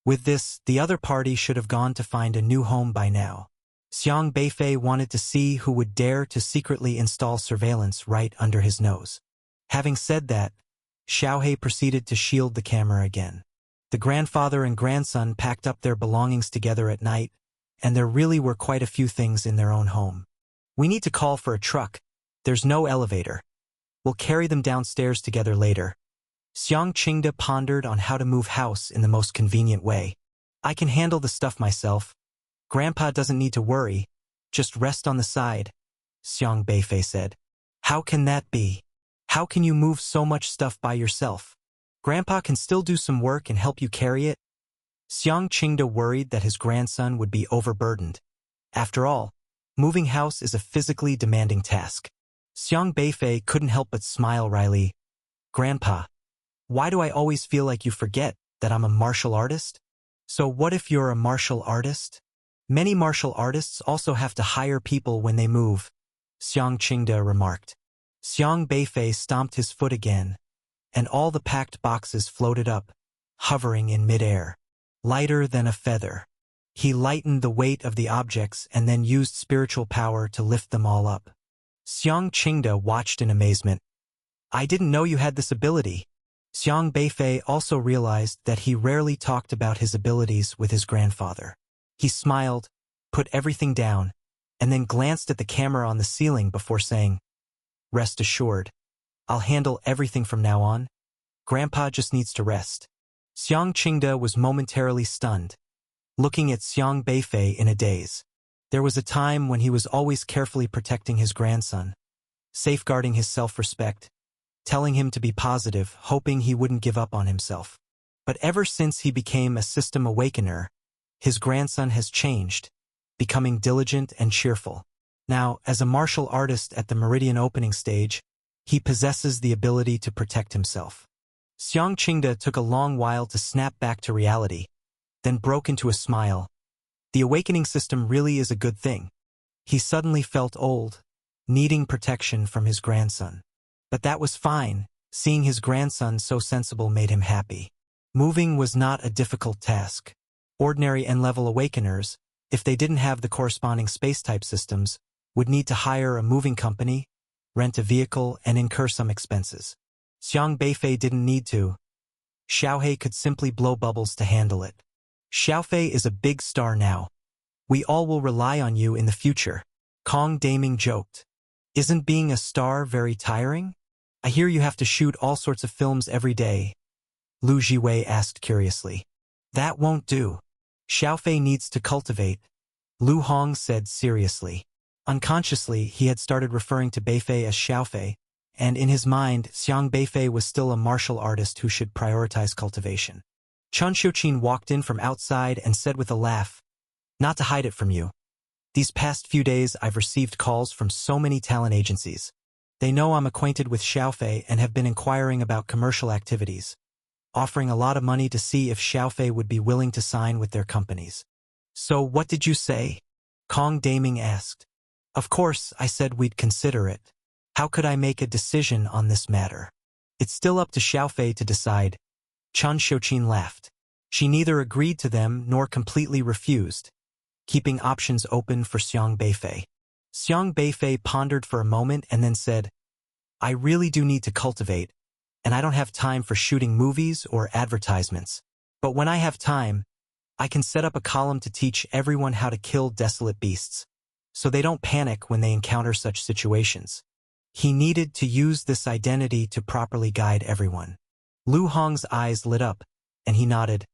With this, the other party should have gone to find a new home by now. Xiang Beifei wanted to see who would dare to secretly install surveillance right under his nose. Having said that, Xiaohei proceeded to shield the camera again. The grandfather and grandson packed up their belongings together at night, and there really were quite a few things in their own home. We need to call for a truck. There's no elevator. We'll carry them downstairs together later. Xiang Qingde pondered on how to move house in the most convenient way. I can handle the stuff myself. Grandpa doesn't need to worry. Just rest on the side, Xiang Beifei said. How can that be? How can you move so much stuff by yourself? Grandpa can still do some work and help you carry it. Xiang Qingde worried that his grandson would be overburdened. After all, moving house is a physically demanding task. Xiang Beifei couldn't help but smile wryly. Grandpa, why do I always feel like you forget that I'm a martial artist? So what if you're a martial artist? Many martial artists also have to hire people when they move, Xiang Qingde remarked. Xiang Beifei stomped his foot again, and all the packed boxes floated up, hovering in midair, lighter than a feather. He lightened the weight of the objects and then used spiritual power to lift them all up. Xiang Qingde watched in amazement. I didn't know you had this ability. Xiang Beifei also realized that he rarely talked about his abilities with his grandfather. He smiled, put everything down, and then glanced at the camera on the ceiling before saying, Rest assured, I'll handle everything from now on. Grandpa just needs to rest. Xiang Qingde was momentarily stunned, looking at Xiang Beifei in a daze. There was a time when he was always carefully protecting his grandson, safeguarding his self-respect, telling him to be positive, hoping he wouldn't give up on himself. But ever since he became a system awakener, his grandson has changed, becoming diligent and cheerful. Now, as a martial artist at the Meridian opening stage, he possesses the ability to protect himself. Xiang Qingde took a long while to snap back to reality, then broke into a smile. The awakening system really is a good thing. He suddenly felt old, needing protection from his grandson. But that was fine. Seeing his grandson so sensible made him happy. Moving was not a difficult task. Ordinary N-level awakeners, if they didn't have the corresponding space-type systems, would need to hire a moving company, rent a vehicle, and incur some expenses. Xiang Beifei didn't need to. Xiaohei could simply blow bubbles to handle it. Xiaofei is a big star now. We all will rely on you in the future, Kong Daming joked. Isn't being a star very tiring? I hear you have to shoot all sorts of films every day, Lu Jiwei asked curiously. That won't do. Xiaofei needs to cultivate, Lu Hong said seriously. Unconsciously, he had started referring to Beifei as Xiaofei, and in his mind, Xiang Beifei was still a martial artist who should prioritize cultivation. Chun Xiuqin walked in from outside and said with a laugh, Not to hide it from you. These past few days I've received calls from so many talent agencies. They know I'm acquainted with Xiaofei and have been inquiring about commercial activities, offering a lot of money to see if Xiaofei would be willing to sign with their companies. So what did you say? Kong Daming asked. Of course, I said we'd consider it. How could I make a decision on this matter? It's still up to Xiaofei to decide. Chun Xiuqin laughed. She neither agreed to them nor completely refused, keeping options open for Xiang Beifei. Xiang Beifei pondered for a moment and then said, I really do need to cultivate, and I don't have time for shooting movies or advertisements. But when I have time, I can set up a column to teach everyone how to kill desolate beasts, so they don't panic when they encounter such situations. He needed to use this identity to properly guide everyone. Lu Hong's eyes lit up, and he nodded.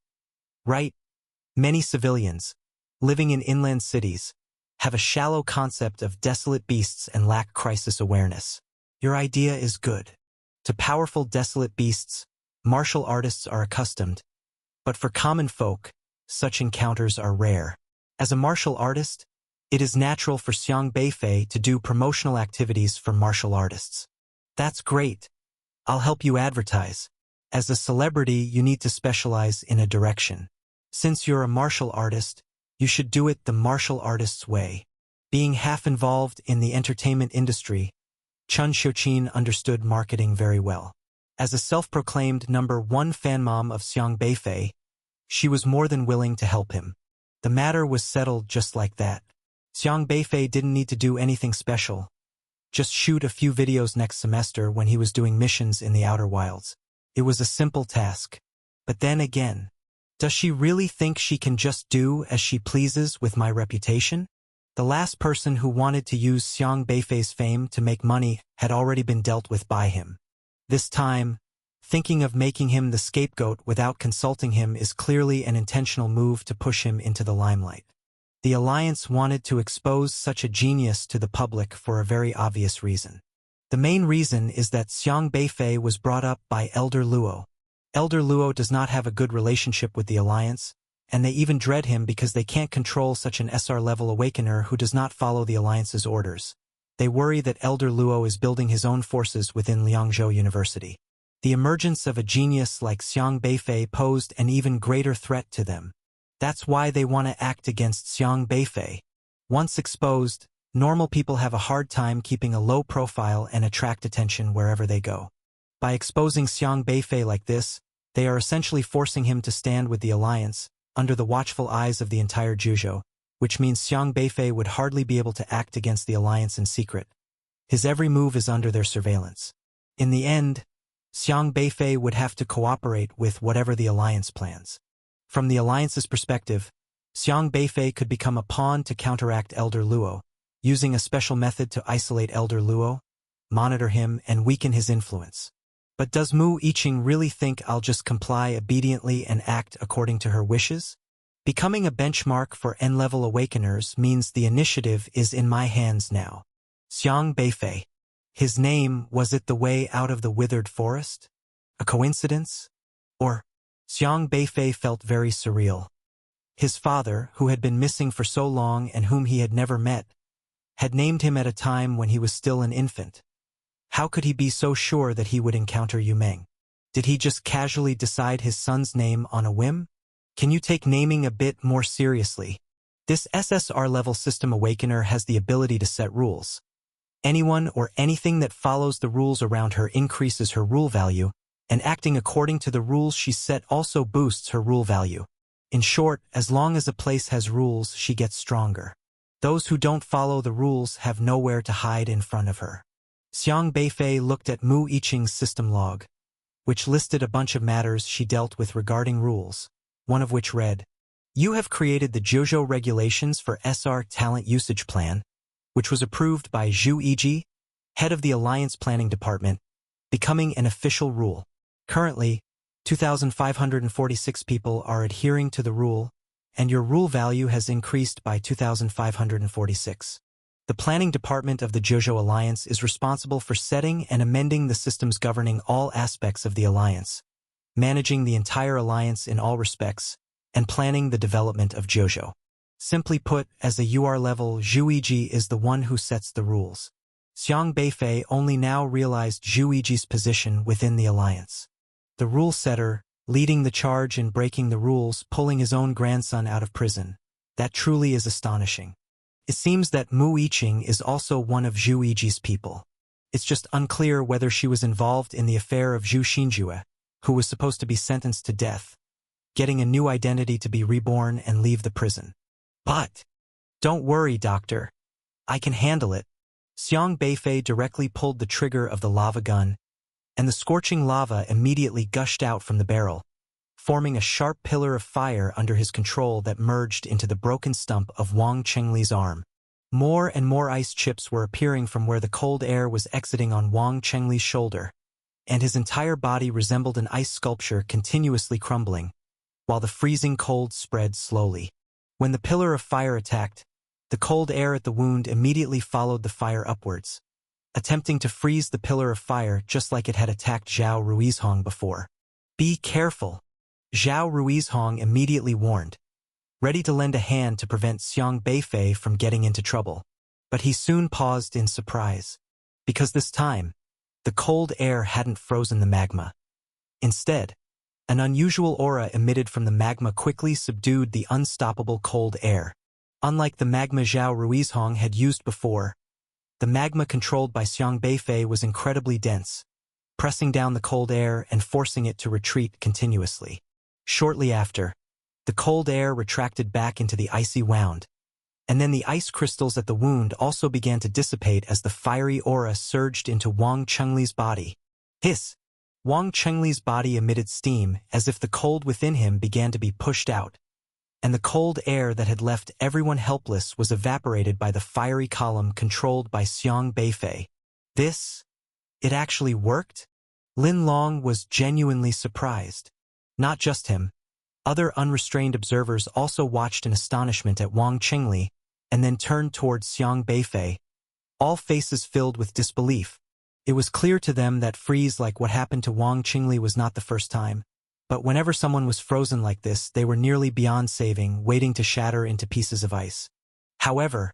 Right. Many civilians, living in inland cities, have a shallow concept of desolate beasts and lack crisis awareness. Your idea is good. To powerful desolate beasts, martial artists are accustomed, but for common folk, such encounters are rare. As a martial artist, it is natural for Xiang Beifei to do promotional activities for martial artists. That's great. I'll help you advertise. As a celebrity, you need to specialize in a direction. Since you're a martial artist, you should do it the martial artist's way. Being half involved in the entertainment industry, Chun Xiuqin understood marketing very well. As a self-proclaimed #1 fan mom of Xiang Beifei, She was more than willing to help him. The matter was settled just like that. Xiang Beifei didn't need to do anything special. Just shoot a few videos next semester when he was doing missions in the Outer Wilds. It was a simple task. But then again, does she really think she can just do as she pleases with my reputation? The last person who wanted to use Xiang Beifei's fame to make money had already been dealt with by him. This time, thinking of making him the scapegoat without consulting him is clearly an intentional move to push him into the limelight. The Alliance wanted to expose such a genius to the public for a very obvious reason. The main reason is that Xiang Beifei was brought up by Elder Luo. Elder Luo does not have a good relationship with the Alliance, and they even dread him because they can't control such an SR-level awakener who does not follow the Alliance's orders. They worry that Elder Luo is building his own forces within Liangzhou University. The emergence of a genius like Xiang Beifei posed an even greater threat to them. That's why they want to act against Xiang Beifei. Once exposed, normal people have a hard time keeping a low profile and attract attention wherever they go. By exposing Xiang Beifei like this, they are essentially forcing him to stand with the Alliance, under the watchful eyes of the entire Juzhou, which means Xiang Beifei would hardly be able to act against the Alliance in secret. His every move is under their surveillance. In the end, Xiang Beifei would have to cooperate with whatever the Alliance plans. From the Alliance's perspective, Xiang Beifei could become a pawn to counteract Elder Luo, using a special method to isolate Elder Luo, monitor him, and weaken his influence. But does Mu Yiqing really think I'll just comply obediently and act according to her wishes? Becoming a benchmark for N-level awakeners means the initiative is in my hands now. Xiang Beifei. His name, was it the way out of the withered forest? A coincidence? Or? Xiang Beifei felt very surreal. His father, who had been missing for so long and whom he had never met, had named him at a time when he was still an infant. How could he be so sure that he would encounter Yu Meng? Did he just casually decide his son's name on a whim? Can you take naming a bit more seriously? This SSR-level system awakener has the ability to set rules. Anyone or anything that follows the rules around her increases her rule value, and acting according to the rules she set also boosts her rule value. In short, as long as a place has rules, she gets stronger. Those who don't follow the rules have nowhere to hide in front of her. Xiang Beifei looked at Mu Yiqing's system log, which listed a bunch of matters she dealt with regarding rules, one of which read, "You have created the Juzhou regulations for SR Talent Usage Plan, which was approved by Zhu Yiji, head of the Alliance Planning Department, becoming an official rule. Currently, 2,546 people are adhering to the rule, and your rule value has increased by 2,546. The planning department of the Juzhou Alliance is responsible for setting and amending the systems governing all aspects of the Alliance, managing the entire Alliance in all respects, and planning the development of Juzhou. Simply put, as a UR level, Zhu Yiji is the one who sets the rules." Xiang Beifei only now realized Zhu Yiji's position within the Alliance. The rule setter, leading the charge in breaking the rules, pulling his own grandson out of prison. That truly is astonishing. It seems that Mu Yiqing is also one of Zhu Yiji's people. It's just unclear whether she was involved in the affair of Zhu Xinjue, who was supposed to be sentenced to death, getting a new identity to be reborn and leave the prison. But, don't worry, doctor. I can handle it. Xiang Beifei directly pulled the trigger of the lava gun, and the scorching lava immediately gushed out from the barrel, forming a sharp pillar of fire under his control that merged into the broken stump of Wang Chengli's arm. More and more ice chips were appearing from where the cold air was exiting on Wang Chengli's shoulder, and his entire body resembled an ice sculpture continuously crumbling, while the freezing cold spread slowly. When the pillar of fire attacked, the cold air at the wound immediately followed the fire upwards, attempting to freeze the pillar of fire just like it had attacked Zhao Ruizhong before. "Be careful," Zhao Ruizhong immediately warned, ready to lend a hand to prevent Xiang Beifei from getting into trouble. But he soon paused in surprise, because this time, the cold air hadn't frozen the magma. Instead, an unusual aura emitted from the magma quickly subdued the unstoppable cold air. Unlike the magma Zhao Ruizhong had used before, the magma controlled by Xiang Beifei was incredibly dense, pressing down the cold air and forcing it to retreat continuously. Shortly after, The cold air retracted back into the icy wound, and then the ice crystals at the wound also began to dissipate as the fiery aura surged into Wang Chengli's body. Hiss! Wang Chengli's body emitted steam as if the cold within him began to be pushed out, and the cold air that had left everyone helpless was evaporated by the fiery column controlled by Xiang Beifei. It actually worked? Lin Long was genuinely surprised. Not just him. Other unrestrained observers also watched in astonishment at Wang Qingli and then turned towards Xiang Beifei, all faces filled with disbelief. It was clear to them that freeze like what happened to Wang Qingli was not the first time, but whenever someone was frozen like this, they were nearly beyond saving, waiting to shatter into pieces of ice. However,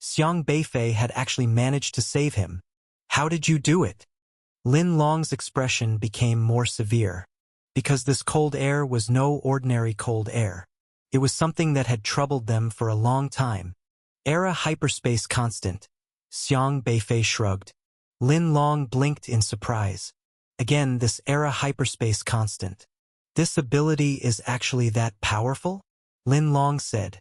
Xiang Beifei had actually managed to save him. How did you do it? Lin Long's expression became more severe, because this cold air was no ordinary cold air. It was something that had troubled them for a long time. Era hyperspace constant. Xiang Beifei shrugged. Lin Long blinked in surprise. Again, this era hyperspace constant. This ability is actually that powerful? Lin Long said.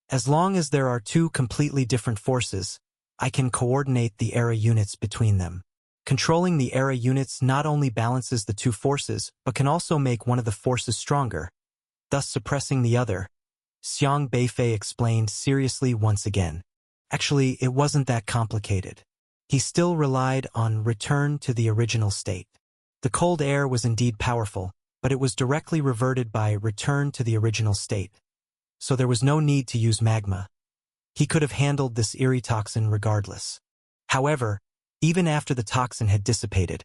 As long as there are two completely different forces, I can coordinate the era units between them. Controlling the era units not only balances the two forces, but can also make one of the forces stronger, thus suppressing the other. Xiang Beifei explained seriously once again. Actually, it wasn't that complicated. He still relied on return to the original state. The cold air was indeed powerful, but it was directly reverted by return to the original state. So there was no need to use magma. He could have handled this eerie toxin regardless. However, even after the toxin had dissipated,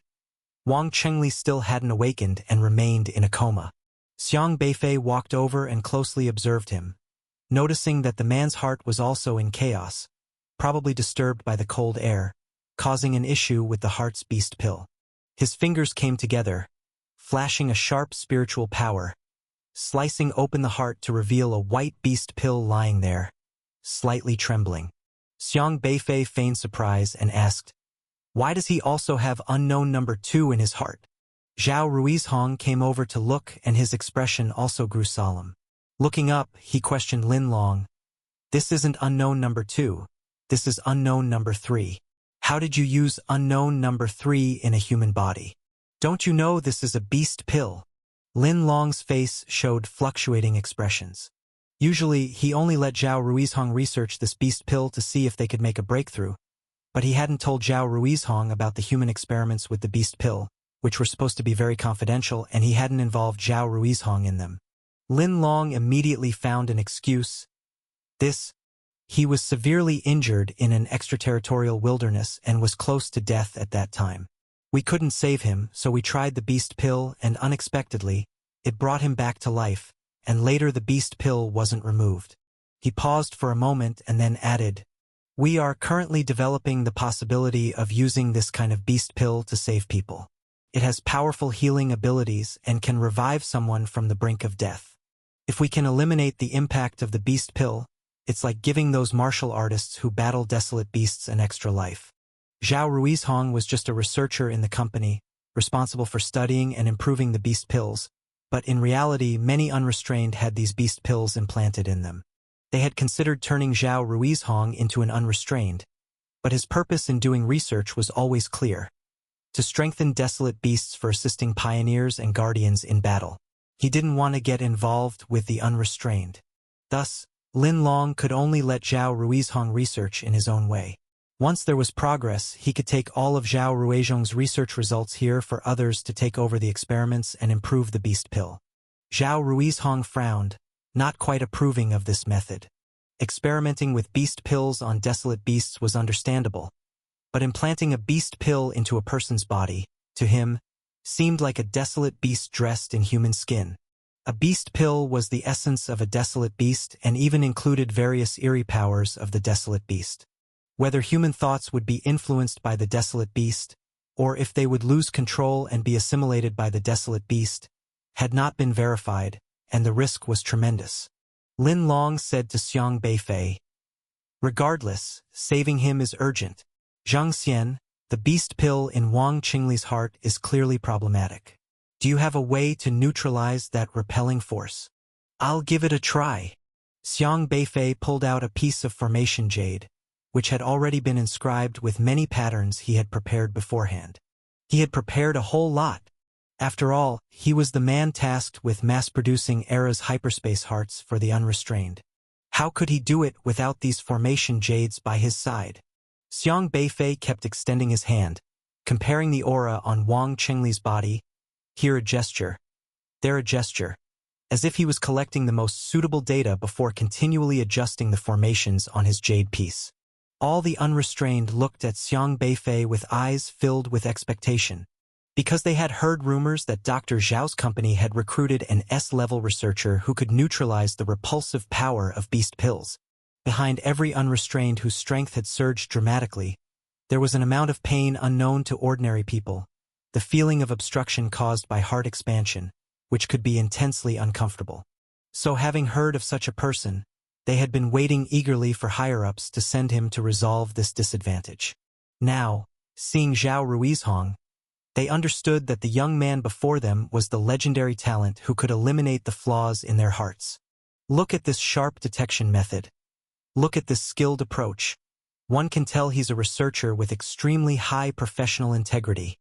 Wang Qingli still hadn't awakened and remained in a coma. Xiang Beifei walked over and closely observed him, noticing that the man's heart was also in chaos, probably disturbed by the cold air, causing an issue with the heart's beast pill. His fingers came together, flashing a sharp spiritual power, slicing open the heart to reveal a white beast pill lying there, slightly trembling. Xiang Beifei feigned surprise and asked, "Why does he also have unknown number 2 in his heart?" Zhao Ruizhong came over to look, and his expression also grew solemn. Looking up, he questioned Lin Long. "This isn't unknown number 2. This is unknown number 3. How did you use unknown number 3 in a human body? Don't you know this is a beast pill?" Lin Long's face showed fluctuating expressions. Usually, he only let Zhao Ruizhong research this beast pill to see if they could make a breakthrough, but he hadn't told Zhao Ruizhong about the human experiments with the beast pill, which were supposed to be very confidential, and he hadn't involved Zhao Ruizhong in them. Lin Long immediately found an excuse. He was severely injured in an extraterritorial wilderness and was close to death at that time. We couldn't save him, so we tried the beast pill, and unexpectedly, it brought him back to life, and later the beast pill wasn't removed. He paused for a moment and then added, "We are currently developing the possibility of using this kind of beast pill to save people. It has powerful healing abilities and can revive someone from the brink of death. If we can eliminate the impact of the beast pill, it's like giving those martial artists who battle desolate beasts an extra life." Zhao Ruizhong was just a researcher in the company, responsible for studying and improving the beast pills, but in reality many unrestrained had these beast pills implanted in them. They had considered turning Zhao Ruizhong into an unrestrained, but his purpose in doing research was always clear: to strengthen desolate beasts for assisting pioneers and guardians in battle. He didn't want to get involved with the unrestrained. Thus, Lin Long could only let Zhao Ruizhong research in his own way. Once there was progress, he could take all of Zhao Ruizhong's research results here for others to take over the experiments and improve the beast pill. Zhao Ruizhong frowned, not quite approving of this method. Experimenting with beast pills on desolate beasts was understandable, but implanting a beast pill into a person's body, to him, seemed like a desolate beast dressed in human skin. A beast pill was the essence of a desolate beast and even included various eerie powers of the desolate beast. Whether human thoughts would be influenced by the desolate beast, or if they would lose control and be assimilated by the desolate beast, had not been verified, and the risk was tremendous. Lin Long said to Xiang Beifei, "Regardless, saving him is urgent. Zhang Xian, the beast pill in Wang Qingli's heart is clearly problematic. Do you have a way to neutralize that repelling force?" I'll give it a try. Xiang Beifei pulled out a piece of formation jade, which had already been inscribed with many patterns he had prepared beforehand. He had prepared a whole lot. After all, he was the man tasked with mass-producing Era's hyperspace hearts for the unrestrained. How could he do it without these formation jades by his side? Xiang Beifei kept extending his hand, comparing the aura on Wang Qingli's body, here a gesture, there a gesture, as if he was collecting the most suitable data before continually adjusting the formations on his jade piece. All the unrestrained looked at Xiang Beifei with eyes filled with expectation, because they had heard rumors that Dr. Zhao's company had recruited an S-level researcher who could neutralize the repulsive power of beast pills. Behind every unrestrained whose strength had surged dramatically, there was an amount of pain unknown to ordinary people, the feeling of obstruction caused by heart expansion, which could be intensely uncomfortable. So having heard of such a person, they had been waiting eagerly for higher-ups to send him to resolve this disadvantage. Now, seeing Zhao Ruizhong, they understood that the young man before them was the legendary talent who could eliminate the flaws in their hearts. Look at this sharp detection method. Look at this skilled approach. One can tell he's a researcher with extremely high professional integrity.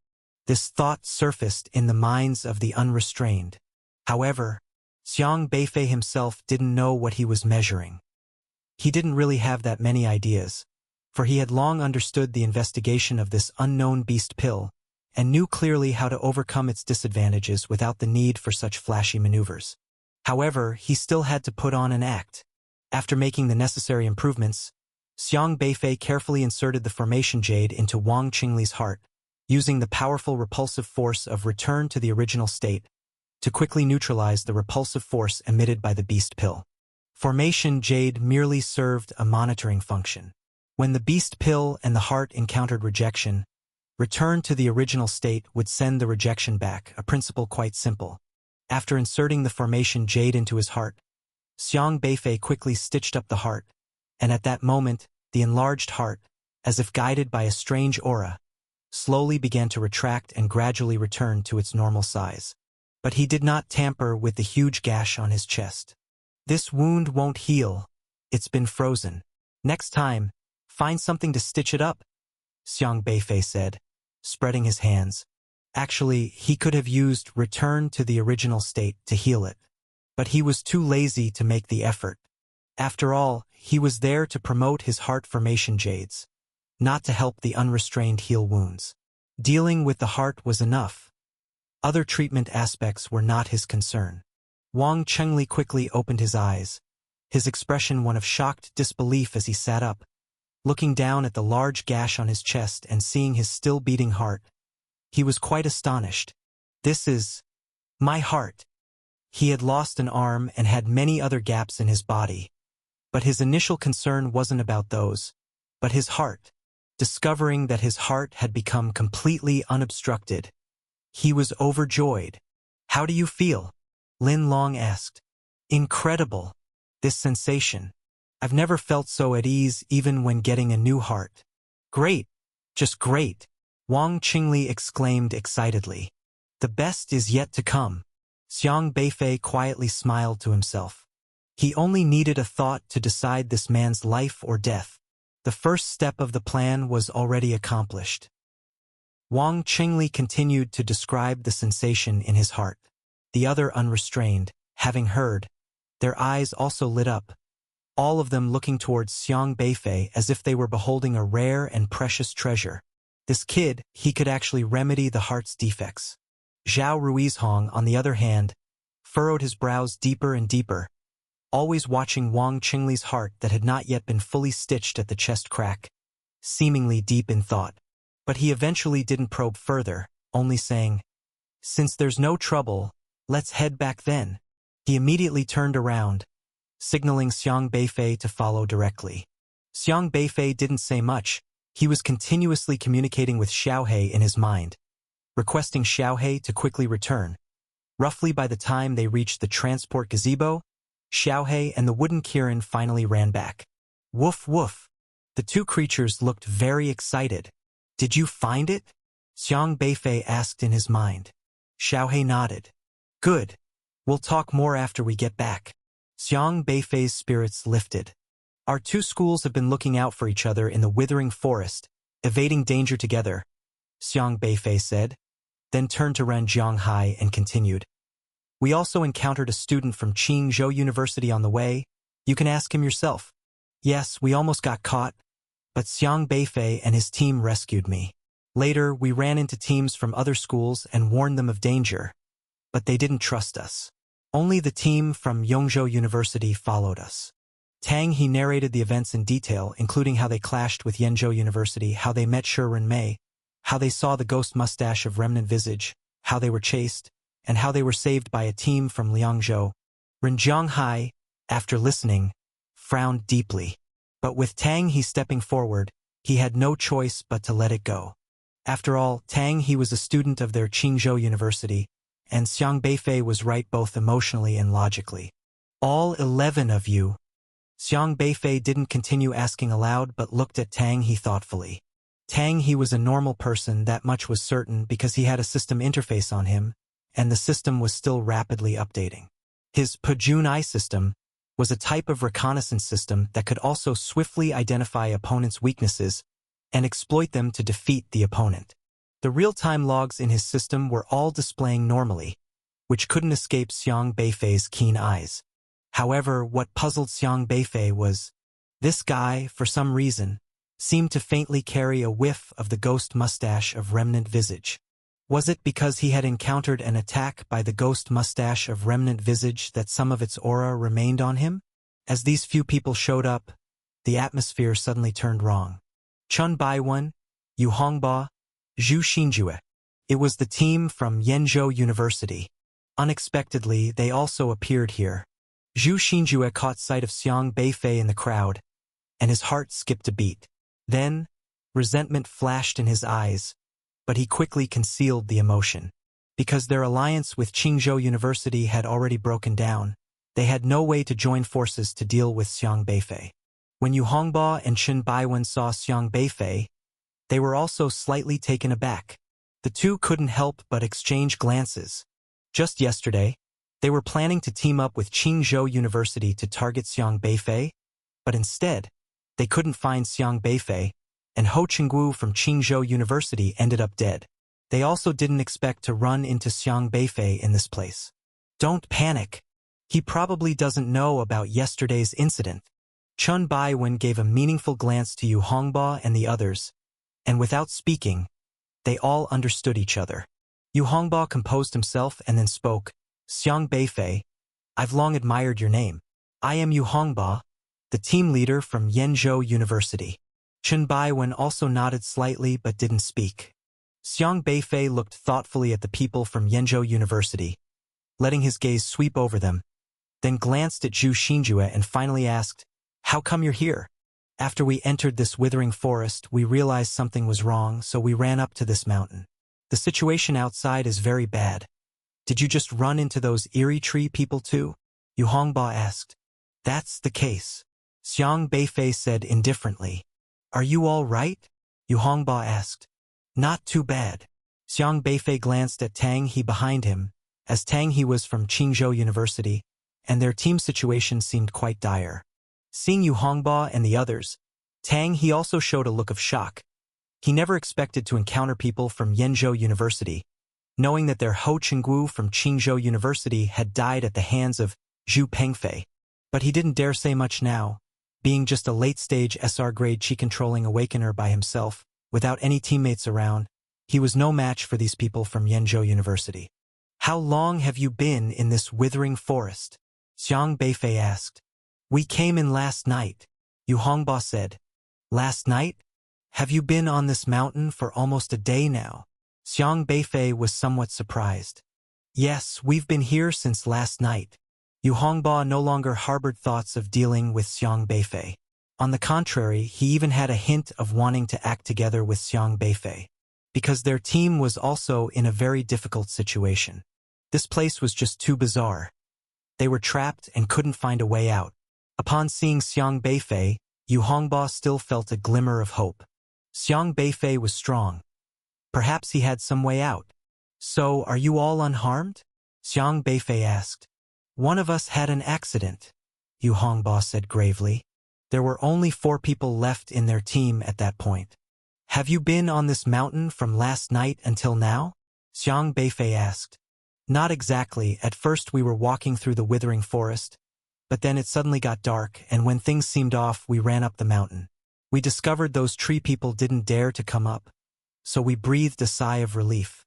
This thought surfaced in the minds of the unrestrained. However, Xiang Beifei himself didn't know what he was measuring. He didn't really have that many ideas, for he had long understood the investigation of this unknown beast pill, and knew clearly how to overcome its disadvantages without the need for such flashy maneuvers. However, he still had to put on an act. After making the necessary improvements, Xiang Beifei carefully inserted the formation jade into Wang Qingli's heart, using the powerful repulsive force of return to the original state to quickly neutralize the repulsive force emitted by the beast pill. Formation jade merely served a monitoring function. When the beast pill and the heart encountered rejection, return to the original state would send the rejection back, a principle quite simple. After inserting the formation jade into his heart, Xiang Beifei quickly stitched up the heart, and at that moment, the enlarged heart, as if guided by a strange aura, slowly began to retract and gradually return to its normal size. But he did not tamper with the huge gash on his chest. This wound won't heal. It's been frozen. Next time, find something to stitch it up, Xiang Beifei said, spreading his hands. Actually, he could have used return to the original state to heal it. But he was too lazy to make the effort. After all, he was there to promote his heart formation jades, not to help the unrestrained heal wounds. Dealing with the heart was enough. Other treatment aspects were not his concern. Wang Qingli quickly opened his eyes, his expression one of shocked disbelief as he sat up, looking down at the large gash on his chest and seeing his still beating heart. He was quite astonished. This is my heart. He had lost an arm and had many other gaps in his body. But his initial concern wasn't about those, but his heart. Discovering that his heart had become completely unobstructed, he was overjoyed. How do you feel? Lin Long asked. Incredible. This sensation. I've never felt so at ease even when getting a new heart. Great. Just great. Wang Qingli exclaimed excitedly. The best is yet to come. Xiang Beifei quietly smiled to himself. He only needed a thought to decide this man's life or death. The first step of the plan was already accomplished. Wang Qingli continued to describe the sensation in his heart. The other unrestrained, having heard, their eyes also lit up, all of them looking towards Xiang Beifei as if they were beholding a rare and precious treasure. This kid, he could actually remedy the heart's defects. Zhao Ruizhong, on the other hand, furrowed his brows deeper and deeper, always watching Wang Qingli's heart that had not yet been fully stitched at the chest crack, seemingly deep in thought. But he eventually didn't probe further, only saying, "Since there's no trouble, let's head back then." He immediately turned around, signaling Xiang Beifei to follow directly. Xiang Beifei didn't say much. He was continuously communicating with Xiaohe in his mind, requesting Xiaohe to quickly return. Roughly by the time they reached the transport gazebo, Xiaohe and the wooden Kirin finally ran back. Woof woof. The two creatures looked very excited. Did you find it? Xiang Beifei asked in his mind. Xiaohe nodded. Good. We'll talk more after we get back. Xiang Beifei's spirits lifted. Our two schools have been looking out for each other in the withering forest, evading danger together, Xiang Beifei said, then turned to Ren Jianghai and continued. We also encountered a student from Qingzhou University on the way. You can ask him yourself. Yes, we almost got caught, but Xiang Beifei and his team rescued me. Later, we ran into teams from other schools and warned them of danger, but they didn't trust us. Only the team from Yongzhou University followed us. Tang He narrated the events in detail, including how they clashed with Yenzhou University, how they met Shi Mei, how they saw the ghost mustache of Remnant Visage, how they were chased, and how they were saved by a team from Liangzhou. Ren Jianghai, after listening, frowned deeply. But with Tang He stepping forward, he had no choice but to let it go. After all, Tang He was a student of their Qingzhou University, and Xiang Beifei was right both emotionally and logically. All 11 of you. Xiang Beifei didn't continue asking aloud but looked at Tang He thoughtfully. Tang He was a normal person, that much was certain, because he had a system interface on him, and the system was still rapidly updating. His Pajun Eye system was a type of reconnaissance system that could also swiftly identify opponents' weaknesses and exploit them to defeat the opponent. The real-time logs in his system were all displaying normally, which couldn't escape Xiang Beifei's keen eyes. However, what puzzled Xiang Beifei was, this guy, for some reason, seemed to faintly carry a whiff of the ghost mustache of Remnant Visage. Was it because he had encountered an attack by the ghost mustache of Remnant Visage that some of its aura remained on him? As these few people showed up, the atmosphere suddenly turned wrong. Chun Baiwen, Yu Hongba, Zhu Xinjue. It was the team from Yenzhou University. Unexpectedly, they also appeared here. Zhu Xinjue caught sight of Xiang Beifei in the crowd, and his heart skipped a beat. Then, resentment flashed in his eyes, but he quickly concealed the emotion. Because their alliance with Qingzhou University had already broken down, they had no way to join forces to deal with Xiang Beifei. When Yu Hongba and Chun Baiwen saw Xiang Beifei, they were also slightly taken aback. The two couldn't help but exchange glances. Just yesterday, they were planning to team up with Qingzhou University to target Xiang Beifei, but instead, they couldn't find Xiang Beifei, and Ho Qingguo from Qingzhou University ended up dead. They also didn't expect to run into Xiang Beifei in this place. Don't panic. He probably doesn't know about yesterday's incident. Chun Baiwen gave a meaningful glance to Yu Hongba and the others, and without speaking, they all understood each other. Yu Hongba composed himself and then spoke, Xiang Beifei, I've long admired your name. I am Yu Hongba, the team leader from Yenzhou University. Chun Baiwen also nodded slightly but didn't speak. Xiang Beifei looked thoughtfully at the people from Yenzhou University, letting his gaze sweep over them, then glanced at Zhu Xinjue and finally asked, How come you're here? After we entered this withering forest, we realized something was wrong, so we ran up to this mountain. The situation outside is very bad. Did you just run into those Eerie Tree people too? Yu Hongba asked. That's the case. Xiang Beifei said indifferently. Are you all right? Yu Hongba asked. Not too bad. Xiang Beifei glanced at Tang He behind him, as Tang He was from Qingzhou University, and their team situation seemed quite dire. Seeing Yu Hongba and the others, Tang He also showed a look of shock. He never expected to encounter people from Yenzhou University, knowing that their Ho Qingguo from Qingzhou University had died at the hands of Zhu Pengfei. But he didn't dare say much now, being just a late-stage SR-grade chi-controlling awakener by himself, without any teammates around. He was no match for these people from Yenzhou University. How long have you been in this withering forest? Xiang Beifei asked. We came in last night, Yu Hongba said. Last night? Have you been on this mountain for almost a day now? Xiang Beifei was somewhat surprised. Yes, we've been here since last night. Yu Hongba no longer harbored thoughts of dealing with Xiang Beifei. On the contrary, he even had a hint of wanting to act together with Xiang Beifei, because their team was also in a very difficult situation. This place was just too bizarre. They were trapped and couldn't find a way out. Upon seeing Xiang Beifei, Yu Hongba still felt a glimmer of hope. Xiang Beifei was strong. Perhaps he had some way out. So, are you all unharmed? Xiang Beifei asked. One of us had an accident. Yu Hongba said gravely. There were only 4 people left in their team at that point. Have you been on this mountain from last night until now? Xiang Beifei asked. Not exactly. At first we were walking through the withering forest, but then it suddenly got dark, and when things seemed off, we ran up the mountain. We discovered those tree people didn't dare to come up, so we breathed a sigh of relief.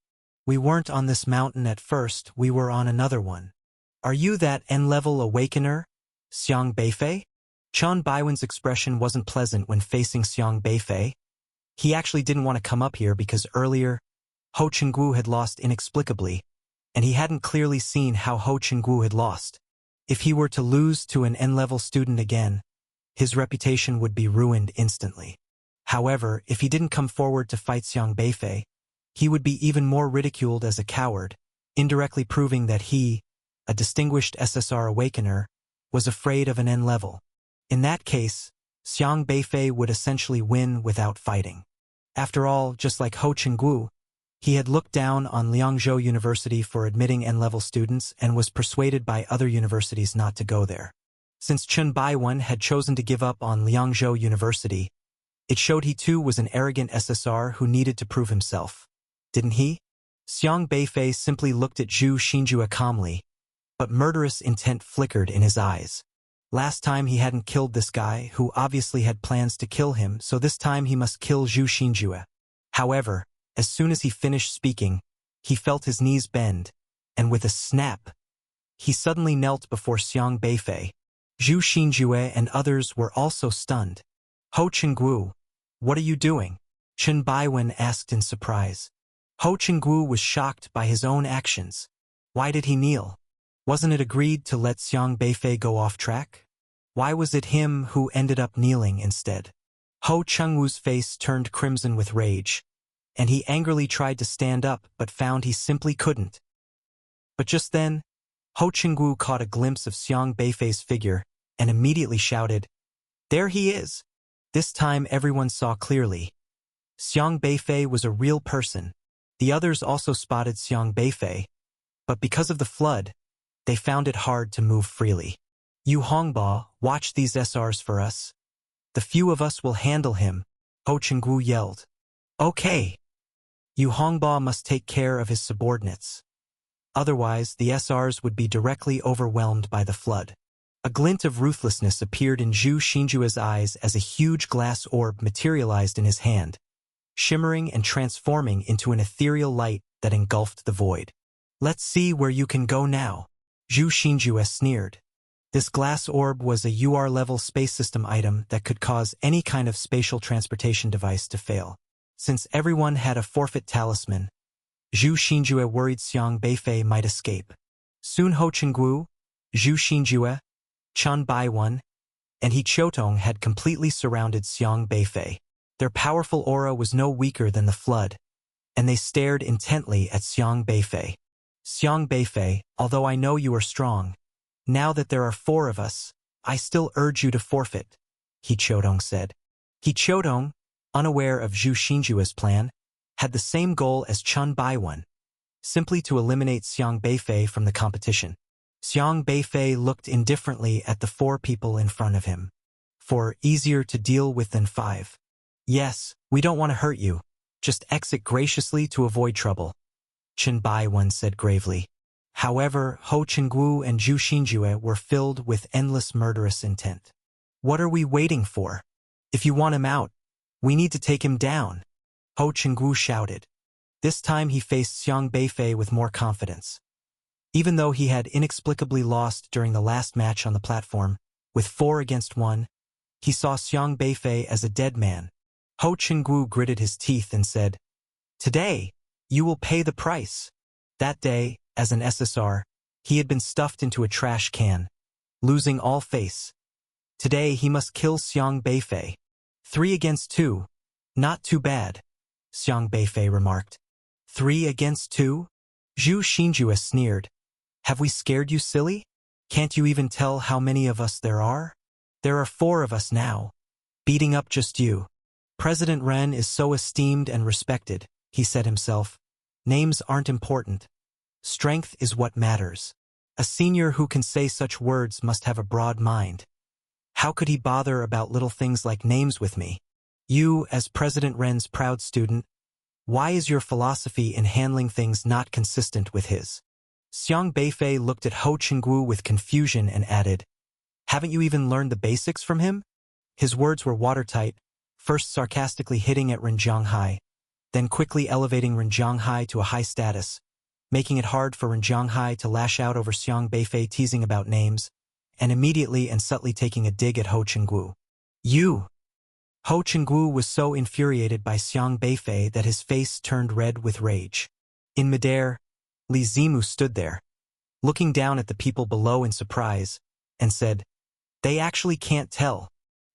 We weren't on this mountain at first, we were on another one. Are you that N-level awakener, Xiang Beifei? Chen Baiwen's expression wasn't pleasant when facing Xiang Beifei. He actually didn't want to come up here because earlier, Ho Chenggu had lost inexplicably, and he hadn't clearly seen how Ho Chenggu had lost. If he were to lose to an N-level student again, his reputation would be ruined instantly. However, if he didn't come forward to fight Xiang Beifei, he would be even more ridiculed as a coward, indirectly proving that he, a distinguished SSR awakener, was afraid of an N-level. In that case, Xiang Beifei would essentially win without fighting. After all, just like Ho Chenggu, he had looked down on Liangzhou University for admitting N-level students and was persuaded by other universities not to go there. Since Chen Baiwen had chosen to give up on Liangzhou University, it showed he too was an arrogant SSR who needed to prove himself. Didn't he? Xiang Beifei simply looked at Zhu Xinjue calmly, but murderous intent flickered in his eyes. Last time he hadn't killed this guy, who obviously had plans to kill him, so this time he must kill Zhu Xinjue. However, as soon as he finished speaking, he felt his knees bend, and with a snap, he suddenly knelt before Xiang Beifei. Zhu Xinjue and others were also stunned. Ho Chenggu, what are you doing? Chen Baiwen asked in surprise. Ho Chenggu was shocked by his own actions. Why did he kneel? Wasn't it agreed to let Xiang Beifei go off track? Why was it him who ended up kneeling instead? Ho Chengwu's face turned crimson with rage, and he angrily tried to stand up but found he simply couldn't. But just then, Ho Chengwu caught a glimpse of Xiang Beifei's figure and immediately shouted, "There he is!" This time everyone saw clearly. Xiang Beifei was a real person. The others also spotted Xiang Beifei, but because of the flood, they found it hard to move freely. Yu Hongba, watch these SRs for us. The few of us will handle him, Ho Chenggu yelled. Okay. Yu Hongba must take care of his subordinates. Otherwise, the SRs would be directly overwhelmed by the flood. A glint of ruthlessness appeared in Zhu Xinjue's eyes as a huge glass orb materialized in his hand, shimmering and transforming into an ethereal light that engulfed the void. Let's see where you can go now, Zhu Xinjue sneered. This glass orb was a UR-level space system item that could cause any kind of spatial transportation device to fail. Since everyone had a forfeit talisman, Zhu Xinjue worried Xiang Beifei might escape. Soon Ho Chenggu, Zhu Xinjue, Chen Baiwen, and He Qiutong had completely surrounded Xiang Beifei. Their powerful aura was no weaker than the flood, and they stared intently at Xiang Beifei. Xiang Beifei, although I know you are strong, now that there are 4 of us, I still urge you to forfeit, He Qiutong said. He Qiutong, unaware of Zhu Xinjue's plan, had the same goal as Chen Baiwen, simply to eliminate Xiang Beifei from the competition. Xiang Beifei looked indifferently at the 4 people in front of him. 4 easier to deal with than 5. Yes, we don't want to hurt you. Just exit graciously to avoid trouble, Chen Baiwen said gravely. However, Ho Chenggu and Zhu Xinjue were filled with endless murderous intent. What are we waiting for? If you want him out, we need to take him down, Ho Chenggu shouted. This time he faced Xiang Beifei with more confidence. Even though he had inexplicably lost during the last match on the platform, with 4 against 1, he saw Xiang Beifei as a dead man. Ho Chenggu gritted his teeth and said, "Today, you will pay the price." That day, as an SSR, he had been stuffed into a trash can, losing all face. Today he must kill Xiang Beifei. 3 against 2. Not too bad, Xiang Beifei remarked. 3 against 2? Zhu Xinjue sneered. Have we scared you, silly? Can't you even tell how many of us there are? There are 4 of us now, beating up just you. President Ren is so esteemed and respected, he said himself. Names aren't important. Strength is what matters. A senior who can say such words must have a broad mind. How could he bother about little things like names with me? You, as President Ren's proud student, why is your philosophy in handling things not consistent with his? Xiang Beifei looked at Ho Qingguo with confusion and added, haven't you even learned the basics from him? His words were watertight, first sarcastically hitting at Ren Zhonghai, then quickly elevating Ren Zhonghai to a high status, making it hard for Ren Zhonghai to lash out over Xiang Beifei teasing about names, and immediately and subtly taking a dig at Ho Qingguo. You! Ho Qingguo was so infuriated by Xiang Beifei that his face turned red with rage. In midair, Li Zimu stood there, looking down at the people below in surprise, and said, they actually can't tell.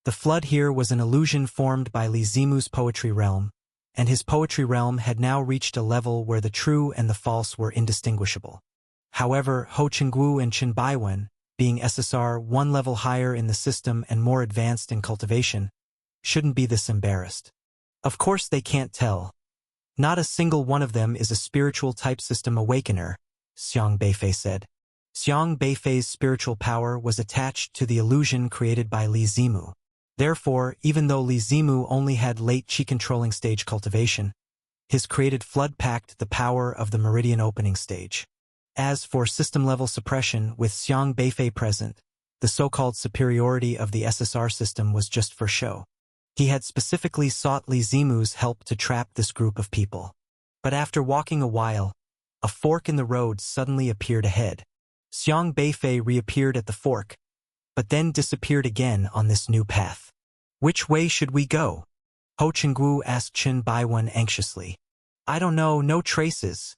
The flood here was an illusion formed by Li Zimu's poetry realm, and his poetry realm had now reached a level where the true and the false were indistinguishable. However, Ho Qingguo and Chen Baiwen, being SSR one level higher in the system and more advanced in cultivation, shouldn't be this embarrassed. Of course they can't tell. Not a single one of them is a spiritual type system awakener, Xiang Beifei said. Xiang Beifei's spiritual power was attached to the illusion created by Li Zimu. Therefore, even though Li Zimu only had late Qi-controlling stage cultivation, his created flood packed the power of the meridian opening stage. As for system-level suppression with Xiang Beifei present, the so-called superiority of the SSR system was just for show. He had specifically sought Li Zimu's help to trap this group of people. But after walking a while, a fork in the road suddenly appeared ahead. Xiang Beifei reappeared at the fork, but then disappeared again on this new path. Which way should we go? Ho Qingguo asked Chen Baiwen anxiously. I don't know, no traces.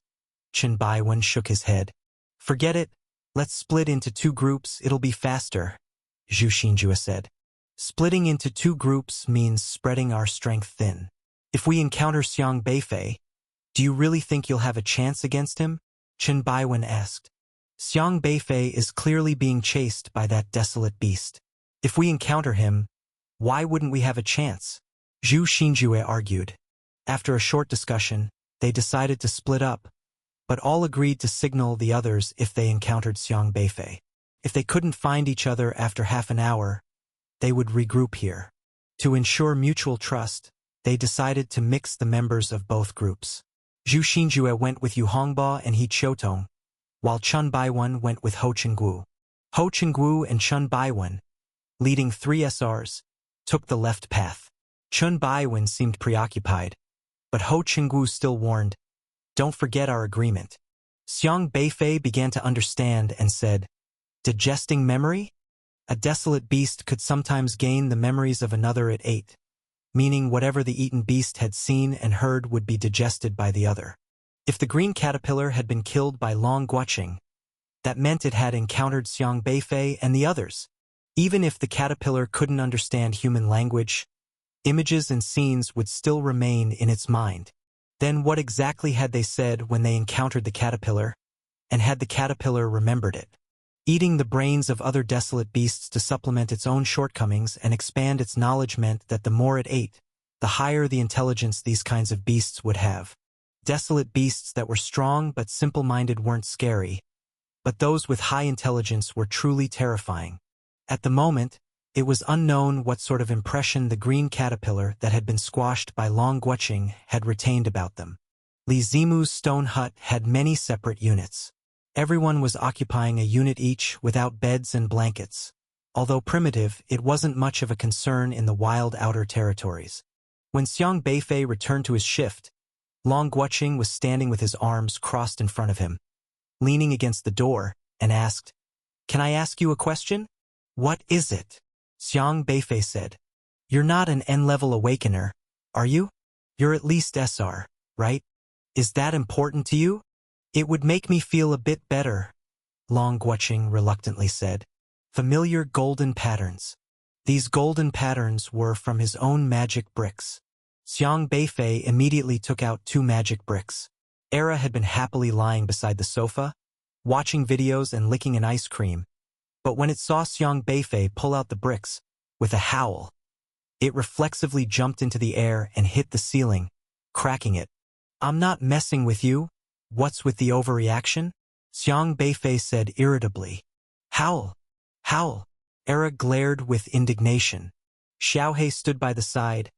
Chen Baiwen shook his head. Forget it, let's split into two groups, it'll be faster, Zhu Xinjue said. Splitting into two groups means spreading our strength thin. If we encounter Xiang Beifei, do you really think you'll have a chance against him? Chen Baiwen asked. Xiang Beifei is clearly being chased by that desolate beast. If we encounter him, why wouldn't we have a chance? Zhu Xinjue argued. After a short discussion, they decided to split up, but all agreed to signal the others if they encountered Xiang Beifei. If they couldn't find each other after half an hour, they would regroup here. To ensure mutual trust, they decided to mix the members of both groups. Zhu Xinjue went with Yu Hongba and He Qiutong, while Chen Baiwen went with Ho Qingguo. Ho Qingguo and Chen Baiwen, leading 3 SRs, took the left path. Chen Baiwen seemed preoccupied, but Ho Qingguo still warned, don't forget our agreement. Xiang Beifei began to understand and said, digesting memory? A desolate beast could sometimes gain the memories of another it ate, meaning whatever the eaten beast had seen and heard would be digested by the other. If the green caterpillar had been killed by Long Guoqing, that meant it had encountered Xiang Beifei and the others. Even if the caterpillar couldn't understand human language, images and scenes would still remain in its mind. Then what exactly had they said when they encountered the caterpillar, and had the caterpillar remembered it? Eating the brains of other desolate beasts to supplement its own shortcomings and expand its knowledge meant that the more it ate, the higher the intelligence these kinds of beasts would have. Desolate beasts that were strong but simple-minded weren't scary, but those with high intelligence were truly terrifying. At the moment, it was unknown what sort of impression the green caterpillar that had been squashed by Long Guoqing had retained about them. Li Zimu's stone hut had many separate units. Everyone was occupying a unit each without beds and blankets. Although primitive, it wasn't much of a concern in the wild outer territories. When Xiang Beifei returned to his shift, Long Guoqing was standing with his arms crossed in front of him, leaning against the door, and asked, "Can I ask you a question?" "What is it?" Xiang Beifei said. "You're not an N-level awakener, are you? You're at least SR, right? Is that important to you?" "It would make me feel a bit better," Long Guoqing reluctantly said. Familiar golden patterns. These golden patterns were from his own magic bricks. Xiang Beifei immediately took out 2 magic bricks. Era had been happily lying beside the sofa, watching videos and licking an ice cream. But when it saw Xiang Beifei pull out the bricks, with a howl, it reflexively jumped into the air and hit the ceiling, cracking it. "I'm not messing with you. What's with the overreaction?" Xiang Beifei said irritably. Howl! Howl! Era glared with indignation. Xiaohe stood by the side,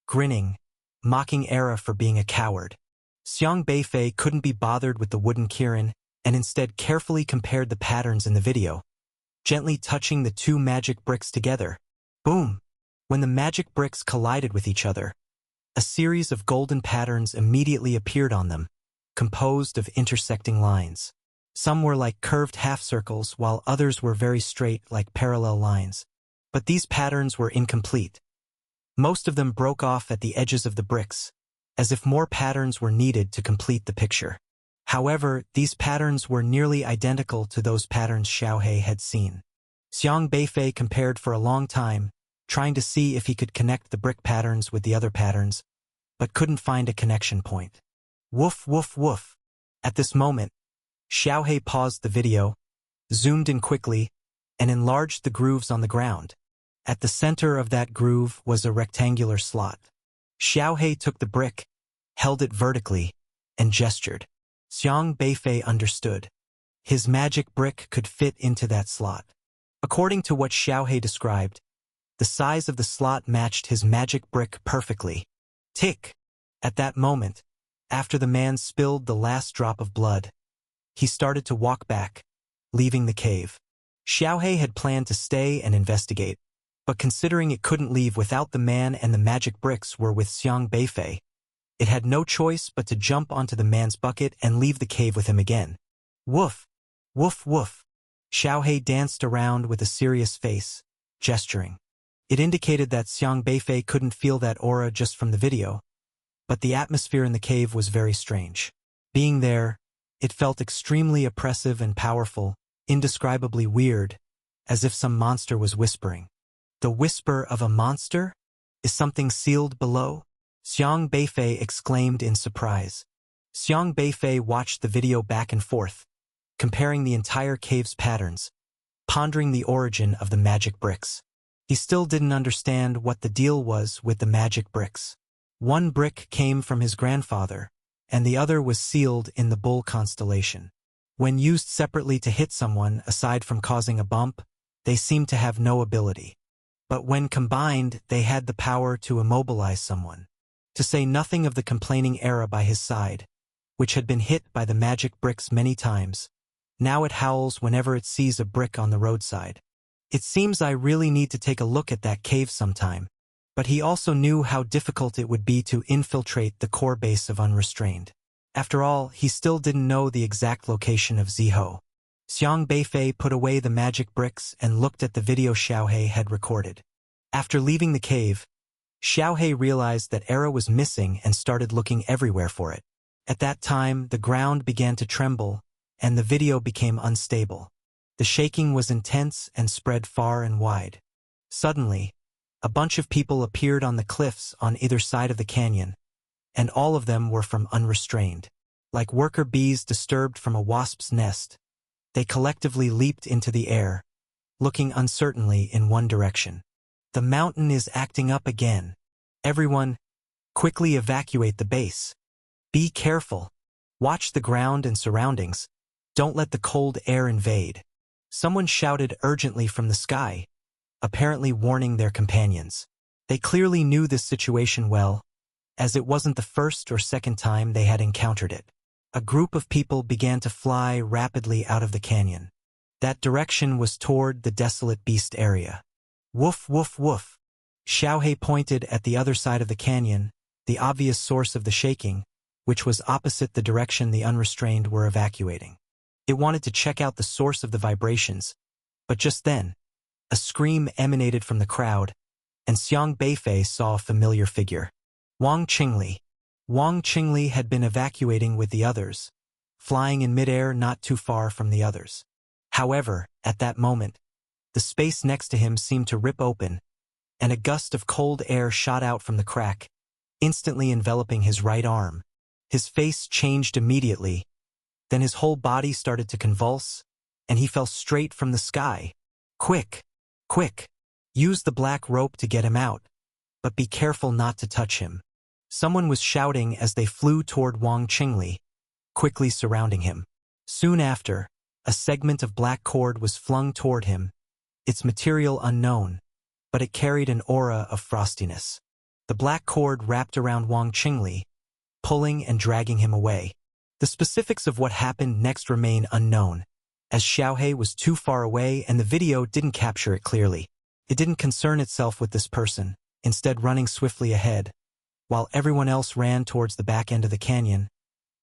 grinning, mocking Era for being a coward. Xiang Beifei couldn't be bothered with the wooden Kirin and instead carefully compared the patterns in the video, gently touching the two magic bricks together. Boom! When the magic bricks collided with each other, a series of golden patterns immediately appeared on them, composed of intersecting lines. Some were like curved half-circles, while others were very straight, like parallel lines. But these patterns were incomplete. Most of them broke off at the edges of the bricks, as if more patterns were needed to complete the picture. However, these patterns were nearly identical to those patterns Xiaohe had seen. Xiang Beifei compared for a long time, trying to see if he could connect the brick patterns with the other patterns, but couldn't find a connection point. Woof, woof, woof. At this moment, Xiaohe paused the video, zoomed in quickly, and enlarged the grooves on the ground. At the center of that groove was a rectangular slot. Xiaohe took the brick, held it vertically, and gestured. Xiang Beifei understood. His magic brick could fit into that slot. According to what Xiaohe described, the size of the slot matched his magic brick perfectly. Tick! At that moment, after the man spilled the last drop of blood, he started to walk back, leaving the cave. Xiaohe had planned to stay and investigate, but considering it couldn't leave without the man and the magic bricks were with Xiang Beifei, it had no choice but to jump onto the man's bucket and leave the cave with him again. Woof! Woof, woof! Xiaohe danced around with a serious face, gesturing. It indicated that Xiang Beifei couldn't feel that aura just from the video, but the atmosphere in the cave was very strange. Being there, it felt extremely oppressive and powerful, indescribably weird, as if some monster was whispering. The whisper of a monster? Is something sealed below? Xiang Beifei exclaimed in surprise. Xiang Beifei watched the video back and forth, comparing the entire cave's patterns, pondering the origin of the magic bricks. He still didn't understand what the deal was with the magic bricks. One brick came from his grandfather, and the other was sealed in the bull constellation. When used separately to hit someone, aside from causing a bump, they seemed to have no ability. But when combined, they had the power to immobilize someone. To say nothing of the complaining Era by his side, which had been hit by the magic bricks many times. Now it howls whenever it sees a brick on the roadside. It seems I really need to take a look at that cave sometime. But he also knew how difficult it would be to infiltrate the core base of Unrestrained. After all, he still didn't know the exact location of Ziho. Xiang Beifei put away the magic bricks and looked at the video Xiaohe had recorded. After leaving the cave, Xiaohe realized that Era was missing and started looking everywhere for it. At that time, the ground began to tremble, and the video became unstable. The shaking was intense and spread far and wide. Suddenly, a bunch of people appeared on the cliffs on either side of the canyon, and all of them were from Unrestrained. Like worker bees disturbed from a wasp's nest, they collectively leaped into the air, looking uncertainly in one direction. The mountain is acting up again. Everyone, quickly evacuate the base. Be careful. Watch the ground and surroundings. Don't let the cold air invade. Someone shouted urgently from the sky, apparently warning their companions. They clearly knew this situation well, as it wasn't the first or second time they had encountered it. A group of people began to fly rapidly out of the canyon. That direction was toward the Desolate Beast area. Woof, woof, woof. Xiaohe pointed at the other side of the canyon, the obvious source of the shaking, which was opposite the direction the Unrestrained were evacuating. It wanted to check out the source of the vibrations, but just then, a scream emanated from the crowd, and Xiang Beifei saw a familiar figure. Wang Qingli. Wang Qingli had been evacuating with the others, flying in midair not too far from the others. However, at that moment, the space next to him seemed to rip open, and a gust of cold air shot out from the crack, instantly enveloping his right arm. His face changed immediately, then his whole body started to convulse, and he fell straight from the sky. Quick! Quick! Use the black rope to get him out, but be careful not to touch him. Someone was shouting as they flew toward Wang Qingli, quickly surrounding him. Soon after, a segment of black cord was flung toward him, its material unknown, but it carried an aura of frostiness. The black cord wrapped around Wang Qingli, pulling and dragging him away. The specifics of what happened next remain unknown, as Xiaohe was too far away and the video didn't capture it clearly. It didn't concern itself with this person, instead running swiftly ahead. While everyone else ran towards the back end of the canyon,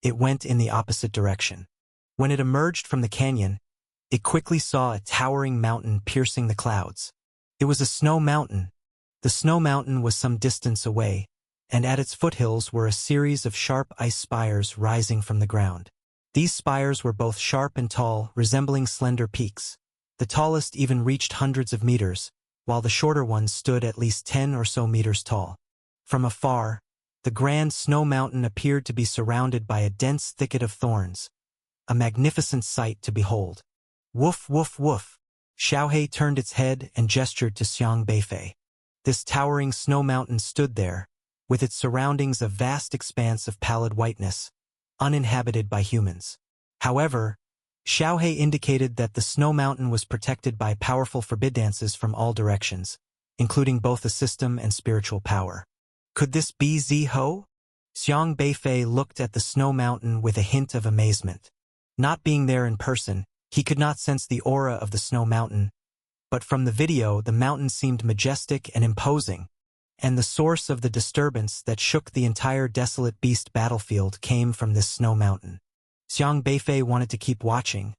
it went in the opposite direction. When it emerged from the canyon, it quickly saw a towering mountain piercing the clouds. It was a snow mountain. The snow mountain was some distance away, and at its foothills were a series of sharp ice spires rising from the ground. These spires were both sharp and tall, resembling slender peaks. The tallest even reached hundreds of meters, while the shorter ones stood at least 10 or so meters tall. From afar, the grand snow mountain appeared to be surrounded by a dense thicket of thorns, a magnificent sight to behold. Woof, woof, woof. Xiaohe turned its head and gestured to Xiang Beifei. This towering snow mountain stood there, with its surroundings a vast expanse of pallid whiteness, uninhabited by humans. However, Xiaohe indicated that the snow mountain was protected by powerful forbidances from all directions, including both a system and spiritual power. Could this be Ziho? Xiang Beifei looked at the snow mountain with a hint of amazement. Not being there in person, he could not sense the aura of the snow mountain, but from the video the mountain seemed majestic and imposing, and the source of the disturbance that shook the entire desolate beast battlefield came from this snow mountain. Xiang Beifei wanted to keep watching,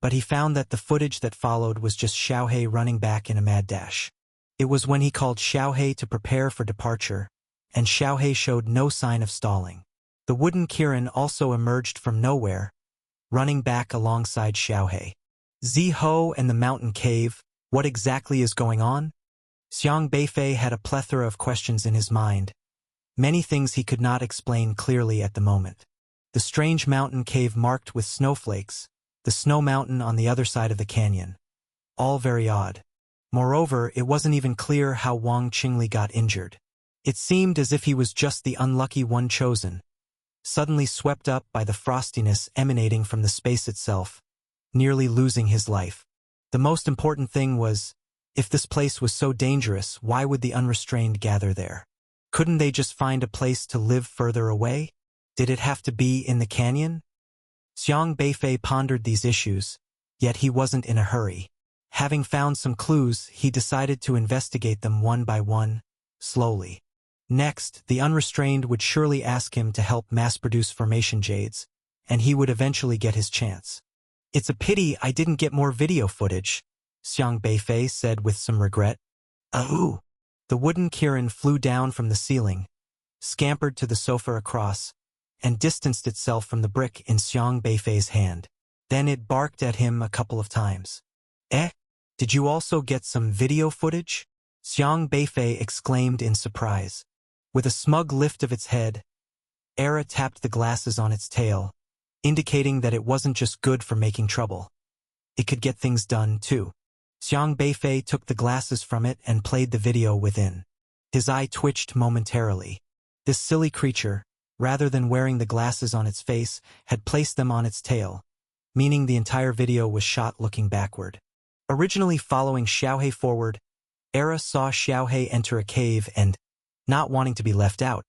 but he found that the footage that followed was just Xiaohe running back in a mad dash. It was when he called Xiaohe to prepare for departure, and Xiaohe showed no sign of stalling. The wooden Kirin also emerged from nowhere, running back alongside Xiaohe. Ziho and the mountain cave, what exactly is going on? Xiang Beifei had a plethora of questions in his mind, many things he could not explain clearly at the moment. The strange mountain cave marked with snowflakes, the snow mountain on the other side of the canyon. All very odd. Moreover, it wasn't even clear how Wang Qingli got injured. It seemed as if he was just the unlucky one chosen, suddenly swept up by the frostiness emanating from the space itself, nearly losing his life. The most important thing was, if this place was so dangerous, why would the unrestrained gather there? Couldn't they just find a place to live further away? Did it have to be in the canyon? Xiang Beifei pondered these issues, yet he wasn't in a hurry. Having found some clues, he decided to investigate them one by one, slowly. Next, the unrestrained would surely ask him to help mass-produce formation jades, and he would eventually get his chance. It's a pity I didn't get more video footage, Xiang Beifei said with some regret. Ahoo! The wooden Kirin flew down from the ceiling, scampered to the sofa across, and distanced itself from the brick in Xiang Beifei's hand. Then it barked at him a couple of times. Eh? Did you also get some video footage? Xiang Beifei exclaimed in surprise. With a smug lift of its head, Era tapped the glasses on its tail, indicating that it wasn't just good for making trouble. It could get things done, too. Xiang Beifei took the glasses from it and played the video within. His eye twitched momentarily. This silly creature, rather than wearing the glasses on its face, had placed them on its tail, meaning the entire video was shot looking backward. Originally following Xiaohe forward, Era saw Xiaohe enter a cave and, not wanting to be left out,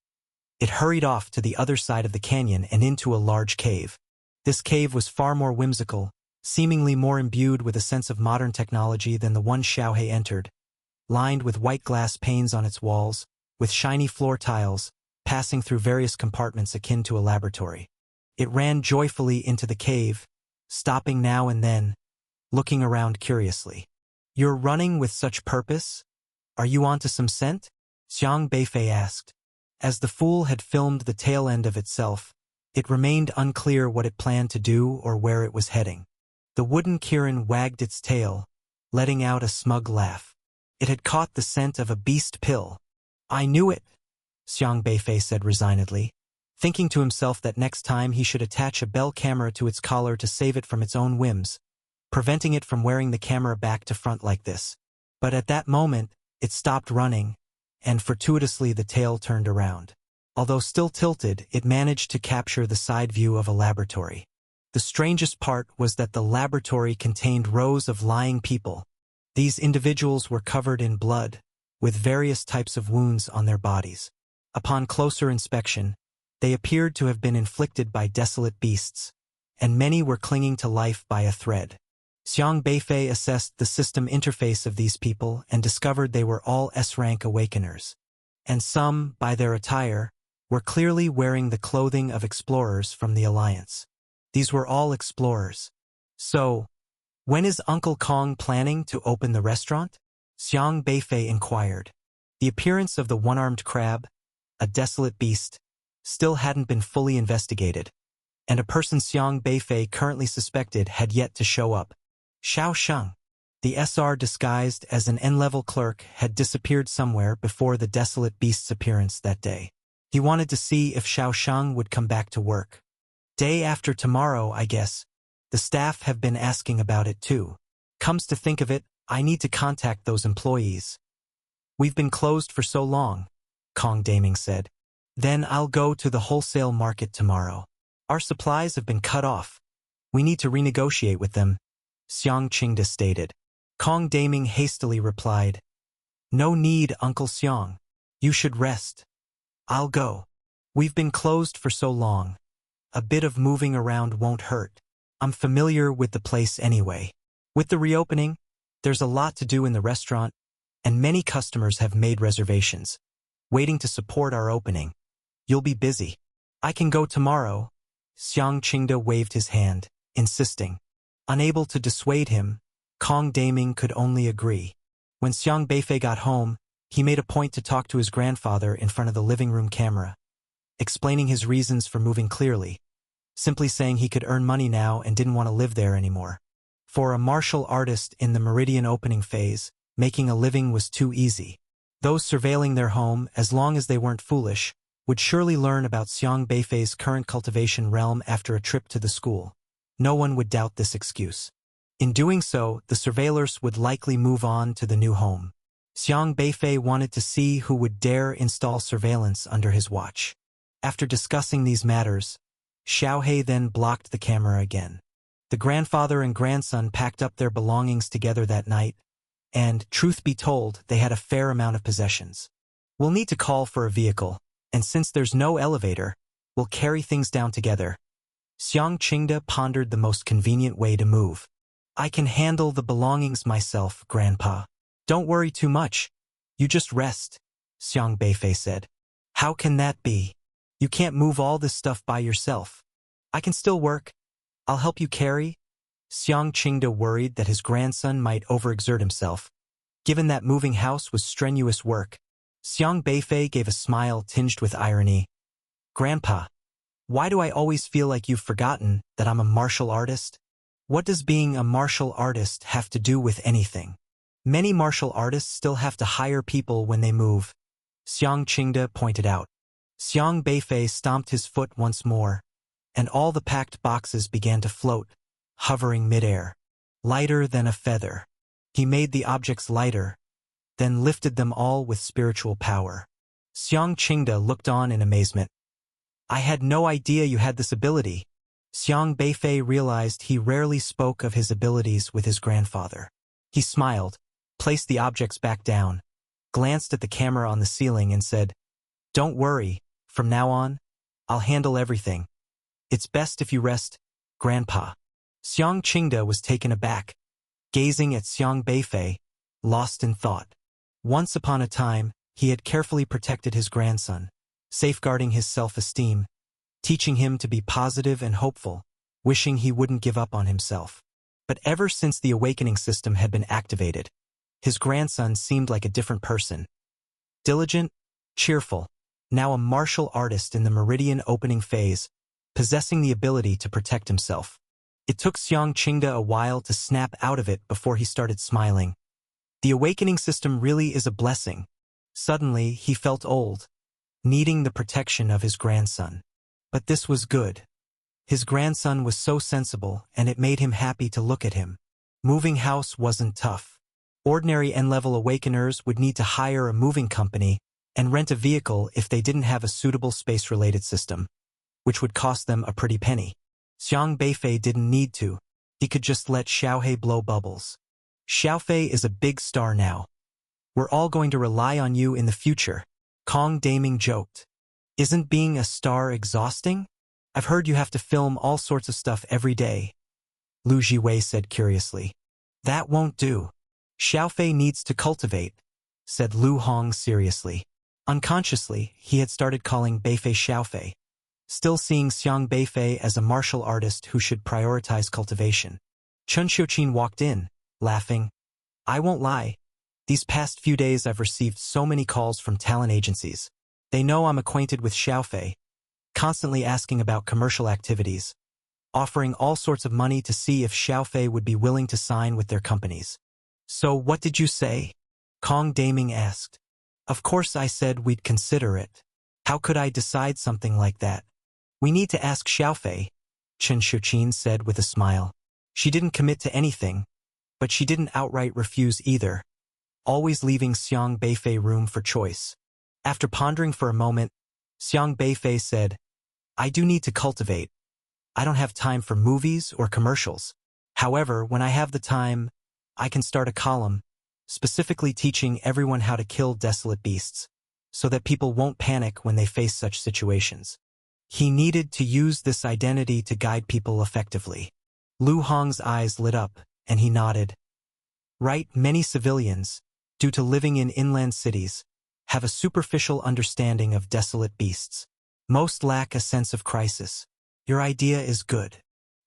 it hurried off to the other side of the canyon and into a large cave. This cave was far more whimsical, seemingly more imbued with a sense of modern technology than the one Xiaohe entered, lined with white glass panes on its walls, with shiny floor tiles, passing through various compartments akin to a laboratory. It ran joyfully into the cave, stopping now and then, looking around curiously. You're running with such purpose? Are you onto some scent? Xiang Beifei asked. As the fool had filmed the tail end of itself, it remained unclear what it planned to do or where it was heading. The wooden Kirin wagged its tail, letting out a smug laugh. It had caught the scent of a beast pill. I knew it, Xiang Beifei said resignedly, thinking to himself that next time he should attach a bell camera to its collar to save it from its own whims, preventing it from wearing the camera back to front like this. But at that moment, it stopped running, and fortuitously the tail turned around. Although still tilted, it managed to capture the side view of a laboratory. The strangest part was that the laboratory contained rows of lying people. These individuals were covered in blood, with various types of wounds on their bodies. Upon closer inspection, they appeared to have been inflicted by desolate beasts, and many were clinging to life by a thread. Xiang Beifei assessed the system interface of these people and discovered they were all S-rank awakeners. And some, by their attire, were clearly wearing the clothing of explorers from the Alliance. These were all explorers. So, when is Uncle Kong planning to open the restaurant? Xiang Beifei inquired. The appearance of the one-armed crab, a desolate beast, still hadn't been fully investigated, and a person Xiang Beifei currently suspected had yet to show up. Xiao Sheng, the SR disguised as an N-level clerk, had disappeared somewhere before the desolate beast's appearance that day. He wanted to see if Xiao Sheng would come back to work. Day after tomorrow, I guess. The staff have been asking about it too. Comes to think of it, I need to contact those employees. We've been closed for so long, Kong Daming said. Then I'll go to the wholesale market tomorrow. Our supplies have been cut off. We need to renegotiate with them, Xiang Qingda stated. Kong Daming hastily replied, No need, Uncle Xiang. You should rest. I'll go. We've been closed for so long. A bit of moving around won't hurt. I'm familiar with the place anyway. With the reopening, there's a lot to do in the restaurant, and many customers have made reservations, waiting to support our opening. You'll be busy. I can go tomorrow. Xiang Qingda waved his hand, insisting. Unable to dissuade him, Kong Daming could only agree. When Xiang Beifei got home, he made a point to talk to his grandfather in front of the living room camera, explaining his reasons for moving clearly, simply saying he could earn money now and didn't want to live there anymore. For a martial artist in the Meridian opening phase, making a living was too easy. Those surveilling their home, as long as they weren't foolish, would surely learn about Xiang Beifei's current cultivation realm after a trip to the school. No one would doubt this excuse. In doing so, the surveillors would likely move on to the new home. Xiang Beifei wanted to see who would dare install surveillance under his watch. After discussing these matters, Xiaohei then blocked the camera again. The grandfather and grandson packed up their belongings together that night, and, truth be told, they had a fair amount of possessions. We'll need to call for a vehicle, and since there's no elevator, we'll carry things down together. Xiang Qingda pondered the most convenient way to move. I can handle the belongings myself, Grandpa. Don't worry too much. You just rest, Xiang Beifei said. How can that be? You can't move all this stuff by yourself. I can still work. I'll help you carry. Xiang Qingda worried that his grandson might overexert himself. Given that moving house was strenuous work, Xiang Beifei gave a smile tinged with irony. Grandpa, why do I always feel like you've forgotten that I'm a martial artist? What does being a martial artist have to do with anything? Many martial artists still have to hire people when they move, Xiang Qingda pointed out. Xiang Beifei stomped his foot once more, and all the packed boxes began to float, hovering midair, lighter than a feather. He made the objects lighter, then lifted them all with spiritual power. Xiang Qingda looked on in amazement. I had no idea you had this ability. Xiang Beifei realized he rarely spoke of his abilities with his grandfather. He smiled, placed the objects back down, glanced at the camera on the ceiling and said, Don't worry, from now on, I'll handle everything. It's best if you rest, Grandpa. Xiang Qingda was taken aback, gazing at Xiang Beifei, lost in thought. Once upon a time, he had carefully protected his grandson, safeguarding his self-esteem, teaching him to be positive and hopeful, wishing he wouldn't give up on himself. But ever since the awakening system had been activated, his grandson seemed like a different person. Diligent, cheerful, now a martial artist in the Meridian opening phase, possessing the ability to protect himself. It took Xiang Qingda a while to snap out of it before he started smiling. The awakening system really is a blessing. Suddenly, he felt old, needing the protection of his grandson. But this was good. His grandson was so sensible, and it made him happy to look at him. Moving house wasn't tough. Ordinary N-level awakeners would need to hire a moving company and rent a vehicle if they didn't have a suitable space-related system, which would cost them a pretty penny. Xiang Beifei didn't need to. He could just let Xiaohei blow bubbles. Xiaofei is a big star now. We're all going to rely on you in the future, Kong Daming joked. Isn't being a star exhausting? I've heard you have to film all sorts of stuff every day, Lu Jiwei said curiously. That won't do. Xiaofei needs to cultivate, said Lu Hong seriously. Unconsciously, he had started calling Beifei Xiaofei, still seeing Xiang Beifei as a martial artist who should prioritize cultivation. Chen Xiuqin walked in, laughing. I won't lie. These past few days I've received so many calls from talent agencies. They know I'm acquainted with Xiaofei, constantly asking about commercial activities, offering all sorts of money to see if Xiaofei would be willing to sign with their companies. So what did you say? Kong Daming asked. Of course I said we'd consider it. How could I decide something like that? We need to ask Xiaofei, Chen Xiuqin said with a smile. She didn't commit to anything, but she didn't outright refuse either, always leaving Xiang Beifei room for choice. After pondering for a moment, Xiang Beifei said, I do need to cultivate. I don't have time for movies or commercials. However, when I have the time, I can start a column, specifically teaching everyone how to kill desolate beasts, so that people won't panic when they face such situations. He needed to use this identity to guide people effectively. Lu Hong's eyes lit up, and he nodded. Right, many civilians, due to living in inland cities, have a superficial understanding of desolate beasts. Most lack a sense of crisis. Your idea is good.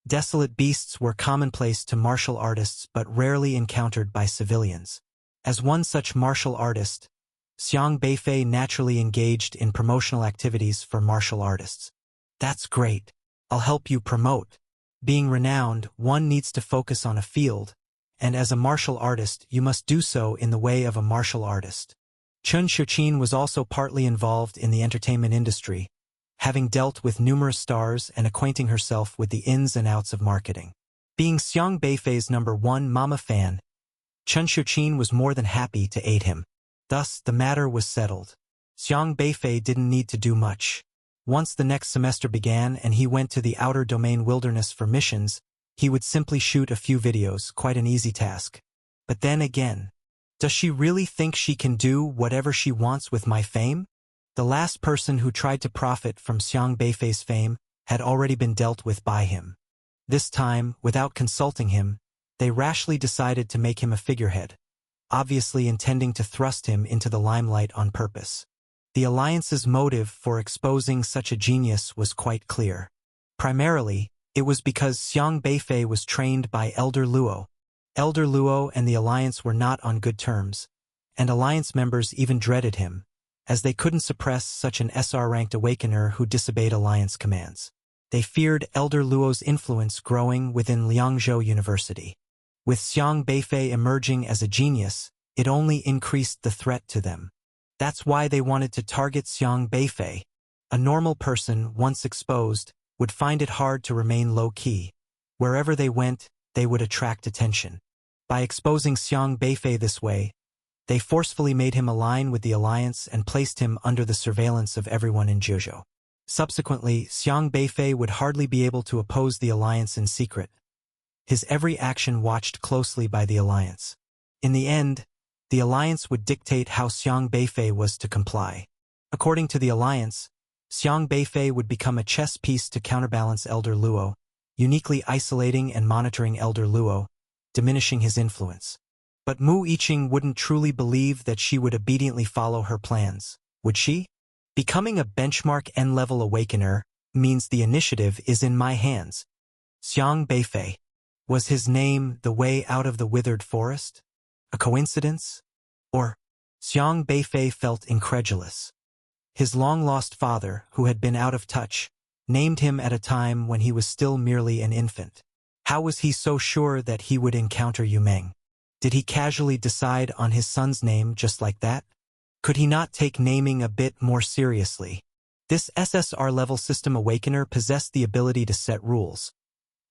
Desolate beasts were commonplace to martial artists but rarely encountered by civilians. As one such martial artist, Xiang Beifei naturally engaged in promotional activities for martial artists. That's great. I'll help you promote. Being renowned, one needs to focus on a field, and as a martial artist, you must do so in the way of a martial artist. Chen Xiuqin was also partly involved in the entertainment industry, having dealt with numerous stars and acquainting herself with the ins and outs of marketing. Being Xiang Beifei's #1 mama fan, Chen Xiuqin was more than happy to aid him. Thus, the matter was settled. Xiang Beifei didn't need to do much. Once the next semester began and he went to the outer domain wilderness for missions, he would simply shoot a few videos, quite an easy task. But then again, does she really think she can do whatever she wants with my fame? The last person who tried to profit from Xiang Beifei's fame had already been dealt with by him. This time, without consulting him, they rashly decided to make him a figurehead, obviously intending to thrust him into the limelight on purpose. The alliance's motive for exposing such a genius was quite clear. Primarily, it was because Xiang Beifei was trained by Elder Luo. Elder Luo and the alliance were not on good terms, and alliance members even dreaded him, as they couldn't suppress such an SR-ranked awakener who disobeyed alliance commands. They feared Elder Luo's influence growing within Liangzhou University. With Xiang Beifei emerging as a genius, it only increased the threat to them. That's why they wanted to target Xiang Beifei. A normal person, once exposed, would find it hard to remain low-key. Wherever they went, they would attract attention. By exposing Xiang Beifei this way, they forcefully made him align with the alliance and placed him under the surveillance of everyone in Jiuzhou. Subsequently, Xiang Beifei would hardly be able to oppose the alliance in secret. His every action watched closely by the alliance. In the end, the alliance would dictate how Xiang Beifei was to comply. According to the alliance, Xiang Beifei would become a chess piece to counterbalance Elder Luo, uniquely isolating and monitoring Elder Luo, diminishing his influence. But Mu Yiqing wouldn't truly believe that she would obediently follow her plans, would she? Becoming a benchmark N-level awakener means the initiative is in my hands. Xiang Beifei. Was his name the way out of the withered forest? A coincidence? Or? Xiang Beifei felt incredulous. His long-lost father, who had been out of touch, named him at a time when he was still merely an infant. How was he so sure that he would encounter Yu Meng? Did he casually decide on his son's name just like that? Could he not take naming a bit more seriously? This SSR-level system awakener possessed the ability to set rules.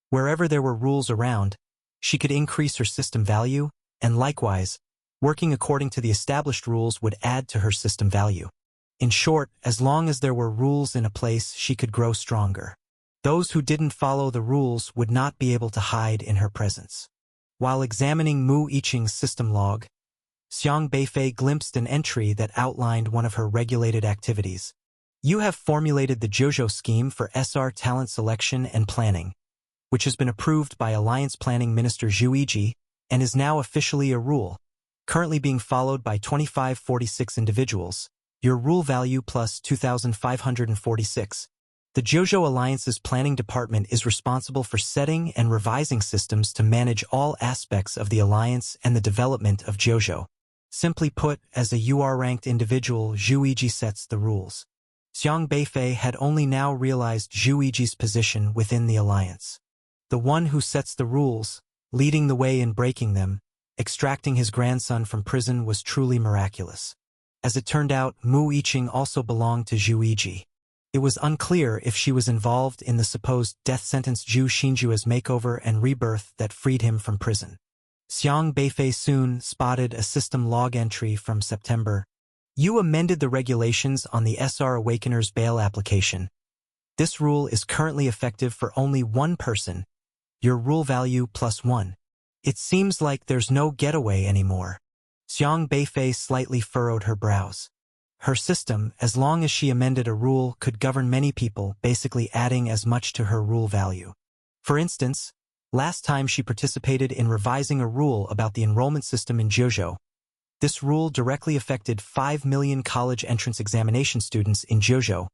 Wherever there were rules around, she could increase her system value, and likewise, working according to the established rules would add to her system value. In short, as long as there were rules in a place, she could grow stronger. Those who didn't follow the rules would not be able to hide in her presence. While examining Mu Yiqing's system log, Xiang Beifei glimpsed an entry that outlined one of her regulated activities. You have formulated the Jojo scheme for SR talent selection and planning, which has been approved by Alliance Planning Minister Zhu Yiji and is now officially a rule, currently being followed by 2546 individuals. Your rule value plus 2,546. The Jojo Alliance's planning department is responsible for setting and revising systems to manage all aspects of the alliance and the development of Jojo. Simply put, as a UR-ranked individual, Zhu Yiji sets the rules. Xiang Beifei had only now realized Zhu Yiji's position within the alliance. The one who sets the rules, leading the way in breaking them, extracting his grandson from prison was truly miraculous. As it turned out, Mu Yiqing also belonged to Zhu Yiji. It was unclear if she was involved in the supposed death sentence Zhu Xinjue's makeover and rebirth that freed him from prison. Xiang Beifei soon spotted a system log entry from September. You amended the regulations on the SR Awakener's bail application. This rule is currently effective for only one person. Your rule value +1. It seems like there's no getaway anymore. Xiang Beifei slightly furrowed her brows. Her system, as long as she amended a rule, could govern many people, basically adding as much to her rule value. For instance, last time she participated in revising a rule about the enrollment system in Jojo. This rule directly affected 5 million college entrance examination students in Jojo.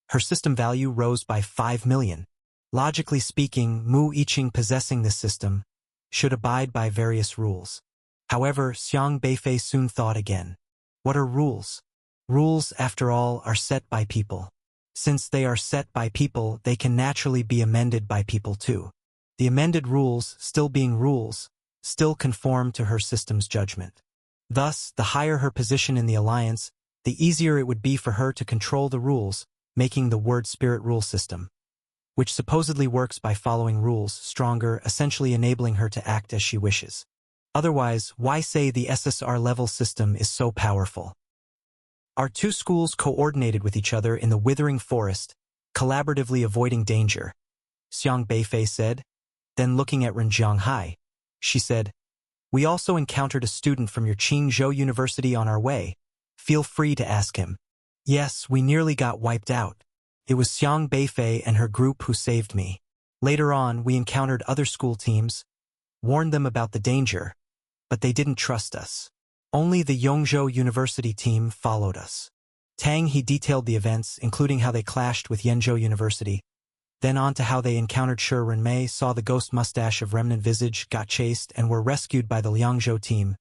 Her system value rose by 5 million. Logically speaking, Mu Yiqing possessing this system should abide by various rules. However, Xiang Beifei soon thought again. What are rules? Rules, after all, are set by people. Since they are set by people, they can naturally be amended by people too. The amended rules, still being rules, still conform to her system's judgment. Thus, the higher her position in the alliance, the easier it would be for her to control the rules, making the word spirit rule system, which supposedly works by following rules, stronger, essentially enabling her to act as she wishes. Otherwise, why say the SSR level system is so powerful? Our two schools coordinated with each other in the withering forest, collaboratively avoiding danger, Xiang Beifei said. Then looking at Ren Jianghai, she said, we also encountered a student from your Qingzhou University on our way. Feel free to ask him. Yes, we nearly got wiped out. It was Xiang Beifei and her group who saved me. Later on, we encountered other school teams, warned them about the danger, but they didn't trust us. Only the Yongzhou University team followed us. Tang He detailed the events, including how they clashed with Yenzhou University, then on to how they encountered Shi Renmei, saw the ghost mustache of Remnant Visage, got chased, and were rescued by the Liangzhou team.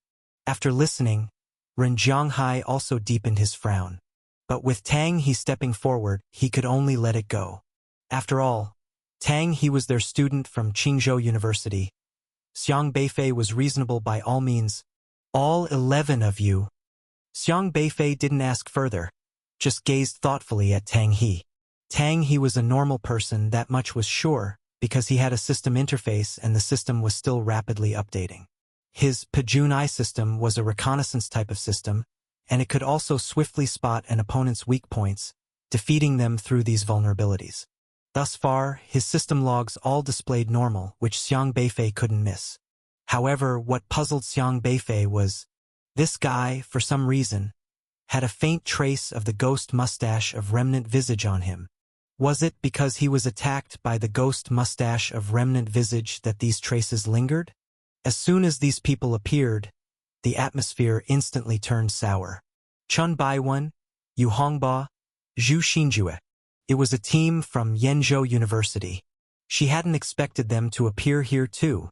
After listening, Ren Jianghai also deepened his frown. But with Tang He stepping forward, he could only let it go. After all, Tang He was their student from Qingzhou University. Xiang Beifei was reasonable by all means. All 11 of you. Xiang Beifei didn't ask further, just gazed thoughtfully at Tang He. Tang He was a normal person, that much was sure, because he had a system interface and the system was still rapidly updating. His Pajun Eye system was a reconnaissance type of system, and it could also swiftly spot an opponent's weak points, defeating them through these vulnerabilities. Thus far, his system logs all displayed normal, which Xiang Beifei couldn't miss. However, what puzzled Xiang Beifei was, this guy, for some reason, had a faint trace of the ghost mustache of Remnant Visage on him. Was it because he was attacked by the ghost mustache of Remnant Visage that these traces lingered? As soon as these people appeared, the atmosphere instantly turned sour. Chun Baiwen, Yu Hongba, Zhu Xinjue. It was a team from Yenzhou University. She hadn't expected them to appear here too.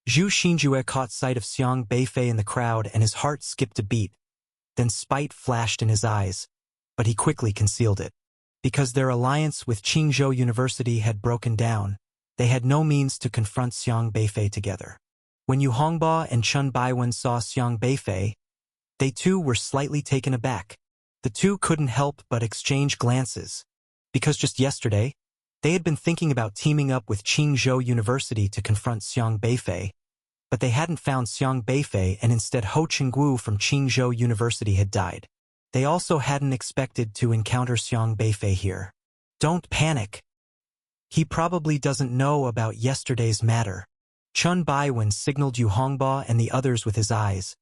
Zhu Xinjue caught sight of Xiang Beifei in the crowd and his heart skipped a beat. Then spite flashed in his eyes, but he quickly concealed it. Because their alliance with Qingzhou University had broken down, they had no means to confront Xiang Beifei together. When Yu Hongba and Chun Baiwen saw Xiang Beifei, they too were slightly taken aback. The two couldn't help but exchange glances, because just yesterday, they had been thinking about teaming up with Qingzhou University to confront Xiang Beifei, but they hadn't found Xiang Beifei and instead Ho Qingguo from Qingzhou University had died. They also hadn't expected to encounter Xiang Beifei here. Don't panic. He probably doesn't know about yesterday's matter. Chun Baiwen signaled Yu Hongba and the others with his eyes,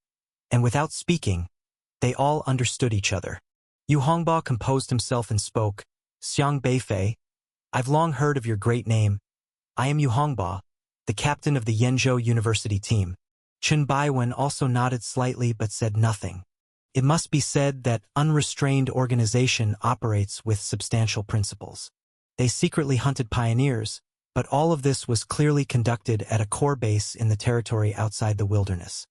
and without speaking, they all understood each other. Yu Hongba composed himself and spoke, Xiang Beifei, I've long heard of your great name. I am Yu Hongba, the captain of the Yenzhou University team. Chun Baiwen also nodded slightly but said nothing. It must be said that unrestrained organization operates with substantial principles. They secretly hunted pioneers, but all of this was clearly conducted at a core base in the territory outside the wilderness.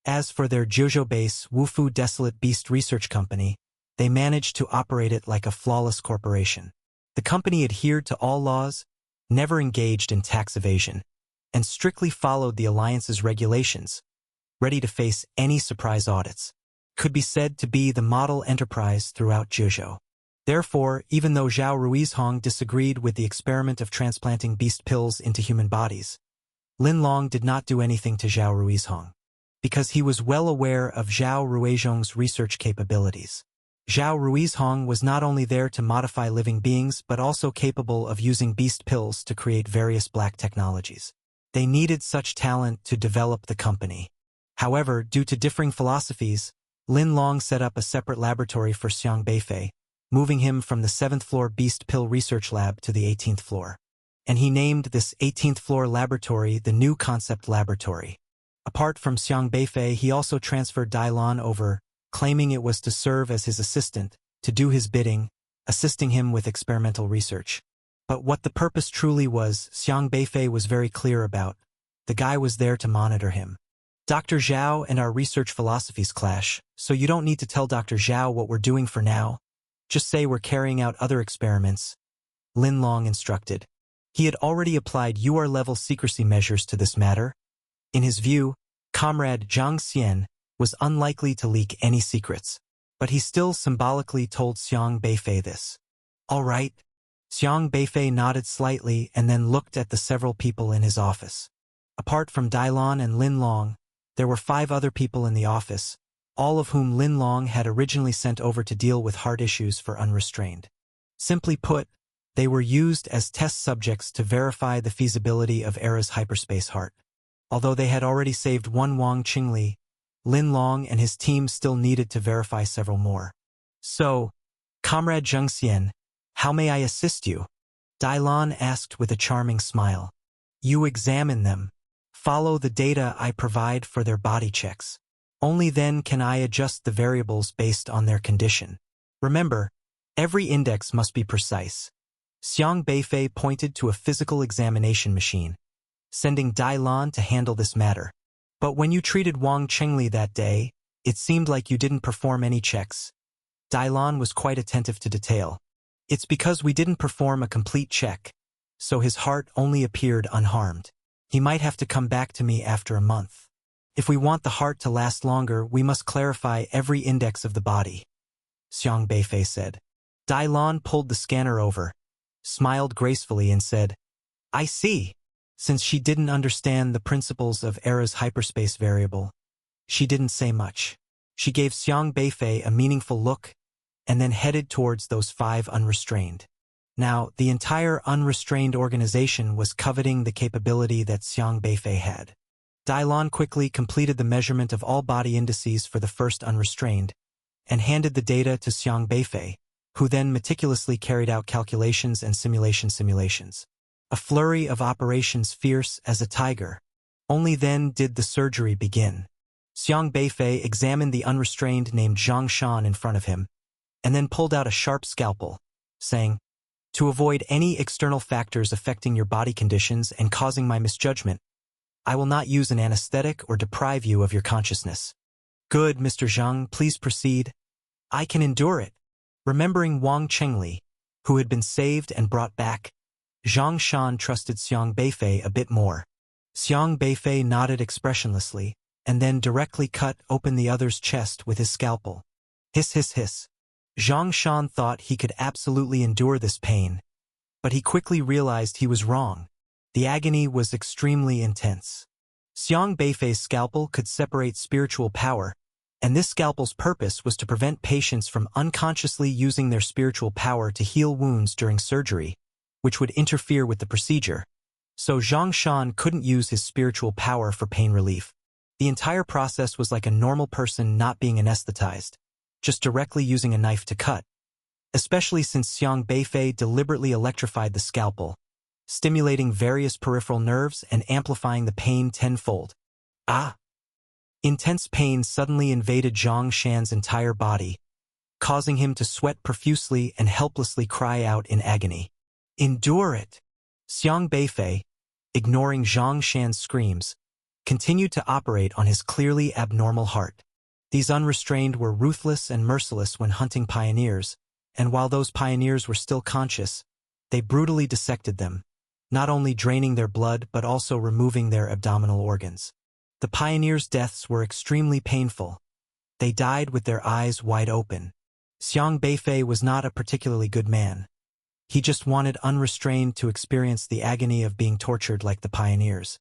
As for their Zhuzhou base, Wufu Desolate Beast Research Company, they managed to operate it like a flawless corporation. The company adhered to all laws, never engaged in tax evasion, and strictly followed the alliance's regulations, ready to face any surprise audits. Could be said to be the model enterprise throughout Zhuzhou. Therefore, even though Zhao Ruizhong disagreed with the experiment of transplanting beast pills into human bodies, Lin Long did not do anything to Zhao Ruizhong, because he was well aware of Zhao Ruizhong's research capabilities. Zhao Ruizhong was not only there to modify living beings but also capable of using beast pills to create various black technologies. They needed such talent to develop the company. However, due to differing philosophies, Lin Long set up a separate laboratory for Xiang Beifei, moving him from the 7th floor Beast Pill Research Lab to the 18th floor. And he named this 18th floor laboratory the New Concept Laboratory. Apart from Xiang Beifei, he also transferred Dai Lan over, claiming it was to serve as his assistant, to do his bidding, assisting him with experimental research. But what the purpose truly was, Xiang Beifei was very clear about. The guy was there to monitor him. Dr. Zhao and our research philosophies clash, so you don't need to tell Dr. Zhao what we're doing for now. Just say we're carrying out other experiments, Lin Long instructed. He had already applied UR-level secrecy measures to this matter. In his view, Comrade Zhang Xian was unlikely to leak any secrets, but he still symbolically told Xiang Beifei this. All right. Xiang Beifei nodded slightly and then looked at the several people in his office. Apart from Dai Lan and Lin Long, there were 5 other people in the office, all of whom Lin Long had originally sent over to deal with heart issues for unrestrained. Simply put, they were used as test subjects to verify the feasibility of Era's hyperspace heart. Although they had already saved one Wang Qingli, Lin Long and his team still needed to verify several more. So, Comrade Zhang Xian, how may I assist you? Dai Lan asked with a charming smile. You examine them. Follow the data I provide for their body checks. Only then can I adjust the variables based on their condition. Remember, every index must be precise. Xiang Beifei pointed to a physical examination machine, sending Dai Lan to handle this matter. But when you treated Wang Qingli that day, it seemed like you didn't perform any checks. Dai Lan was quite attentive to detail. It's because we didn't perform a complete check, so his heart only appeared unharmed. He might have to come back to me after a month. If we want the heart to last longer, we must clarify every index of the body, Xiang Beifei said. Dai Lan pulled the scanner over, smiled gracefully and said, I see. Since she didn't understand the principles of Era's hyperspace variable, she didn't say much. She gave Xiang Beifei a meaningful look and then headed towards those 5 unrestrained. Now, the entire unrestrained organization was coveting the capability that Xiang Beifei had. Dai Lan quickly completed the measurement of all body indices for the first unrestrained and handed the data to Xiang Beifei, who then meticulously carried out calculations and simulations. A flurry of operations fierce as a tiger. Only then did the surgery begin. Xiang Beifei examined the unrestrained named Zhang Shan in front of him, and then pulled out a sharp scalpel, saying, To avoid any external factors affecting your body conditions and causing my misjudgment, I will not use an anesthetic or deprive you of your consciousness. Good, Mr. Zhang, please proceed. I can endure it. Remembering Wang Qingli, who had been saved and brought back, Zhang Shan trusted Xiang Beifei a bit more. Xiang Beifei nodded expressionlessly, and then directly cut open the other's chest with his scalpel. Hiss, hiss, hiss. Zhang Shan thought he could absolutely endure this pain, but he quickly realized he was wrong. The agony was extremely intense. Xiang Beifei's scalpel could separate spiritual power, and this scalpel's purpose was to prevent patients from unconsciously using their spiritual power to heal wounds during surgery, which would interfere with the procedure. So Zhang Shan couldn't use his spiritual power for pain relief. The entire process was like a normal person not being anesthetized, just directly using a knife to cut. Especially since Xiang Beifei deliberately electrified the scalpel, stimulating various peripheral nerves and amplifying the pain tenfold. Ah! Intense pain suddenly invaded Zhang Shan's entire body, causing him to sweat profusely and helplessly cry out in agony. Endure it! Xiang Beifei, ignoring Zhang Shan's screams, continued to operate on his clearly abnormal heart. These unrestrained were ruthless and merciless when hunting pioneers, and while those pioneers were still conscious, they brutally dissected them, not only draining their blood but also removing their abdominal organs. The pioneers' deaths were extremely painful. They died with their eyes wide open. Xiang Beifei was not a particularly good man. He just wanted unrestrained to experience the agony of being tortured like the pioneers.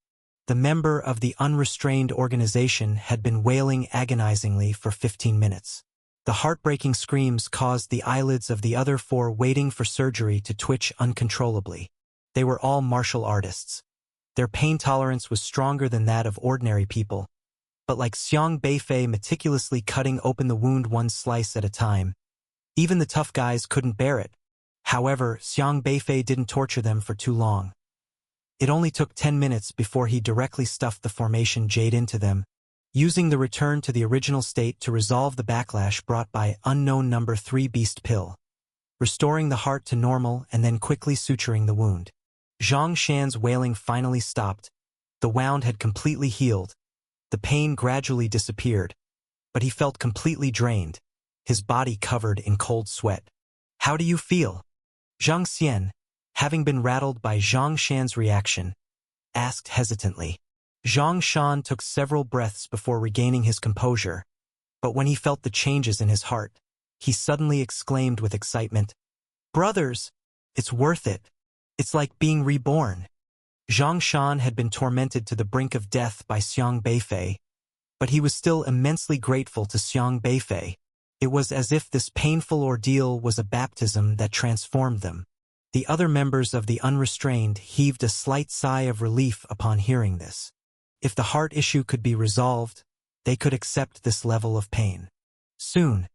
The member of the unrestrained organization had been wailing agonizingly for 15 minutes. The heartbreaking screams caused the eyelids of the other 4 waiting for surgery to twitch uncontrollably. They were all martial artists. Their pain tolerance was stronger than that of ordinary people. But like Xiang Beifei meticulously cutting open the wound one slice at a time, even the tough guys couldn't bear it. However, Xiang Beifei didn't torture them for too long. It only took 10 minutes before he directly stuffed the formation jade into them, using the return to the original state to resolve the backlash brought by unknown number 3 beast pill, restoring the heart to normal and then quickly suturing the wound. Zhang Shan's wailing finally stopped. The wound had completely healed. The pain gradually disappeared, but he felt completely drained, his body covered in cold sweat. How do you feel? Zhang Xian, having been rattled by Zhang Shan's reaction, asked hesitantly. Zhang Shan took several breaths before regaining his composure, but when he felt the changes in his heart, he suddenly exclaimed with excitement, "Brothers, it's worth it. It's like being reborn." Zhang Shan had been tormented to the brink of death by Xiang Beifei, but he was still immensely grateful to Xiang Beifei. It was as if this painful ordeal was a baptism that transformed them. The other members of the unrestrained heaved a slight sigh of relief upon hearing this. If the heart issue could be resolved, they could accept this level of pain. Soon,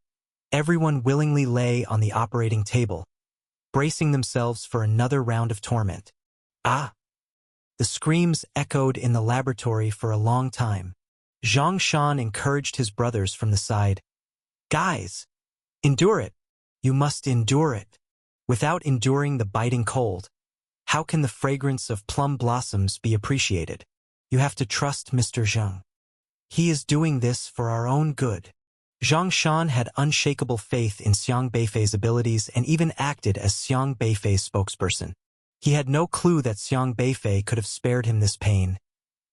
everyone willingly lay on the operating table, bracing themselves for another round of torment. Ah! The screams echoed in the laboratory for a long time. Zhang Shan encouraged his brothers from the side. Guys, endure it. You must endure it. Without enduring the biting cold, how can the fragrance of plum blossoms be appreciated? You have to trust Mr. Zhang. He is doing this for our own good. Zhang Shan had unshakable faith in Xiang Beifei's abilities and even acted as Xiang Beifei's spokesperson. He had no clue that Xiang Beifei could have spared him this pain,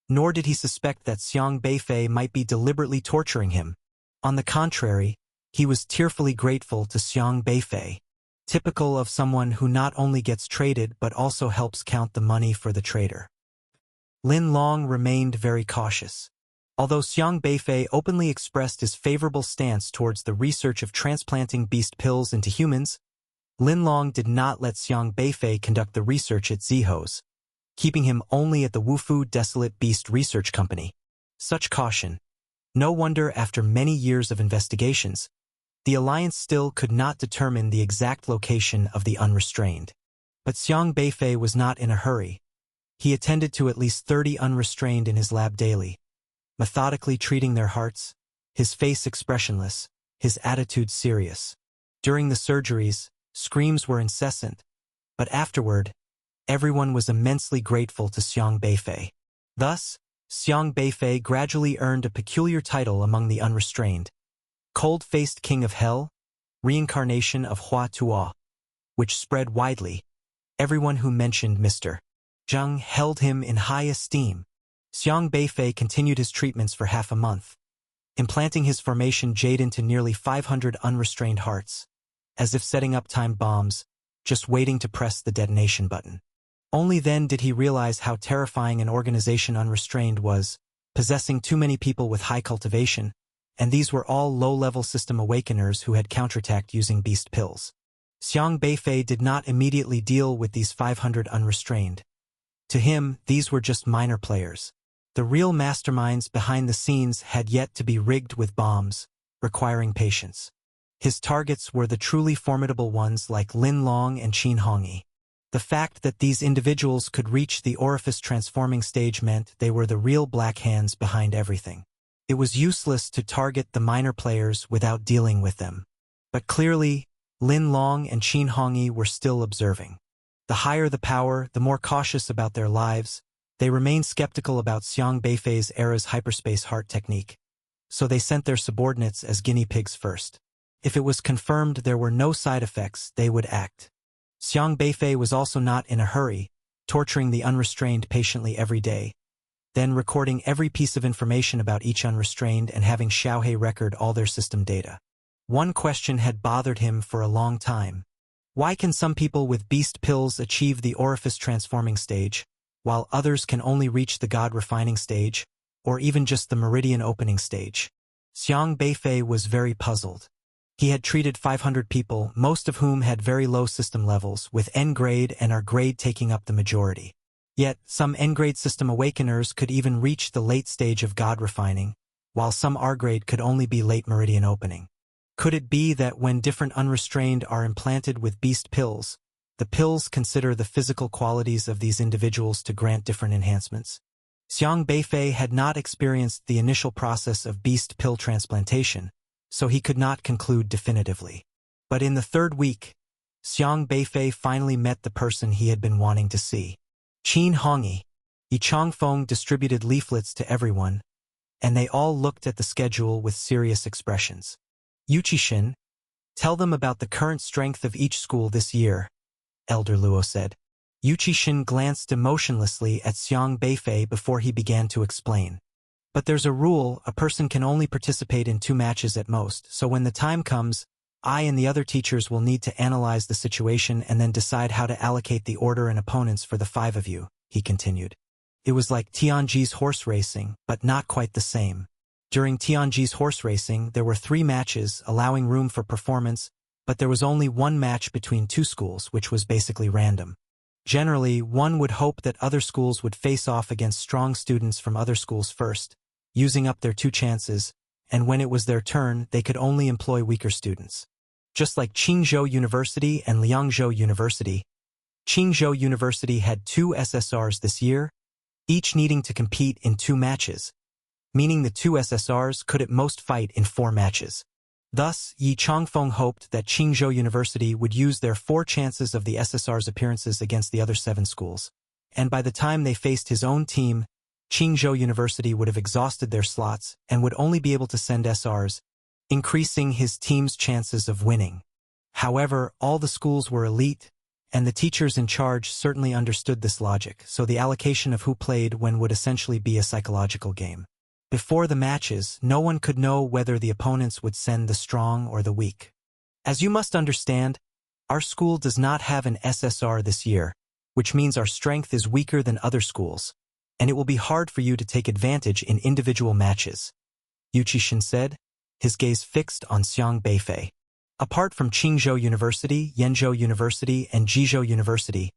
nor did he suspect that Xiang Beifei might be deliberately torturing him. On the contrary, he was tearfully grateful to Xiang Beifei, typical of someone who not only gets traded but also helps count the money for the trader. Lin Long remained very cautious. Although Xiang Beifei openly expressed his favorable stance towards the research of transplanting beast pills into humans, Lin Long did not let Xiang Beifei conduct the research at Zihos, keeping him only at the Wufu Desolate Beast Research Company. Such caution. No wonder after many years of investigations, the Alliance still could not determine the exact location of the unrestrained. But Xiang Beifei was not in a hurry. He attended to at least 30 unrestrained in his lab daily, methodically treating their hearts, his face expressionless, his attitude serious. During the surgeries, screams were incessant, but afterward, everyone was immensely grateful to Xiang Beifei. Thus, Xiang Beifei gradually earned a peculiar title among the unrestrained, Cold-Faced King of Hell, reincarnation of Hua Tuo, which spread widely. Everyone who mentioned Mr. Zhang held him in high esteem. Xiang Beifei continued his treatments for half a month, implanting his formation jade into nearly 500 unrestrained hearts, as if setting up time bombs, just waiting to press the detonation button. Only then did he realize how terrifying an organization unrestrained was, possessing too many people with high cultivation, and these were all low-level system awakeners who had counterattacked using beast pills. Xiang Beifei did not immediately deal with these 500 unrestrained. To him, these were just minor players. The real masterminds behind the scenes had yet to be rigged with bombs, requiring patience. His targets were the truly formidable ones like Lin Long and Qin Hongyi. The fact that these individuals could reach the orifice-transforming stage meant they were the real black hands behind everything. It was useless to target the minor players without dealing with them. But clearly, Lin Long and Qin Hongyi were still observing. The higher the power, the more cautious about their lives. They remained skeptical about Xiang Beifei's era's hyperspace heart technique, so they sent their subordinates as guinea pigs first. If it was confirmed there were no side effects, they would act. Xiang Beifei was also not in a hurry, torturing the unrestrained patiently every day, then recording every piece of information about each unrestrained and having Xiaohe record all their system data. One question had bothered him for a long time. Why can some people with beast pills achieve the orifice-transforming stage, while others can only reach the God-refining stage, or even just the meridian-opening stage? Xiang Beifei was very puzzled. He had treated 500 people, most of whom had very low system levels, with N-grade and R-grade taking up the majority. Yet, some N-grade system awakeners could even reach the late stage of God-refining, while some R-grade could only be late meridian opening. Could it be that when different unrestrained are implanted with beast pills, the pills consider the physical qualities of these individuals to grant different enhancements? Xiang Beifei had not experienced the initial process of beast pill transplantation, so he could not conclude definitively. But in the third week, Xiang Beifei finally met the person he had been wanting to see. Qin Hongyi. Yi Changfeng distributed leaflets to everyone, and they all looked at the schedule with serious expressions. Yu Qixin, tell them about the current strength of each school this year, Elder Luo said. Yu Qixin glanced emotionlessly at Xiang Beifei before he began to explain. But there's a rule, a person can only participate in 2 matches at most, so when the time comes, I and the other teachers will need to analyze the situation and then decide how to allocate the order and opponents for the 5 of you, he continued. It was like Tianji's horse racing, but not quite the same. During Tianji's horse racing, there were 3 matches, allowing room for performance, but there was only 1 match between 2 schools, which was basically random. Generally, one would hope that other schools would face off against strong students from other schools first, using up their 2 chances, and when it was their turn, they could only employ weaker students. Just like Qingzhou University and Liangzhou University, Qingzhou University had 2 SSRs this year, each needing to compete in 2 matches, meaning the 2 SSRs could at most fight in 4 matches. Thus, Yi Changfeng hoped that Qingzhou University would use their 4 chances of the SSR's appearances against the other 7 schools, and by the time they faced his own team, Qingzhou University would have exhausted their slots and would only be able to send SRs, increasing his team's chances of winning. However, all the schools were elite, and the teachers in charge certainly understood this logic, so the allocation of who played when would essentially be a psychological game. Before the matches, no one could know whether the opponents would send the strong or the weak. As you must understand, our school does not have an SSR this year, which means our strength is weaker than other schools, and it will be hard for you to take advantage in individual matches, Yu Qixin said, his gaze fixed on Xiang Beifei. Apart from Qingzhou University, Yenzhou University, and Jizhou University,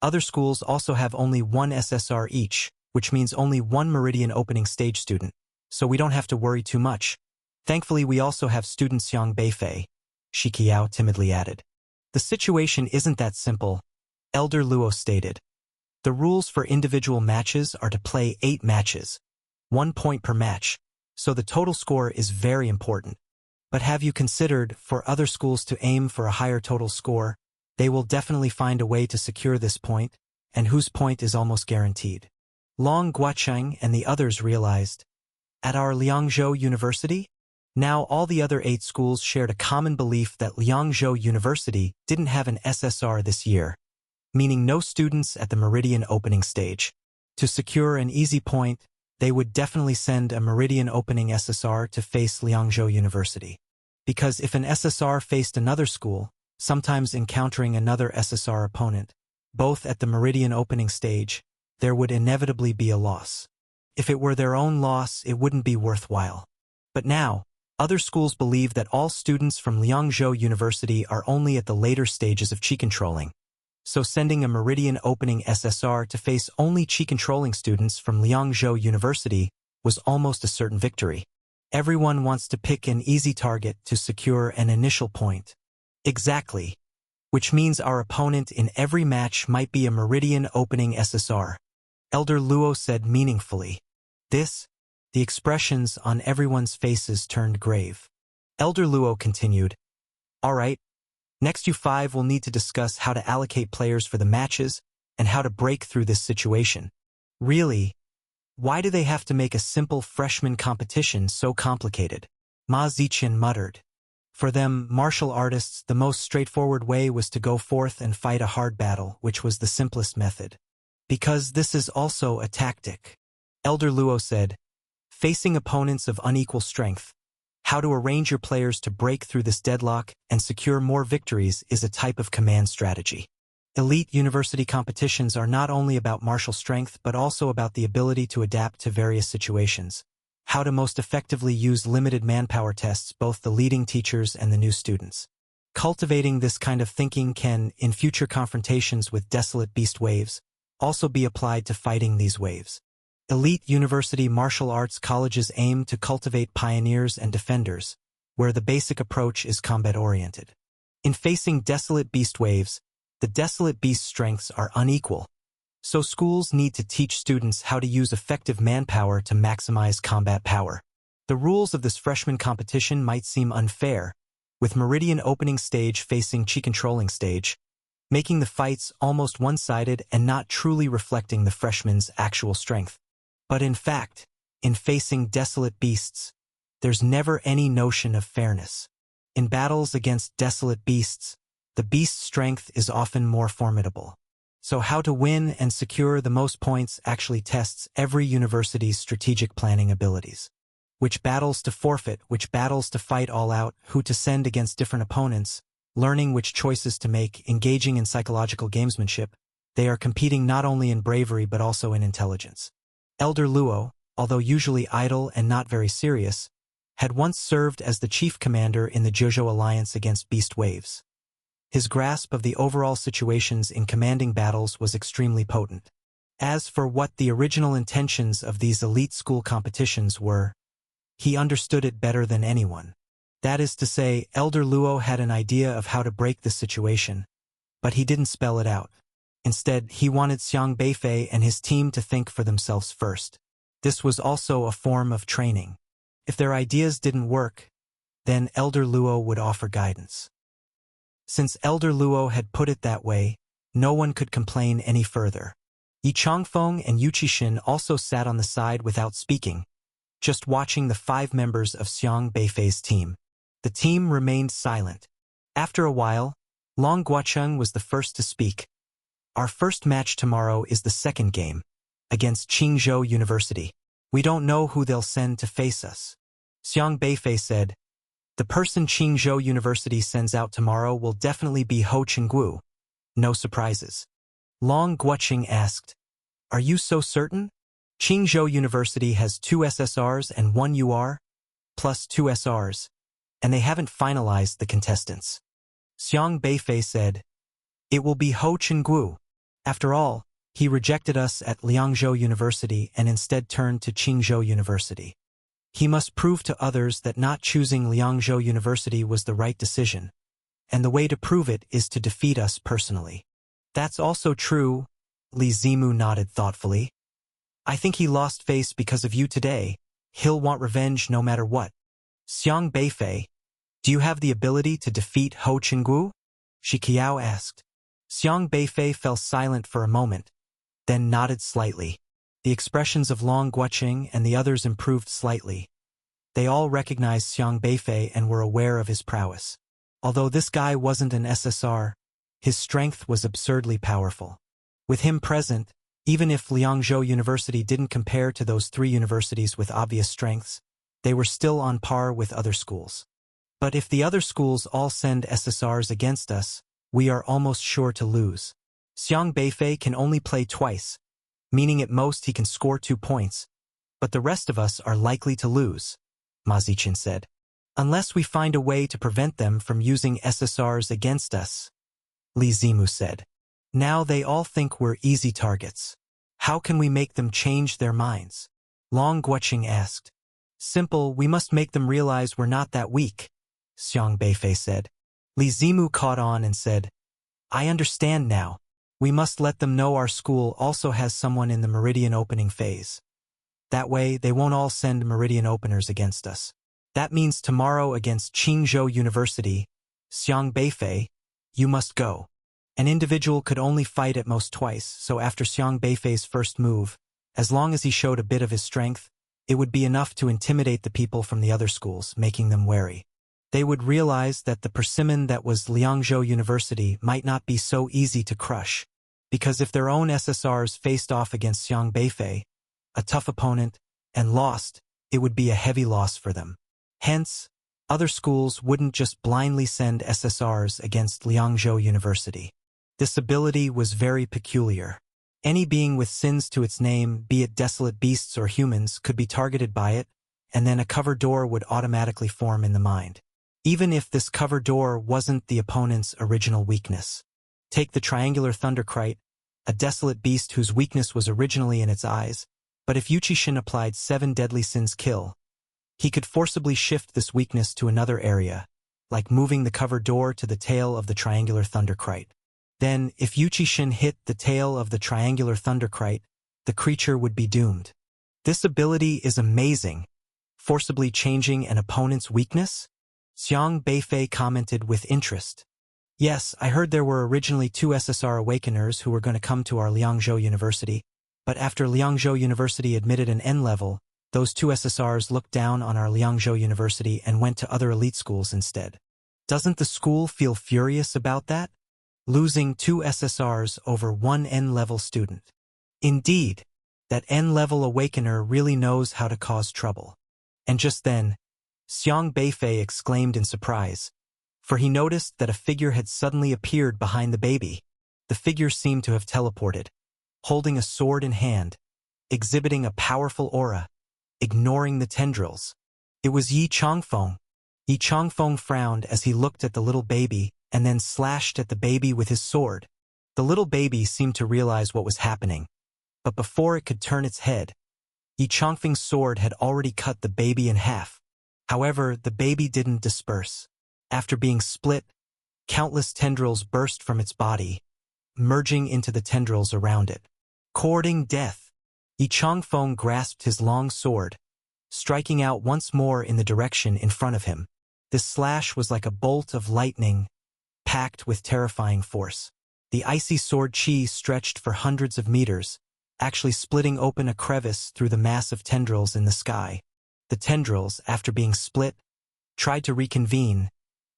other schools also have only 1 SSR each, which means only 1 meridian opening stage student, so we don't have to worry too much. Thankfully, we also have student Xiang Beifei, Shi Qiao timidly added. The situation isn't that simple, Elder Luo stated. The rules for individual matches are to play 8 matches, 1 point per match, so the total score is very important. But have you considered, for other schools to aim for a higher total score, they will definitely find a way to secure this point, and whose point is almost guaranteed. Long Guocheng and the others realized, at our Liangzhou University? Now all the other 8 schools shared a common belief that Liangzhou University didn't have an SSR this year, meaning no students at the meridian opening stage. To secure an easy point, they would definitely send a meridian opening SSR to face Liangzhou University. Because if an SSR faced another school, sometimes encountering another SSR opponent, both at the meridian opening stage, there would inevitably be a loss. If it were their own loss, it wouldn't be worthwhile. But now, Other schools believe that all students from Liangzhou University are only at the later stages of Qi controlling. So sending a Meridian opening SSR to face only Qi controlling students from Liangzhou University was almost a certain victory. Everyone wants to pick an easy target to secure an initial point. Exactly. Which means our opponent in every match might be a Meridian opening SSR. Elder Luo said meaningfully. The expressions on everyone's faces turned grave. Elder Luo continued, "All right, next you five will need to discuss how to allocate players for the matches and how to break through this situation. Really? Why do they have to make a simple freshman competition so complicated?" Ma Ziqian muttered. For them, martial artists, the most straightforward way was to go forth and fight a hard battle, which was the simplest method. Because this is also a tactic. Elder Luo said, "Facing opponents of unequal strength, how to arrange your players to break through this deadlock and secure more victories is a type of command strategy. Elite university competitions are not only about martial strength but also about the ability to adapt to various situations. How to most effectively use limited manpower tests both the leading teachers and the new students. Cultivating this kind of thinking can, in future confrontations with desolate beast waves, also be applied to fighting these waves. Elite university martial arts colleges aim to cultivate pioneers and defenders, where the basic approach is combat-oriented. In facing desolate beast waves, the desolate beast's strengths are unequal, so schools need to teach students how to use effective manpower to maximize combat power. The rules of this freshman competition might seem unfair, with Meridian opening stage facing Qi controlling stage, making the fights almost one-sided and not truly reflecting the freshman's actual strength. But in fact, in facing desolate beasts, there's never any notion of fairness. In battles against desolate beasts, the beast's strength is often more formidable. So how to win and secure the most points actually tests every university's strategic planning abilities. Which battles to forfeit, which battles to fight all out, who to send against different opponents, learning which choices to make, engaging in psychological gamesmanship, they are competing not only in bravery but also in intelligence. Elder Luo, although usually idle and not very serious, had once served as the chief commander in the Zhezhou Alliance against beast waves. His grasp of the overall situations in commanding battles was extremely potent. As for what the original intentions of these elite school competitions were, he understood it better than anyone. That is to say, Elder Luo had an idea of how to break the situation, but he didn't spell it out. Instead, he wanted Xiang Beifei and his team to think for themselves first. This was also a form of training. If their ideas didn't work, then Elder Luo would offer guidance. Since Elder Luo had put it that way, no one could complain any further. Yi Changfeng and Yu Qixin also sat on the side without speaking, just watching the 5 members of Xiang Beifei's team. The team remained silent. After a while, Long Guocheng was the first to speak. "Our first match tomorrow is the second game, against Qingzhou University. We don't know who they'll send to face us." Xiang Beifei said, "The person Qingzhou University sends out tomorrow will definitely be Ho Qingguo. No surprises." Long Guocheng asked, "Are you so certain? Qingzhou University has 2 SSRs and 1 UR, plus 2 SRs, and they haven't finalized the contestants." Xiang Beifei said, "It will be Ho Qingguo. After all, he rejected us at Liangzhou University and instead turned to Qingzhou University. He must prove to others that not choosing Liangzhou University was the right decision, and the way to prove it is to defeat us personally." "That's also true," Li Zimu nodded thoughtfully. "I think he lost face because of you today. He'll want revenge no matter what." "Xiang Beifei, do you have the ability to defeat Ho Qingguo?" Shi Qiao asked. Xiang Beifei fell silent for a moment, then nodded slightly. The expressions of Long Guocheng and the others improved slightly. They all recognized Xiang Beifei and were aware of his prowess. Although this guy wasn't an SSR, his strength was absurdly powerful. With him present, even if Liangzhou University didn't compare to those 3 universities with obvious strengths, they were still on par with other schools. But if the other schools all send SSRs against us, we are almost sure to lose. Xiang Beifei can only play twice, meaning at most he can score 2 points, but the rest of us are likely to lose, Ma Ziqian said. Unless we find a way to prevent them from using SSRs against us, Li Zimu said. Now they all think we're easy targets. How can we make them change their minds? Long Guoqing asked. Simple, we must make them realize we're not that weak, Xiang Beifei said. Li Zimu caught on and said, I understand now. We must let them know our school also has someone in the meridian opening phase. That way, they won't all send meridian openers against us. That means tomorrow against Qingzhou University, Xiang Beifei, you must go. An individual could only fight at most twice, so after Xiang Beifei's first move, as long as he showed a bit of his strength, it would be enough to intimidate the people from the other schools, making them wary. They would realize that the persimmon that was Liangzhou University might not be so easy to crush, because if their own SSRs faced off against Xiang Beifei, a tough opponent, and lost, it would be a heavy loss for them. Hence, other schools wouldn't just blindly send SSRs against Liangzhou University. This ability was very peculiar. Any being with sins to its name, be it desolate beasts or humans, could be targeted by it, and then a cover door would automatically form in the mind. Even if this cover door wasn't the opponent's original weakness. Take the triangular thunderkite, a desolate beast whose weakness was originally in its eyes, but if Yuqishin applied 7 deadly sins kill, he could forcibly shift this weakness to another area, like moving the cover door to the tail of the triangular thunderkite. Then, if Yuqishin hit the tail of the triangular thunderkite, the creature would be doomed. This ability is amazing. Forcibly changing an opponent's weakness? Xiang Beifei commented with interest. Yes, I heard there were originally 2 SSR Awakeners who were going to come to our Liangzhou University, but after Liangzhou University admitted an N level, those 2 SSRs looked down on our Liangzhou University and went to other elite schools instead. Doesn't the school feel furious about that? Losing 2 SSRs over 1 N-level student. Indeed, that N-level Awakener really knows how to cause trouble. And just then, Xiang Beifei exclaimed in surprise, for he noticed that a figure had suddenly appeared behind the baby. The figure seemed to have teleported, holding a sword in hand, exhibiting a powerful aura, ignoring the tendrils. It was Yi Changfeng. Yi Changfeng frowned as he looked at the little baby and then slashed at the baby with his sword. The little baby seemed to realize what was happening, but before it could turn its head, Yi Changfeng's sword had already cut the baby in half. However, the baby didn't disperse. After being split, countless tendrils burst from its body, merging into the tendrils around it. Courting death, Yi Changfeng grasped his long sword, striking out once more in the direction in front of him. This slash was like a bolt of lightning, packed with terrifying force. The icy sword chi stretched for hundreds of meters, actually splitting open a crevice through the mass of tendrils in the sky. The tendrils, after being split, tried to reconvene,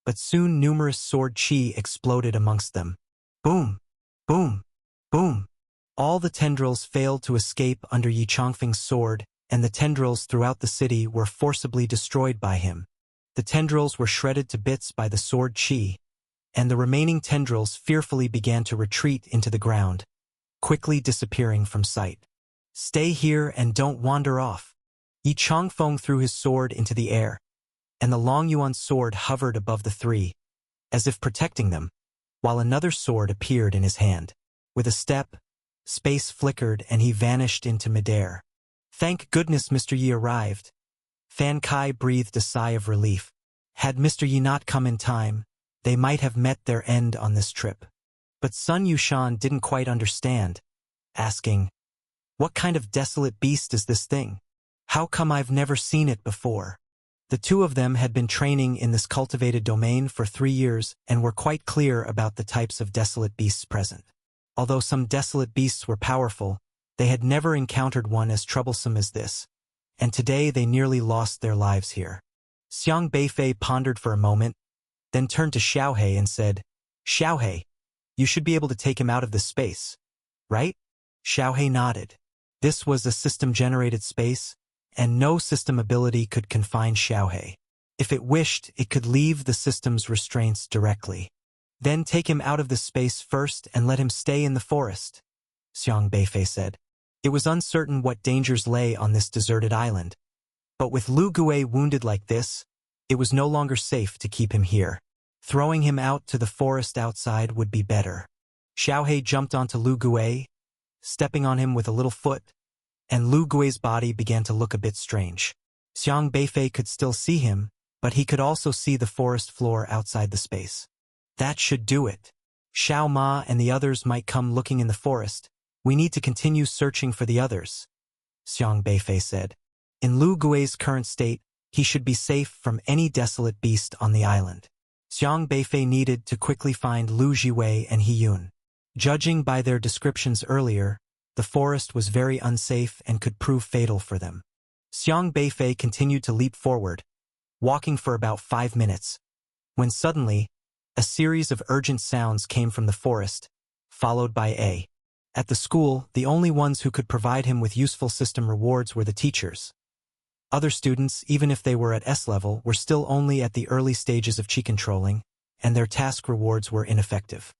but soon numerous sword chi exploded amongst them. Boom! Boom! Boom! All the tendrils failed to escape under Yi Changfeng's sword, and the tendrils throughout the city were forcibly destroyed by him. The tendrils were shredded to bits by the sword chi, and the remaining tendrils fearfully began to retreat into the ground, quickly disappearing from sight. Stay here and don't wander off. Yi Changfeng threw his sword into the air, and the Long Yuan sword hovered above the 3, as if protecting them, while another sword appeared in his hand. With a step, space flickered and he vanished into midair. Thank goodness Mr. Yi arrived. Fan Kai breathed a sigh of relief. Had Mr. Yi not come in time, they might have met their end on this trip. But Sun Yushan didn't quite understand, asking, "What kind of desolate beast is this thing? How come I've never seen it before?" The 2 of them had been training in this cultivated domain for 3 years and were quite clear about the types of desolate beasts present. Although some desolate beasts were powerful, they had never encountered one as troublesome as this, and today they nearly lost their lives here. Xiang Beifei pondered for a moment, then turned to Xiaohei and said, "Xiaohei, you should be able to take him out of this space, right?" Xiaohei nodded. This was a system-generated space, and no system ability could confine Xiaohei. If it wished, it could leave the system's restraints directly. Then take him out of the space first and let him stay in the forest, Xiang Beifei said. It was uncertain what dangers lay on this deserted island. But with Lu Gui wounded like this, It was no longer safe to keep him here. Throwing him out to the forest outside would be better. Xiaohe jumped onto Lu Gui, stepping on him with a little foot, and Lu Gui's body began to look a bit strange. Xiang Beifei could still see him, but he could also see the forest floor outside the space. That should do it. Xiao Ma and the others might come looking in the forest. We need to continue searching for the others, Xiang Beifei said. In Lu Gui's current state, he should be safe from any desolate beast on the island. Xiang Beifei needed to quickly find Lu Jiwei and He Yun. Judging by their descriptions earlier, the forest was very unsafe and could prove fatal for them. Xiang Beifei continued to leap forward, walking for about 5 minutes, when suddenly, a series of urgent sounds came from the forest, followed by a. At the school, the only ones who could provide him with useful system rewards were the teachers. Other students, even if they were at S level, were still only at the early stages of Qi controlling, and their task rewards were ineffective.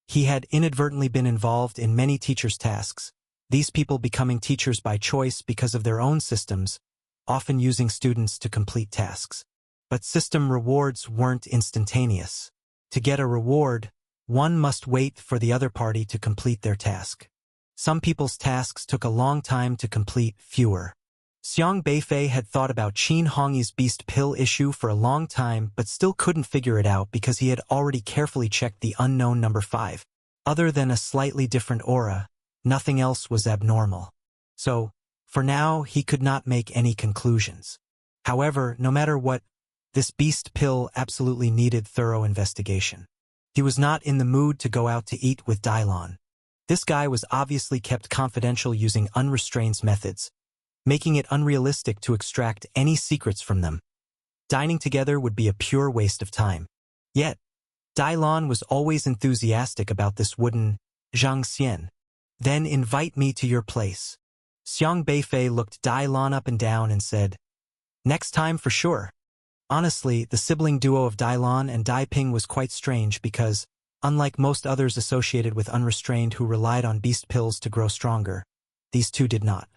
He had inadvertently been involved in many teachers' tasks, these people becoming teachers by choice because of their own systems, often using students to complete tasks. But system rewards weren't instantaneous. To get a reward, one must wait for the other party to complete their task. Some people's tasks took a long time to complete, fewer. Xiang Beifei had thought about Qin Hongyi's beast pill issue for a long time but still couldn't figure it out because he had already carefully checked the unknown number 5. Other than a slightly different aura, nothing else was abnormal. So, for now, he could not make any conclusions. However, no matter what, this beast pill absolutely needed thorough investigation. He was not in the mood to go out to eat with Dailon. This guy was obviously kept confidential using unrestrained methods, making it unrealistic to extract any secrets from them. Dining together would be a pure waste of time. Yet, Dailon was always enthusiastic about this wooden Zhang Xian. Then invite me to your place. Xiang Beifei looked Dailon up and down and said, next time for sure. Honestly, the sibling duo of Dailon and Daiping was quite strange because, unlike most others associated with unrestrained who relied on beast pills to grow stronger, these two did not.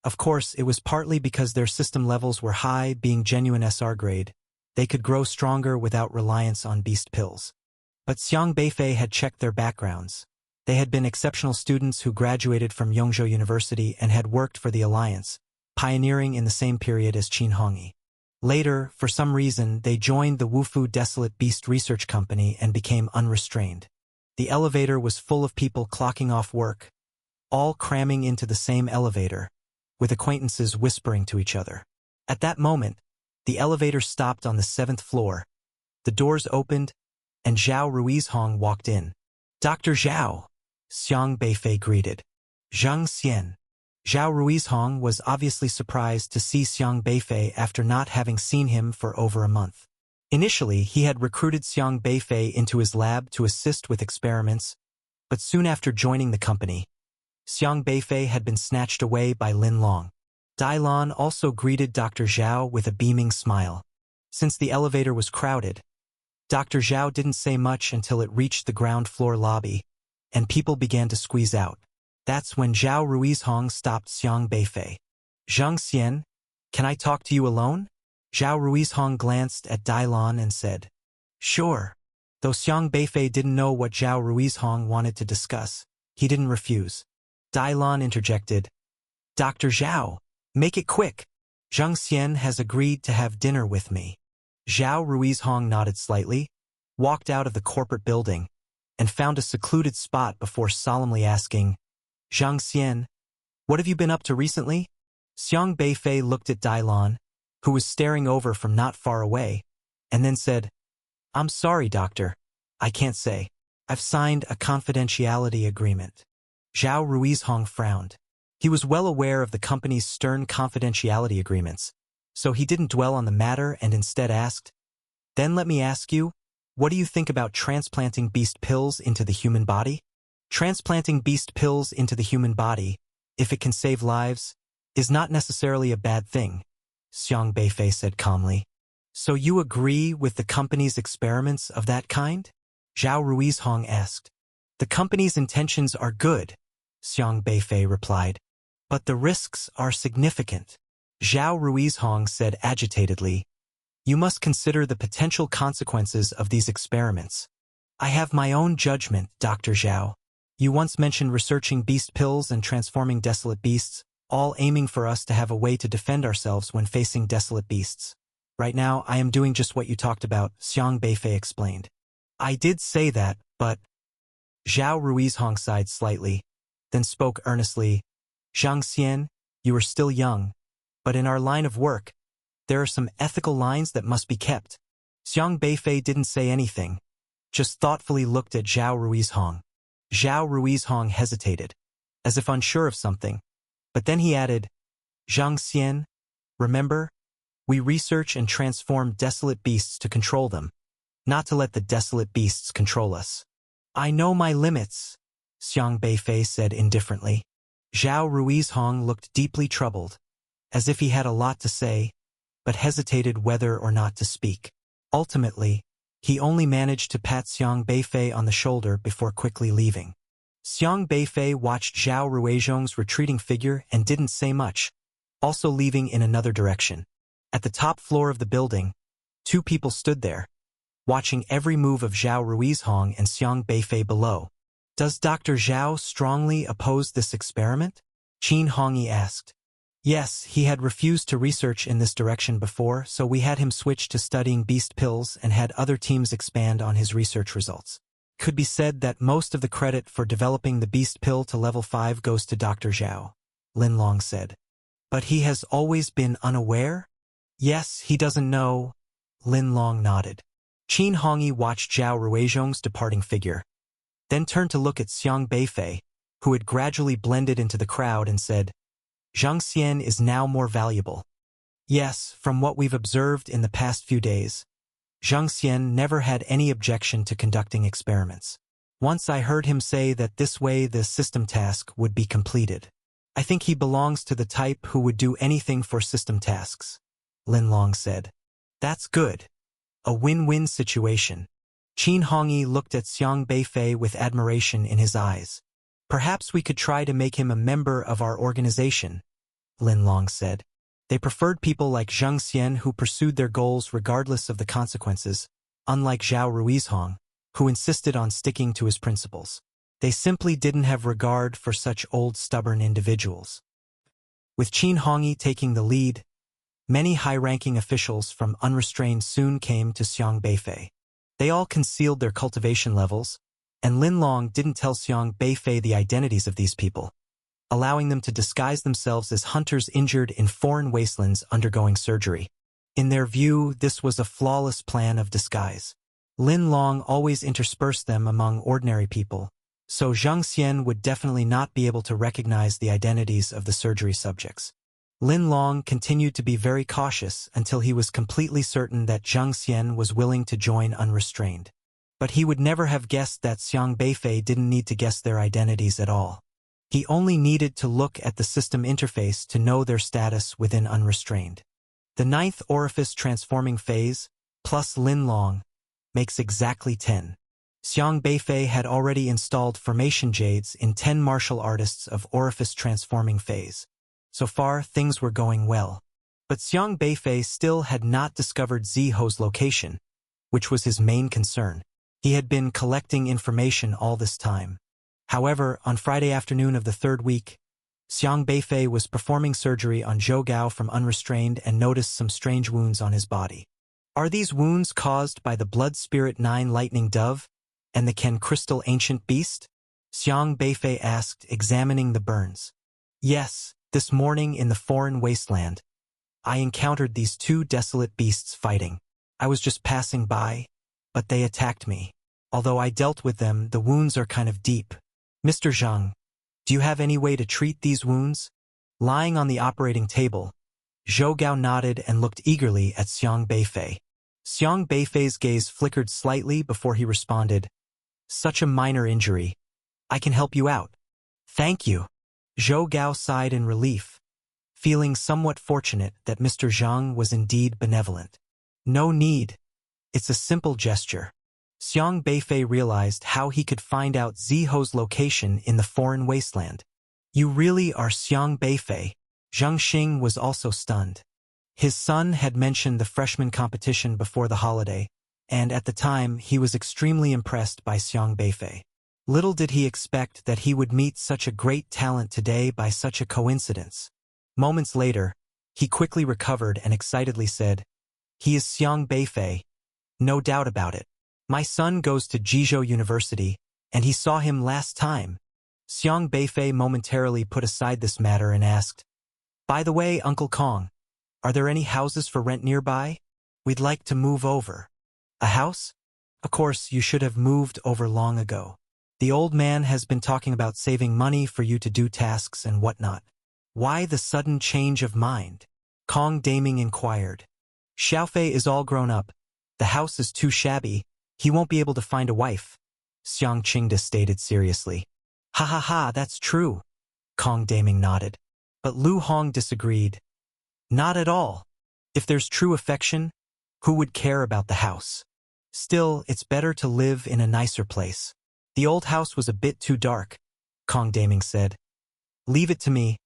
Of course, it was partly because their system levels were high, being genuine SR grade. They could grow stronger without reliance on beast pills. But Xiang Beifei had checked their backgrounds. They had been exceptional students who graduated from Yongzhou University and had worked for the Alliance, pioneering in the same period as Qin Hongyi. Later, for some reason, they joined the Wufu Desolate Beast Research Company and became unrestrained. The elevator was full of people clocking off work, all cramming into the same elevator, with acquaintances whispering to each other. At that moment, the elevator stopped on the 7th floor. The doors opened, and Zhao Ruizhong walked in. Dr. Zhao, Xiang Beifei greeted. Zhang Xian. Zhao Ruizhong was obviously surprised to see Xiang Beifei after not having seen him for over a month. Initially, he had recruited Xiang Beifei into his lab to assist with experiments, but soon after joining the company, Xiang Beifei had been snatched away by Lin Long. Dailon also greeted Dr. Zhao with a beaming smile. Since the elevator was crowded, Dr. Zhao didn't say much until it reached the ground floor lobby, and people began to squeeze out. That's when Zhao Ruizhong stopped Xiang Beifei. Zhang Xian, can I talk to you alone? Zhao Ruizhong glanced at Dailon and said, sure. Though Xiang Beifei didn't know what Zhao Ruizhong wanted to discuss, he didn't refuse. Dailon interjected, Dr. Zhao, make it quick. Zhang Xian has agreed to have dinner with me. Zhao Ruizhong nodded slightly, walked out of the corporate building, and found a secluded spot before solemnly asking, Zhang Xian, what have you been up to recently? Xiang Beifei looked at Dailon, who was staring over from not far away, and then said, I'm sorry, doctor. I can't say. I've signed a confidentiality agreement. Zhao Ruizhong frowned. He was well aware of the company's stern confidentiality agreements, so he didn't dwell on the matter and instead asked, then let me ask you, what do you think about transplanting beast pills into the human body? Transplanting beast pills into the human body, if it can save lives, is not necessarily a bad thing, Xiang Beifei said calmly. So you agree with the company's experiments of that kind? Zhao Ruizhong asked. The company's intentions are good, Xiang Beifei replied. But the risks are significant. Zhao Ruizhong said agitatedly. You must consider the potential consequences of these experiments. I have my own judgment, Dr. Zhao. You once mentioned researching beast pills and transforming desolate beasts, all aiming for us to have a way to defend ourselves when facing desolate beasts. Right now, I am doing just what you talked about, Xiang Beifei explained. I did say that, but... Zhao Ruizhong sighed slightly, then spoke earnestly. Zhang Xian, you are still young, but in our line of work, there are some ethical lines that must be kept. Xiang Beifei didn't say anything, just thoughtfully looked at Zhao Ruizhong. Zhao Ruizhong hesitated, as if unsure of something, but then he added, Zhang Xian, remember? We research and transform desolate beasts to control them, not to let the desolate beasts control us. I know my limits, Xiang Beifei said indifferently. Zhao Ruizhong looked deeply troubled, as if he had a lot to say, but hesitated whether or not to speak. Ultimately, he only managed to pat Xiang Beifei on the shoulder before quickly leaving. Xiang Beifei watched Zhao Ruizhong's retreating figure and didn't say much, also leaving in another direction. At the top floor of the building, two people stood there, watching every move of Zhao Ruizhong and Xiang Beifei below. Does Dr. Zhao strongly oppose this experiment? Qin Hongyi asked. Yes, he had refused to research in this direction before, so we had him switch to studying beast pills and had other teams expand on his research results. Could be said that most of the credit for developing the beast pill to level 5 goes to Dr. Zhao, Lin Long said. But he has always been unaware? Yes, he doesn't know. Lin Long nodded. Qin Hongyi watched Zhao Ruizhong's departing figure, then turned to look at Xiang Beifei, who had gradually blended into the crowd and said, Zhang Xian is now more valuable. Yes, from what we've observed in the past few days, Zhang Xian never had any objection to conducting experiments. Once I heard him say that this way the system task would be completed. I think he belongs to the type who would do anything for system tasks, Lin Long said. That's good. A win-win situation. Qin Hongyi looked at Xiang Beifei with admiration in his eyes. Perhaps we could try to make him a member of our organization, Lin Long said. They preferred people like Zhang Xian who pursued their goals regardless of the consequences, unlike Zhao Ruizhong, who insisted on sticking to his principles. They simply didn't have regard for such old stubborn individuals. With Qin Hongyi taking the lead, many high-ranking officials from Unrestrained soon came to Xiang Beifei. They all concealed their cultivation levels, and Lin Long didn't tell Xiang Beifei the identities of these people, allowing them to disguise themselves as hunters injured in foreign wastelands undergoing surgery. In their view, this was a flawless plan of disguise. Lin Long always interspersed them among ordinary people, so Zhang Xian would definitely not be able to recognize the identities of the surgery subjects. Lin Long continued to be very cautious until he was completely certain that Zhang Xian was willing to join Unrestrained. But he would never have guessed that Xiang Beifei didn't need to guess their identities at all. He only needed to look at the system interface to know their status within Unrestrained. The 9th orifice transforming phase, plus Lin Long, makes exactly 10. Xiang Beifei had already installed formation jades in 10 martial artists of orifice transforming phase. So far, things were going well. But Xiang Beifei still had not discovered Ziho's location, which was his main concern. He had been collecting information all this time. However, on Friday afternoon of the 3rd week, Xiang Beifei was performing surgery on Zhou Gao from Unrestrained and noticed some strange wounds on his body. Are these wounds caused by the Blood Spirit 9 Lightning Dove and the Ken Crystal Ancient Beast? Xiang Beifei asked, examining the burns. Yes, this morning in the foreign wasteland, I encountered these two desolate beasts fighting. I was just passing by, but they attacked me. Although I dealt with them, the wounds are kind of deep. Mr. Zhang, do you have any way to treat these wounds? Lying on the operating table, Zhou Gao nodded and looked eagerly at Xiang Beifei. Xiang Beifei's gaze flickered slightly before he responded, Such a minor injury. I can help you out. Thank you. Zhou Gao sighed in relief, feeling somewhat fortunate that Mr. Zhang was indeed benevolent. No need. It's a simple gesture. Xiang Beifei realized how he could find out Ziho's location in the foreign wasteland. You really are Xiang Beifei? Zhang Xing was also stunned. His son had mentioned the freshman competition before the holiday, and at the time he was extremely impressed by Xiang Beifei. Little did he expect that he would meet such a great talent today by such a coincidence. Moments later, he quickly recovered and excitedly said, "He is Xiang Beifei. No doubt about it. My son goes to Jizhou University, and he saw him last time." Xiang Beifei momentarily put aside this matter and asked, "By the way, Uncle Kong, are there any houses for rent nearby? We'd like to move over." "A house? Of course, you should have moved over long ago. The old man has been talking about saving money for you to do tasks and whatnot." "Why the sudden change of mind?" Kong Daming inquired. "Xiaofei is all grown up. The house is too shabby. He won't be able to find a wife," Xiang Qingde stated seriously. "Ha ha ha, that's true," Kong Daming nodded. But Lu Hong disagreed. "Not at all. If there's true affection, who would care about the house? Still, it's better to live in a nicer place." "The old house was a bit too dark," Kong Daming said. "Leave it to me.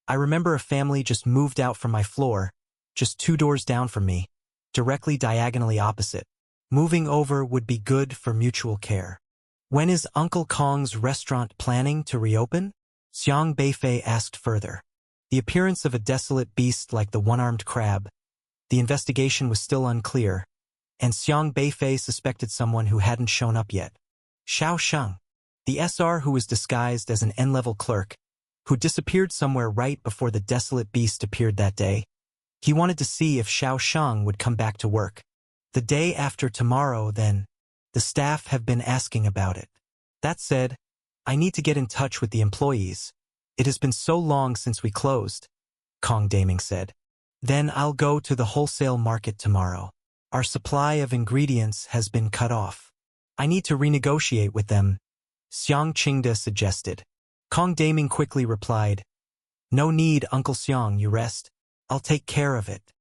I remember a family just moved out from my floor, just 2 doors down from me, directly diagonally opposite. Moving over would be good for mutual care." "When is Uncle Kong's restaurant planning to reopen?" Xiang Beifei asked further. The appearance of a desolate beast like the one-armed crab. The investigation was still unclear, and Xiang Beifei suspected someone who hadn't shown up yet. Xiao Sheng, the SR who was disguised as an N-level clerk, who disappeared somewhere right before the desolate beast appeared that day. He wanted to see if Xiao Sheng would come back to work. "The day after tomorrow, then. The staff have been asking about it. That said, I need to get in touch with the employees. It has been so long since we closed," Kong Daming said. "Then I'll go to the wholesale market tomorrow. Our supply of ingredients has been cut off. I need to renegotiate with them," Xiang Qingde suggested. Kong Daming quickly replied, "No need, Uncle Xiang, you rest. I'll take care of it.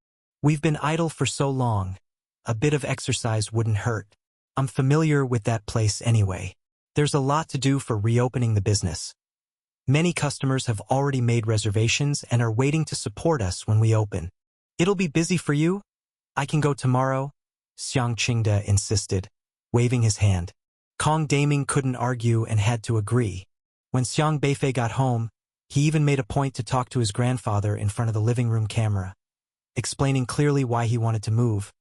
We've been idle for so long. A bit of exercise wouldn't hurt. I'm familiar with that place anyway. There's a lot to do for reopening the business. Many customers have already made reservations and are waiting to support us when we open. It'll be busy for you? I can go tomorrow," Xiang Qingde insisted, waving his hand. Kong Daming couldn't argue and had to agree. When Xiang Beifei got home, he even made a point to talk to his grandfather in front of the living room camera, explaining clearly why he wanted to move,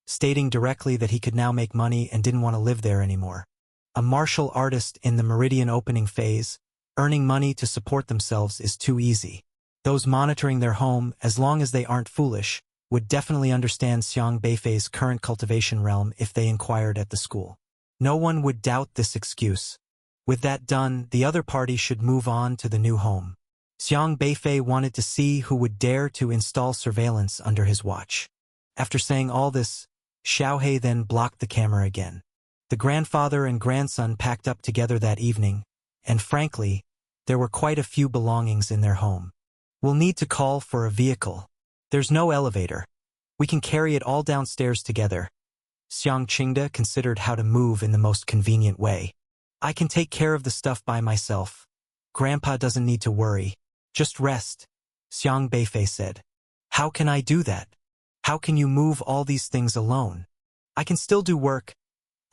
stating directly that he could now make money and didn't want to live there anymore. A martial artist in the Meridian opening phase, earning money to support themselves is too easy. Those monitoring their home, as long as they aren't foolish, would definitely understand Xiang Beifei's current cultivation realm if they inquired at the school. No one would doubt this excuse. With that done, the other party should move on to the new home. Xiang Beifei wanted to see who would dare to install surveillance under his watch. After saying all this, Xiaohe then blocked the camera again. The grandfather and grandson packed up together that evening, and frankly, there were quite a few belongings in their home. "We'll need to call for a vehicle. There's no elevator. We can carry it all downstairs together." Xiang Qingde considered how to move in the most convenient way. "I can take care of the stuff by myself. Grandpa doesn't need to worry. Just rest," Xiang Beifei said. "How can I do that? How can you move all these things alone?" "I can still do work.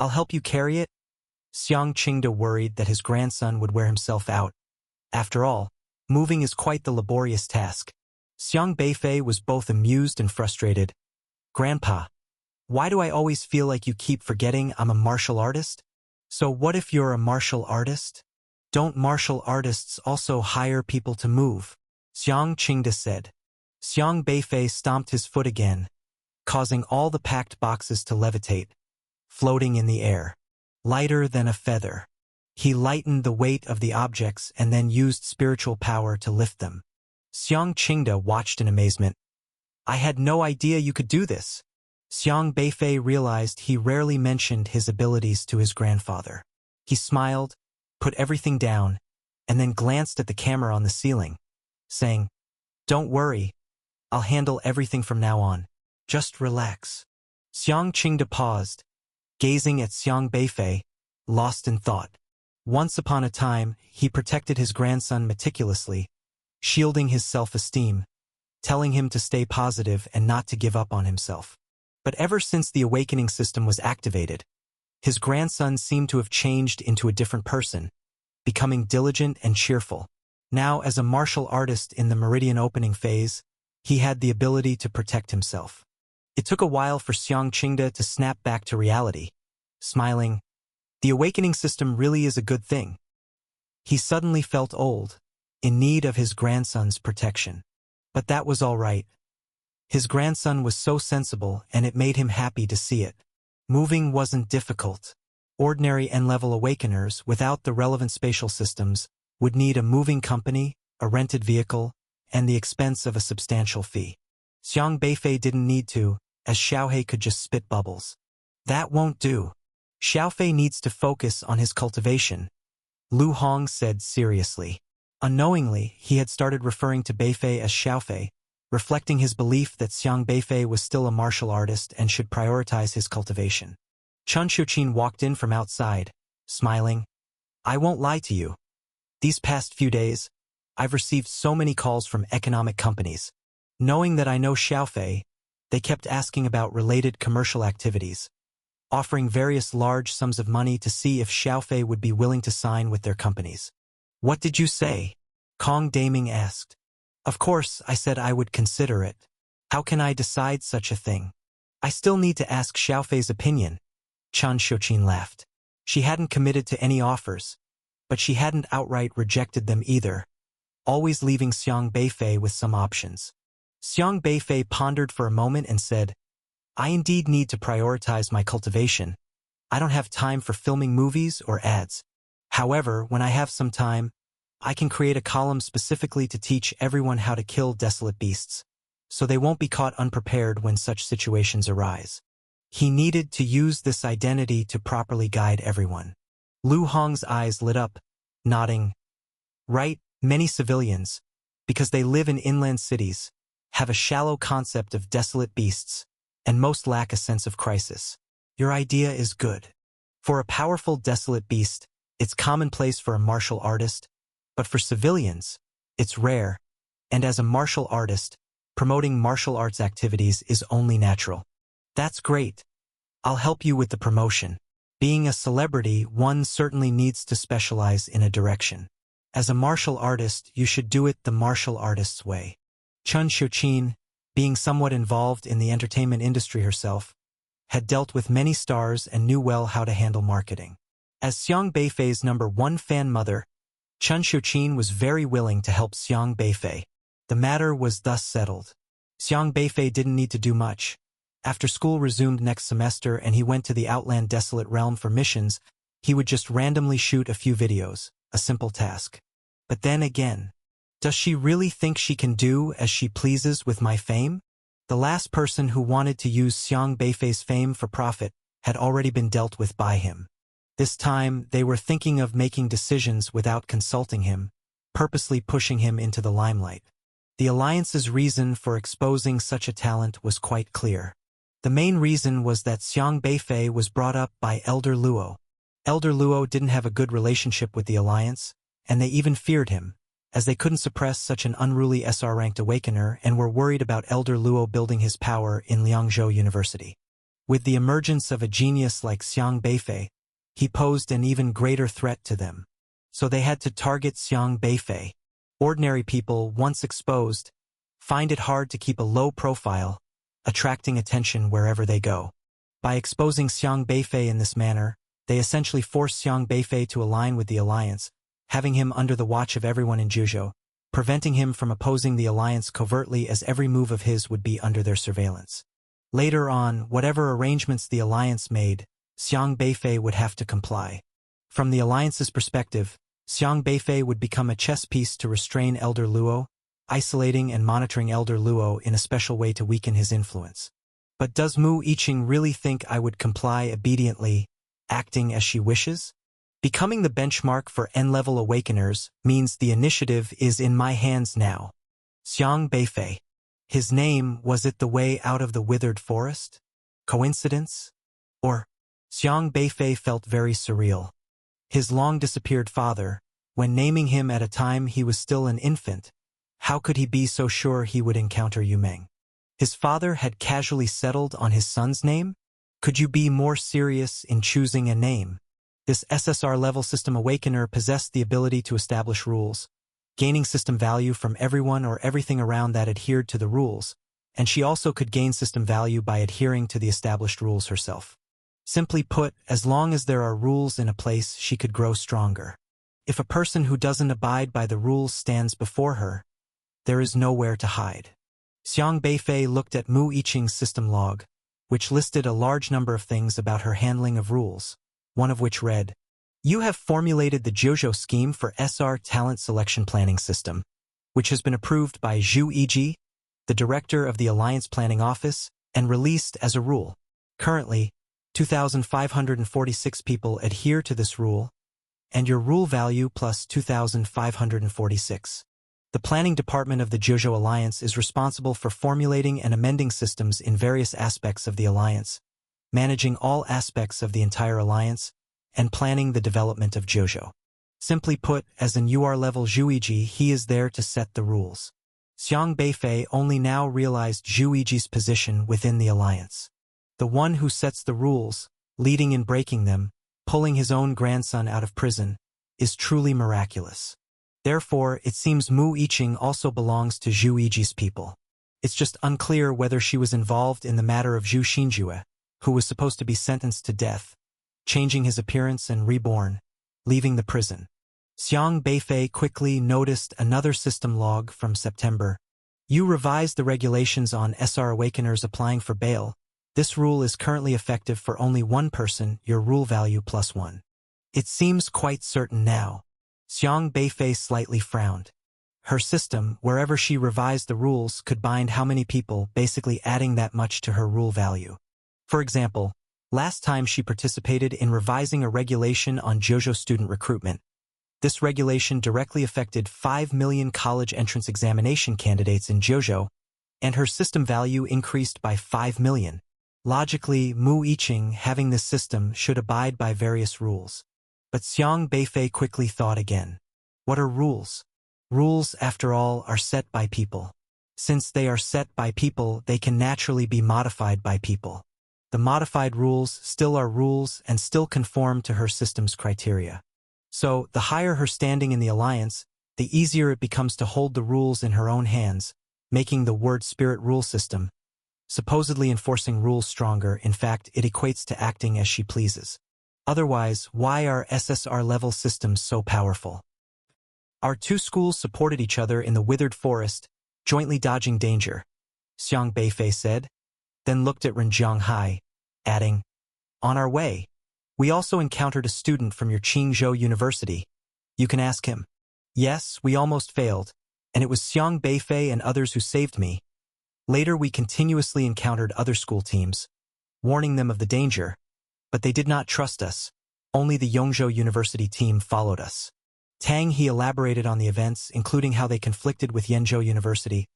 I'll help you carry it." Xiang Qingde worried that his grandson would wear himself out. After all, moving is quite the laborious task. Xiang Beifei was both amused and frustrated. "Grandpa, why do I always feel like you keep forgetting I'm a martial artist? So what if you're a martial artist? Don't martial artists also hire people to move?" Xiang Qingde said. Xiang Beifei stomped his foot again, causing all the packed boxes to levitate, floating in the air, lighter than a feather. He lightened the weight of the objects and then used spiritual power to lift them. Xiang Qingde watched in amazement. "I had no idea you could do this." Xiang Beifei realized he rarely mentioned his abilities to his grandfather. He smiled, put everything down, and then glanced at the camera on the ceiling, saying, "Don't worry, I'll handle everything from now on. Just relax." Xiang Qingde paused, gazing at Xiang Beifei, lost in thought. Once upon a time, he protected his grandson meticulously, shielding his self-esteem. telling him to stay positive and not to give up on himself. But ever since the awakening system was activated, his grandson seemed to have changed into a different person, becoming diligent and cheerful. Now, as a martial artist in the Meridian opening phase, he had the ability to protect himself. It took a while for Xiang Qingde to snap back to reality, smiling. The awakening system really is a good thing. He suddenly felt old, in need of his grandson's protection. But that was all right. His grandson was so sensible, and it made him happy to see it. Moving wasn't difficult. Ordinary N-level awakeners, without the relevant spatial systems, would need a moving company, a rented vehicle, and the expense of a substantial fee. Xiang Beifei didn't need to, as Xiaohei could just spit bubbles. That won't do. Xiaofei needs to focus on his cultivation, Lu Hong said seriously. Unknowingly, he had started referring to Beifei as Xiaofei, reflecting his belief that Xiang Beifei was still a martial artist and should prioritize his cultivation. Chun Xiuqin walked in from outside, smiling. I won't lie to you. These past few days, I've received so many calls from economic companies. Knowing that I know Xiaofei, they kept asking about related commercial activities, offering various large sums of money to see if Xiaofei would be willing to sign with their companies. What did you say? Kong Daming asked. Of course, I said I would consider it. How can I decide such a thing? I still need to ask Xiaofei's opinion. Chun Xiuqin laughed. She hadn't committed to any offers, but she hadn't outright rejected them either, always leaving Xiang Beifei with some options. Xiang Beifei pondered for a moment and said, I indeed need to prioritize my cultivation. I don't have time for filming movies or ads. However, when I have some time, I can create a column specifically to teach everyone how to kill desolate beasts, so they won't be caught unprepared when such situations arise. He needed to use this identity to properly guide everyone. Lu Hong's eyes lit up, nodding. Right, many civilians, because they live in inland cities, have a shallow concept of desolate beasts, and most lack a sense of crisis. Your idea is good. For a powerful desolate beast, it's commonplace for a martial artist, but for civilians, it's rare, and as a martial artist, promoting martial arts activities is only natural. That's great. I'll help you with the promotion. Being a celebrity, one certainly needs to specialize in a direction. As a martial artist, you should do it the martial artist's way. Chun Xiuqin, being somewhat involved in the entertainment industry herself, had dealt with many stars and knew well how to handle marketing. As Xiang Beifei's #1 fan mother, Chun Xiuqin was very willing to help Xiang Beifei. The matter was thus settled. Xiang Beifei didn't need to do much. After school resumed next semester and he went to the Outland Desolate Realm for missions, he would just randomly shoot a few videos, a simple task. But then again, does she really think she can do as she pleases with my fame? The last person who wanted to use Xiang Beifei's fame for profit had already been dealt with by him. This time, they were thinking of making decisions without consulting him, purposely pushing him into the limelight. The Alliance's reason for exposing such a talent was quite clear. The main reason was that Xiang Beifei was brought up by Elder Luo. Elder Luo didn't have a good relationship with the Alliance, and they even feared him, as they couldn't suppress such an unruly SR-ranked awakener and were worried about Elder Luo building his power in Liangzhou University. With the emergence of a genius like Xiang Beifei, he posed an even greater threat to them. So they had to target Xiang Beifei. Ordinary people, once exposed, find it hard to keep a low profile, attracting attention wherever they go. By exposing Xiang Beifei in this manner, they essentially forced Xiang Beifei to align with the Alliance, having him under the watch of everyone in Juzhou, preventing him from opposing the Alliance covertly as every move of his would be under their surveillance. Later on, whatever arrangements the Alliance made, Xiang Beifei would have to comply. From the Alliance's perspective, Xiang Beifei would become a chess piece to restrain Elder Luo, isolating and monitoring Elder Luo in a special way to weaken his influence. But does Mu Yiqing really think I would comply obediently, acting as she wishes? Becoming the benchmark for N-level awakeners means the initiative is in my hands now. Xiang Beifei. His name, was it the way out of the withered forest? Coincidence? Or? Xiang Beifei felt very surreal. His long-disappeared father, when naming him at a time he was still an infant, How could he be so sure he would encounter Yu Meng? His father had casually settled on his son's name? Could you be more serious in choosing a name? This SSR-level system awakener possessed the ability to establish rules, gaining system value from everyone or everything around that adhered to the rules, and she also could gain system value by adhering to the established rules herself. Simply put, as long as there are rules in a place, she could grow stronger. If a person who doesn't abide by the rules stands before her, there is nowhere to hide. Xiang Beifei looked at Mu Yiqing's system log, which listed a large number of things about her handling of rules, one of which read, "You have formulated the Jiuzhou scheme for SR Talent Selection Planning System, which has been approved by Zhu Yiji, the director of the Alliance Planning Office, and released as a rule. Currently, 2,546 people adhere to this rule, and your rule value plus 2,546. The planning department of the Jiuzhou Alliance is responsible for formulating and amending systems in various aspects of the alliance, managing all aspects of the entire alliance, and planning the development of Jiuzhou. Simply put, as an UR-level Zhuiji, he is there to set the rules." Xiang Beifei only now realized Zhuiji's position within the alliance. The one who sets the rules, leading in breaking them, pulling his own grandson out of prison, is truly miraculous. Therefore, it seems Mu Yiqing also belongs to Zhuiji's people. It's just unclear whether she was involved in the matter of Zhu Xinjue, who was supposed to be sentenced to death, changing his appearance and reborn, leaving the prison. Xiang Beifei quickly noticed another system log from September. "You revised the regulations on SR Awakeners applying for bail. This rule is currently effective for only one person, your rule value plus 1. It seems quite certain now." Xiang Beifei slightly frowned. Her system, wherever she revised the rules, could bind how many people, basically adding that much to her rule value. For example, last time she participated in revising a regulation on Jiuzhou student recruitment. This regulation directly affected 5 million college entrance examination candidates in Jiuzhou, and her system value increased by 5 million. Logically, Mu Yiqing, having this system, should abide by various rules. But Xiang Beifei quickly thought again. What are rules? Rules, after all, are set by people. Since they are set by people, they can naturally be modified by people. The modified rules still are rules and still conform to her system's criteria. So, the higher her standing in the alliance, the easier it becomes to hold the rules in her own hands, making the word spirit rule system, supposedly enforcing rules stronger. In fact, it equates to acting as she pleases. Otherwise, why are SSR-level systems so powerful? Our two schools supported each other in the withered forest, jointly dodging danger, Xiang Beifei said, then looked at Ren Zhonghai, adding, "On our way, we also encountered a student from your Qingzhou University. You can ask him." "Yes, we almost failed, and it was Xiang Beifei and others who saved me. Later we continuously encountered other school teams, warning them of the danger, but they did not trust us. Only the Yongzhou University team followed us." Tang He elaborated on the events, including how they conflicted with Yenzhou University,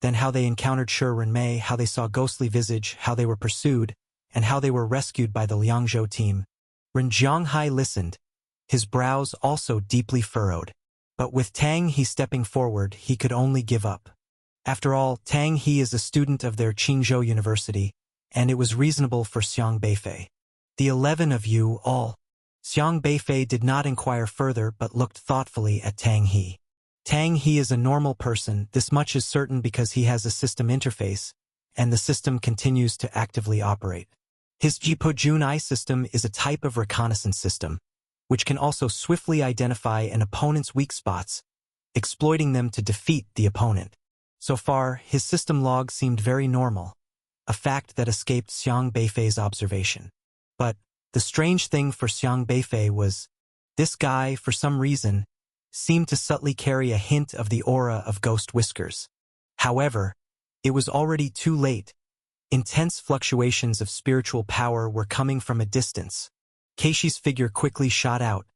then how they encountered Shi Renmei, how they saw ghostly visage, how they were pursued, and how they were rescued by the Liangzhou team. Ren Zhonghai listened, his brows also deeply furrowed. But with Tang He stepping forward, he could only give up. After all, Tang He is a student of their Qingzhou University, and it was reasonable for Xiang Beifei. "The 11 of you, all." Xiang Beifei did not inquire further but looked thoughtfully at Tang He. Tang He is a normal person, this much is certain because he has a system interface, and the system continues to actively operate. His Jipojun-I system is a type of reconnaissance system, which can also swiftly identify an opponent's weak spots, exploiting them to defeat the opponent. So far, his system log seemed very normal, a fact that escaped Xiang Beifei's observation. But the strange thing for Xiang Beifei was, this guy, for some reason, seemed to subtly carry a hint of the aura of Ghost Whiskers. However, it was already too late. Intense fluctuations of spiritual power were coming from a distance. Keishi's figure quickly shot out,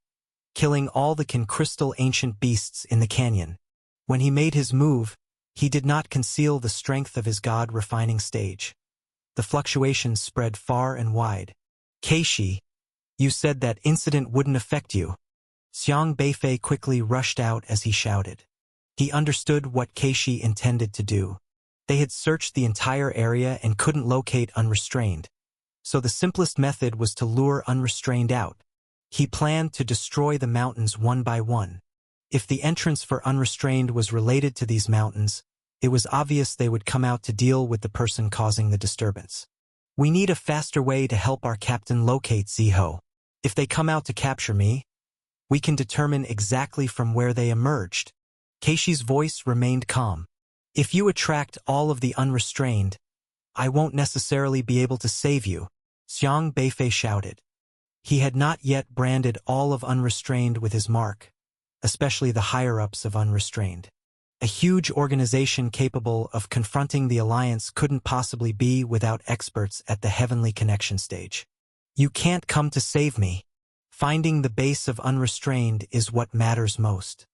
killing all the crystal ancient beasts in the canyon. When he made his move, he did not conceal the strength of his god-refining stage. The fluctuations spread far and wide. "Keishi, you said that incident wouldn't affect you." Xiang Beifei quickly rushed out as he shouted. He understood what Keishi intended to do. They had searched the entire area and couldn't locate Unrestrained. So the simplest method was to lure Unrestrained out. He planned to destroy the mountains one by one. If the entrance for Unrestrained was related to these mountains, it was obvious they would come out to deal with the person causing the disturbance. We need a faster way to help our captain locate Ziho. If they come out to capture me, we can determine exactly from where they emerged. Keishi's voice remained calm. If you attract all of the Unrestrained, I won't necessarily be able to save you, Xiang Beifei shouted. He had not yet branded all of Unrestrained with his mark, especially the higher-ups of Unrestrained. A huge organization capable of confronting the Alliance couldn't possibly be without experts at the Heavenly Connection stage. You can't come to save me. Finding the base of Unrestrained is what matters most.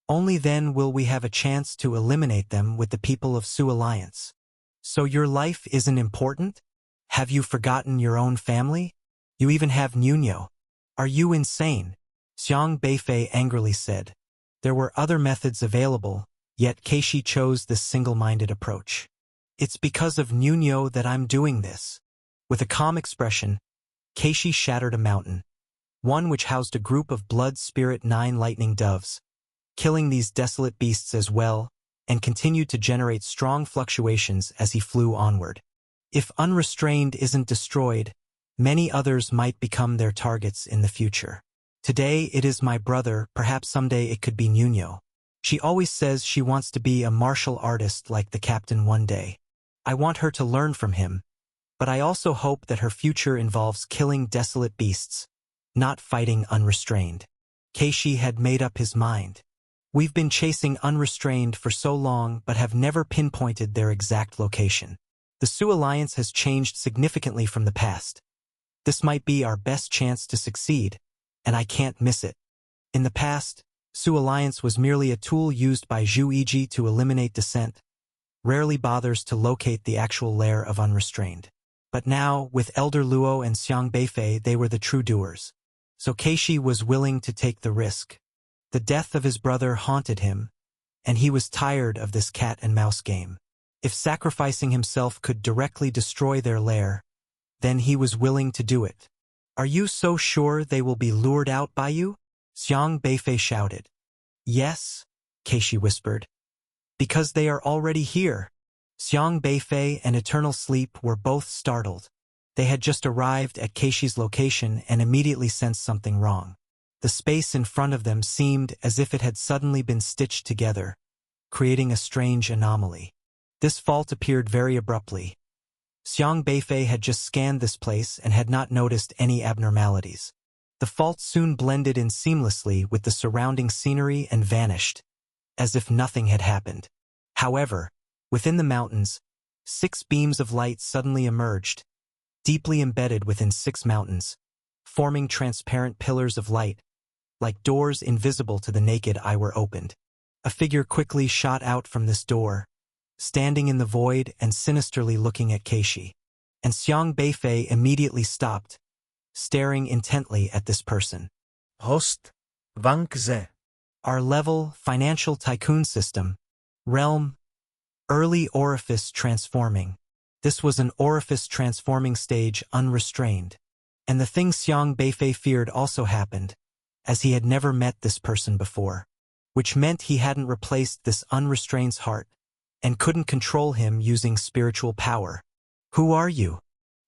Only then will we have a chance to eliminate them with the people of Su Alliance. So your life isn't important? Have you forgotten your own family? You even have Nuno. Are you insane? Xiang Beifei angrily said. There were other methods available, yet Keishi chose this single-minded approach. It's because of Nuno that I'm doing this. With a calm expression, Keishi shattered a mountain, one which housed a group of blood spirit 9 lightning doves, killing these desolate beasts as well, and continued to generate strong fluctuations as he flew onward. If Unrestrained isn't destroyed, many others might become their targets in the future. Today it is my brother, perhaps someday it could be Nuno. She always says she wants to be a martial artist like the captain one day. I want her to learn from him, but I also hope that her future involves killing desolate beasts, not fighting Unrestrained. Keishi had made up his mind. We've been chasing Unrestrained for so long but have never pinpointed their exact location. The Su Alliance has changed significantly from the past. This might be our best chance to succeed, and I can't miss it. In the past, Su Alliance was merely a tool used by Zhu Yiji to eliminate dissent, rarely bothers to locate the actual lair of Unrestrained. But now, with Elder Luo and Xiang Beifei, they were the true doers. So Keishi was willing to take the risk. The death of his brother haunted him, and he was tired of this cat-and-mouse game. If sacrificing himself could directly destroy their lair, then he was willing to do it. Are you so sure they will be lured out by you? Xiang Beifei shouted. Yes, Keishi whispered. Because they are already here. Xiang Beifei and Eternal Sleep were both startled. They had just arrived at Keishi's location and immediately sensed something wrong. The space in front of them seemed as if it had suddenly been stitched together, creating a strange anomaly. This fault appeared very abruptly. Xiang Beifei had just scanned this place and had not noticed any abnormalities. The fault soon blended in seamlessly with the surrounding scenery and vanished, as if nothing had happened. However, within the mountains, 6 beams of light suddenly emerged, deeply embedded within 6 mountains, forming transparent pillars of light, like doors invisible to the naked eye were opened. A figure quickly shot out from this door, standing in the void and sinisterly looking at Keishi. And Xiang Beifei immediately stopped, staring intently at this person. Host, Wang Ze. Our level, financial tycoon system. Realm, early orifice transforming. This was an orifice transforming stage unrestrained. And the thing Xiang Beifei feared also happened, as he had never met this person before, which meant he hadn't replaced this unrestrained's heart, and couldn't control him using spiritual power. Who are you?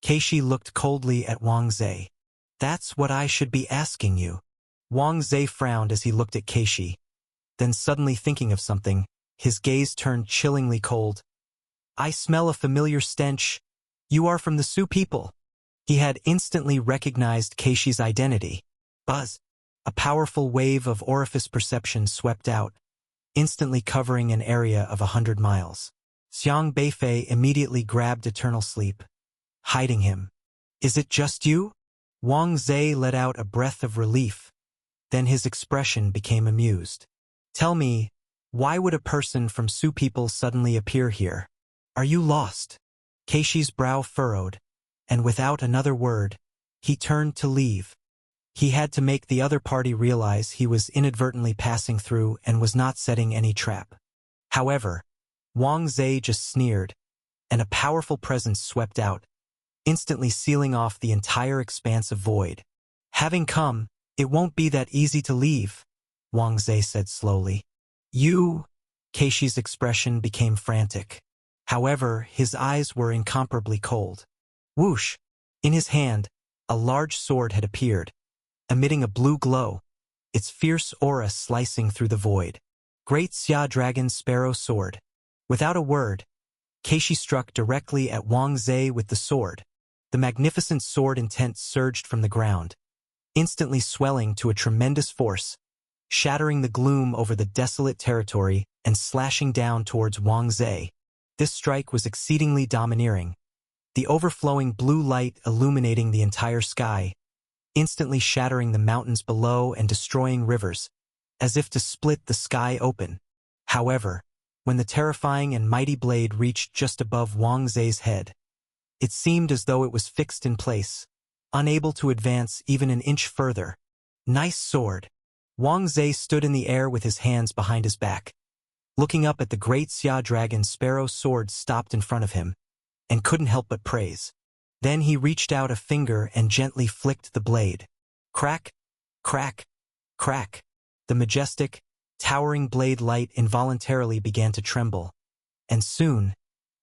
Keishi looked coldly at Wang Ze. That's what I should be asking you. Wang Ze frowned as he looked at Keishi. Then suddenly thinking of something, his gaze turned chillingly cold. I smell a familiar stench. You are from the Su people. He had instantly recognized Keishi's identity. Buzz. A powerful wave of orifice perception swept out, instantly covering an area of 100 miles. Xiang Beifei immediately grabbed Eternal Sleep, hiding him. Is it just you? Wang Ze let out a breath of relief. Then his expression became amused. Tell me, why would a person from Su people suddenly appear here? Are you lost? Keishi's brow furrowed, and without another word, he turned to leave. He had to make the other party realize he was inadvertently passing through and was not setting any trap. However, Wang Zhe just sneered, and a powerful presence swept out, instantly sealing off the entire expanse of void. Having come, it won't be that easy to leave, Wang Zhe said slowly. You... Keishi's expression became frantic. However, his eyes were incomparably cold. Whoosh! In his hand, a large sword had appeared, emitting a blue glow, its fierce aura slicing through the void. Great Xia Dragon Sparrow Sword. Without a word, Keishi struck directly at Wang Zhe with the sword. The magnificent sword intent surged from the ground, instantly swelling to a tremendous force, shattering the gloom over the desolate territory and slashing down towards Wang Zhe. This strike was exceedingly domineering, the overflowing blue light illuminating the entire sky, instantly shattering the mountains below and destroying rivers, as if to split the sky open. However, when the terrifying and mighty blade reached just above Wang Zhe's head, it seemed as though it was fixed in place, unable to advance even an inch further. Nice sword. Wang Zhe stood in the air with his hands behind his back, looking up at the great Xia Dragon Sparrow Sword stopped in front of him, and couldn't help but praise. Then he reached out a finger and gently flicked the blade. Crack, crack, crack. The majestic, towering blade light involuntarily began to tremble, and soon,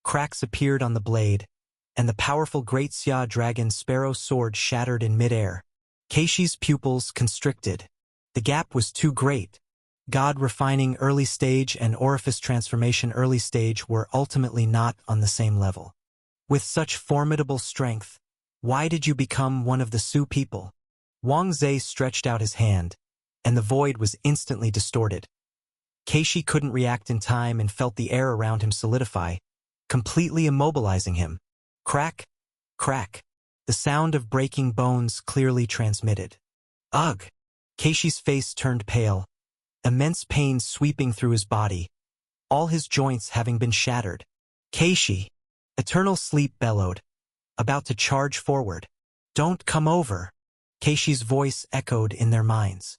cracks appeared on the blade, and the powerful Great Xia Dragon Sparrow Sword shattered in midair. Keishi's pupils constricted. The gap was too great. God Refining Early Stage and Orifice Transformation Early Stage were ultimately not on the same level. With such formidable strength, why did you become one of the Su people? Wang Zhe stretched out his hand, and the void was instantly distorted. Keishi couldn't react in time and felt the air around him solidify, completely immobilizing him. Crack, crack. The sound of breaking bones clearly transmitted. Ugh! Keishi's face turned pale, immense pain sweeping through his body, all his joints having been shattered. Keishi! Eternal Sleep bellowed, about to charge forward. Don't come over! Keishi's voice echoed in their minds.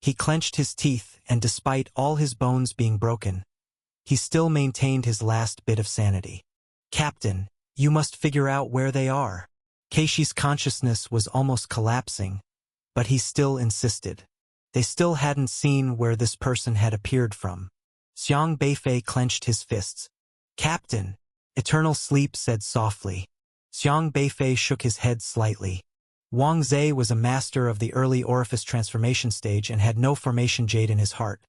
He clenched his teeth, and despite all his bones being broken, he still maintained his last bit of sanity. Captain, you must figure out where they are. Keishi's consciousness was almost collapsing, but he still insisted. They still hadn't seen where this person had appeared from. Xiang Beifei clenched his fists. Captain, Eternal Sleep said softly. Xiang Beifei shook his head slightly. Wang Zhe was a master of the early Orifice Transformation stage and had no formation jade in his heart.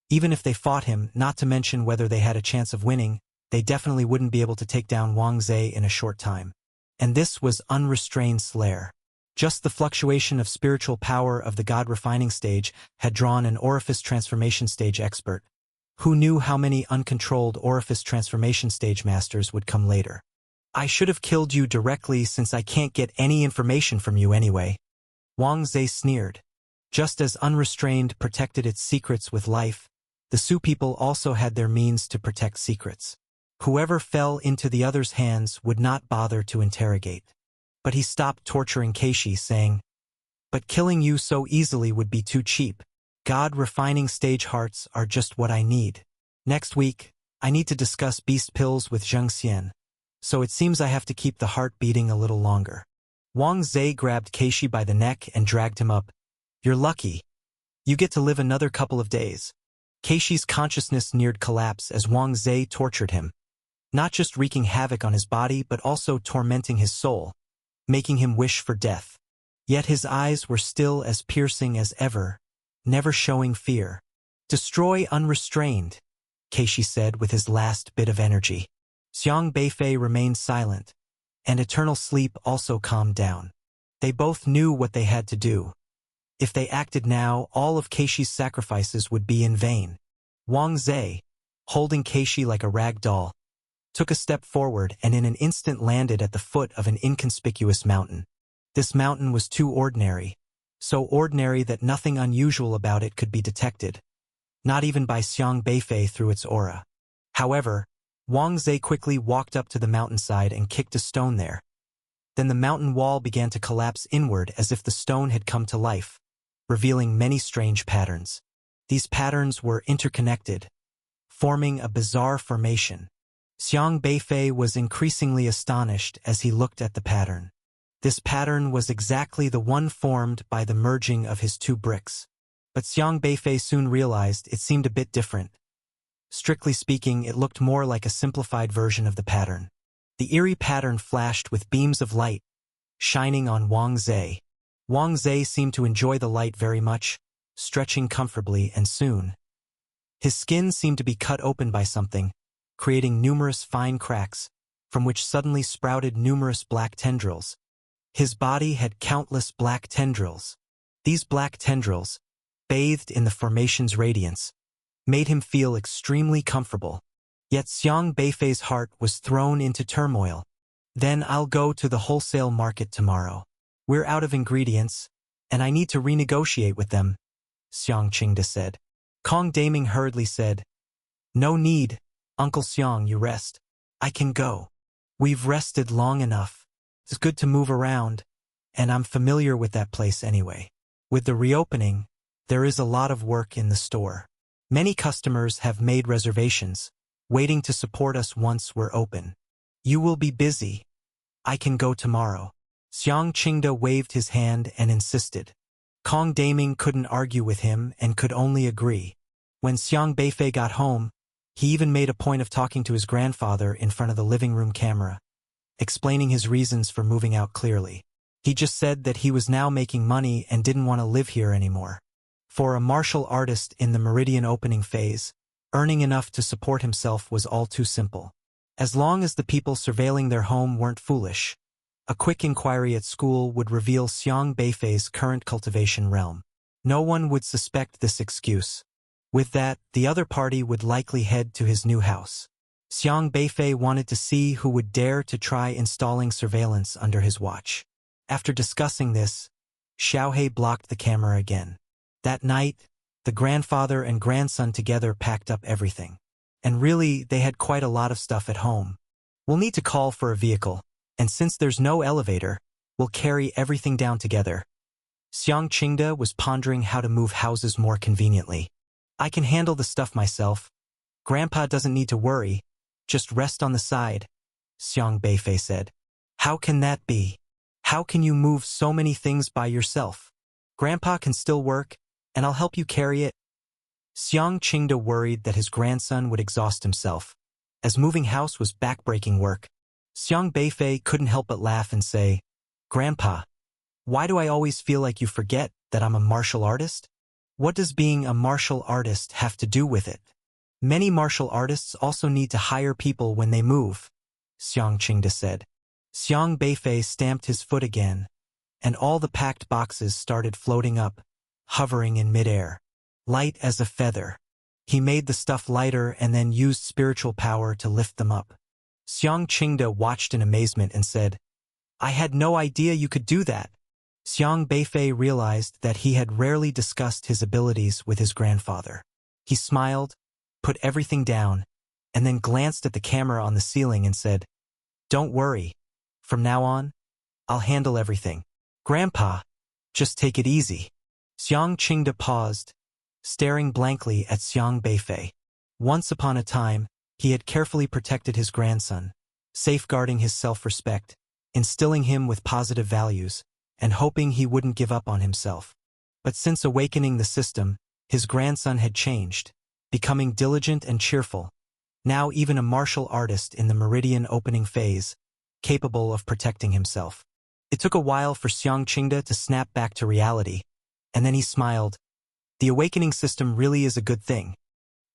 Even if they fought him, not to mention whether they had a chance of winning, they definitely wouldn't be able to take down Wang Zhe in a short time. And this was unrestrained slayer. Just the fluctuation of spiritual power of the God Refining stage had drawn an Orifice Transformation stage expert. Who knew how many uncontrolled Orifice Transformation stage masters would come later? I should have killed you directly since I can't get any information from you anyway. Wang Zhe sneered. Just as Unrestrained protected its secrets with life, the Su people also had their means to protect secrets. Whoever fell into the other's hands would not bother to interrogate. But he stopped torturing Keishi, saying, But killing you so easily would be too cheap. God Refining stage hearts are just what I need. Next week, I need to discuss beast pills with Zheng Xian, so it seems I have to keep the heart beating a little longer. Wang Zhe grabbed Keishi by the neck and dragged him up. You're lucky. You get to live another couple of days. Keishi's consciousness neared collapse as Wang Zhe tortured him, not just wreaking havoc on his body but also tormenting his soul, making him wish for death. Yet his eyes were still as piercing as ever, never showing fear. Destroy Unrestrained, Keishi said with his last bit of energy. Xiang Beifei remained silent, and Eternal Sleep also calmed down. They both knew what they had to do. If they acted now, all of Keishi's sacrifices would be in vain. Wang Zhe, holding Keishi like a rag doll, took a step forward and in an instant landed at the foot of an inconspicuous mountain. This mountain was too ordinary, so ordinary that nothing unusual about it could be detected, not even by Xiang Beifei through its aura. However, Wang Zhe quickly walked up to the mountainside and kicked a stone there. Then the mountain wall began to collapse inward as if the stone had come to life, revealing many strange patterns. These patterns were interconnected, forming a bizarre formation. Xiang Beifei was increasingly astonished as he looked at the pattern. This pattern was exactly the one formed by the merging of his two bricks. But Xiang Beifei soon realized it seemed a bit different. Strictly speaking, it looked more like a simplified version of the pattern. The eerie pattern flashed with beams of light, shining on Wang Zhe. Wang Zhe seemed to enjoy the light very much, stretching comfortably, and soon his skin seemed to be cut open by something, creating numerous fine cracks, from which suddenly sprouted numerous black tendrils. His body had countless black tendrils. These black tendrils, bathed in the formation's radiance, made him feel extremely comfortable. Yet Xiang Beifei's heart was thrown into turmoil. Then I'll go to the wholesale market tomorrow. We're out of ingredients, and I need to renegotiate with them, Xiang Qingda said. Kong Daming hurriedly said, No need, Uncle Xiang, you rest. I can go. We've rested long enough. It's good to move around, and I'm familiar with that place anyway. With the reopening, there is a lot of work in the store. Many customers have made reservations, waiting to support us once we're open. You will be busy. I can go tomorrow. Xiang Qingda waved his hand and insisted. Kong Daming couldn't argue with him and could only agree. When Xiang Beifei got home, he even made a point of talking to his grandfather in front of the living room camera, explaining his reasons for moving out clearly. He just said that he was now making money and didn't want to live here anymore. For a martial artist in the Meridian opening phase, earning enough to support himself was all too simple. As long as the people surveilling their home weren't foolish, a quick inquiry at school would reveal Xiang Beifei's current cultivation realm. No one would suspect this excuse. With that, the other party would likely head to his new house. Xiang Beifei wanted to see who would dare to try installing surveillance under his watch. After discussing this, Xiaohei blocked the camera again. That night, the grandfather and grandson together packed up everything. And really, they had quite a lot of stuff at home. We'll need to call for a vehicle, and since there's no elevator, we'll carry everything down together. Xiang Qingda was pondering how to move houses more conveniently. I can handle the stuff myself. Grandpa doesn't need to worry. Just rest on the side, Xiang Beifei said. How can that be? How can you move so many things by yourself? Grandpa can still work, and I'll help you carry it. Xiang Qingda worried that his grandson would exhaust himself, as moving house was backbreaking work. Xiang Beifei couldn't help but laugh and say, Grandpa, why do I always feel like you forget that I'm a martial artist? What does being a martial artist have to do with it? Many martial artists also need to hire people when they move, Xiang Qingda said. Xiang Beifei stamped his foot again, and all the packed boxes started floating up, hovering in midair. Light as a feather. He made the stuff lighter and then used spiritual power to lift them up. Xiang Qingda watched in amazement and said, I had no idea you could do that. Xiang Beifei realized that he had rarely discussed his abilities with his grandfather. He smiled, put everything down, and then glanced at the camera on the ceiling and said, Don't worry. From now on, I'll handle everything. Grandpa, just take it easy. Xiang Qingda paused, staring blankly at Xiang Beifei. Once upon a time, he had carefully protected his grandson, safeguarding his self-respect, instilling him with positive values, and hoping he wouldn't give up on himself. But since awakening the system, his grandson had changed, becoming diligent and cheerful, now even a martial artist in the Meridian opening phase, capable of protecting himself. It took a while for Xiang Qingda to snap back to reality, and then he smiled. The awakening system really is a good thing.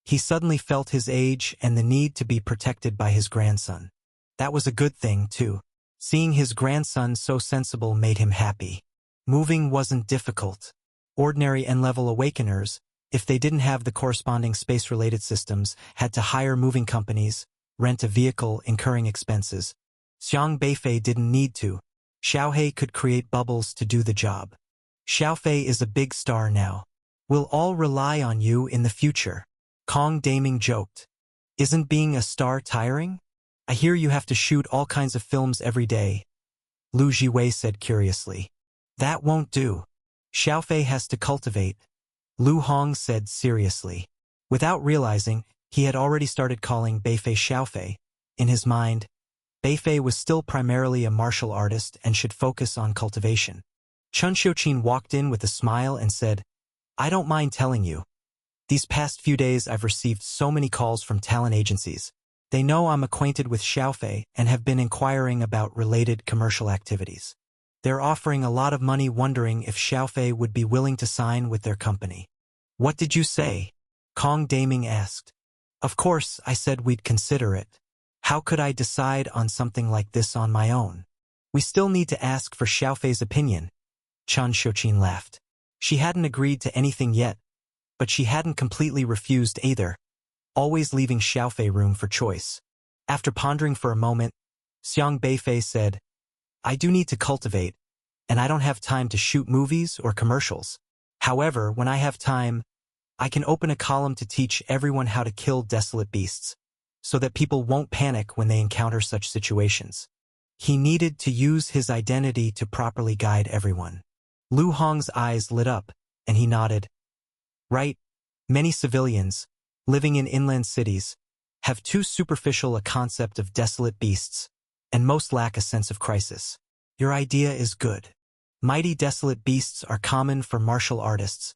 He suddenly felt his age and the need to be protected by his grandson. That was a good thing, too. Seeing his grandson so sensible made him happy. Moving wasn't difficult. Ordinary N-level awakeners, if they didn't have the corresponding space-related systems, had to hire moving companies, rent a vehicle, incurring expenses. Xiang Beifei didn't need to. Xiaohei could create bubbles to do the job. Xiaofei is a big star now. We'll all rely on you in the future. Kong Daming joked. Isn't being a star tiring? I hear you have to shoot all kinds of films every day. Lu Jiwei said curiously. That won't do. Xiaofei has to cultivate. Lu Hong said seriously. Without realizing, He had already started calling Beifei Xiaofei. In his mind, Beifei was still primarily a martial artist and should focus on cultivation. Chen Xiuqin walked in with a smile and said, "I don't mind telling you. These past few days I've received so many calls from talent agencies. They know I'm acquainted with Xiaofei and have been inquiring about related commercial activities. They're offering a lot of money wondering if Xiaofei would be willing to sign with their company." "What did you say?" Kong Daming asked. "Of course, I said we'd consider it. How could I decide on something like this on my own? We still need to ask for Xiaofei's opinion." Chen Xiuqin laughed. She hadn't agreed to anything yet, but she hadn't completely refused either, always leaving Xiaofei room for choice. After pondering for a moment, Xiang Beifei said, "I do need to cultivate, and I don't have time to shoot movies or commercials. However, when I have time, I can open a column to teach everyone how to kill desolate beasts, so that people won't panic when they encounter such situations." He needed to use his identity to properly guide everyone. Lu Hong's eyes lit up, and he nodded. "Right, many civilians, living in inland cities, have too superficial a concept of desolate beasts, and most lack a sense of crisis. Your idea is good. Mighty desolate beasts are common for martial artists,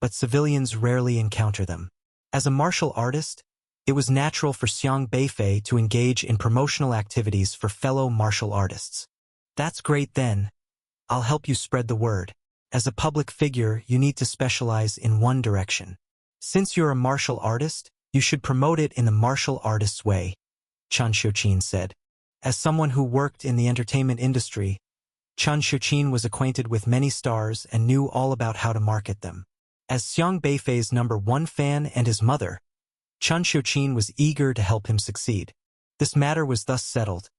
but civilians rarely encounter them. As a martial artist, it was natural for Xiang Beifei to engage in promotional activities for fellow martial artists. That's great then. I'll help you spread the word. As a public figure, you need to specialize in one direction. Since you're a martial artist, you should promote it in the martial artist's way," Chen Xiuqin said. As someone who worked in the entertainment industry, Chen Xiuqin was acquainted with many stars and knew all about how to market them. As Xiang Beifei's #1 fan and his mother, Chen Xiuqin was eager to help him succeed. This matter was thus settled,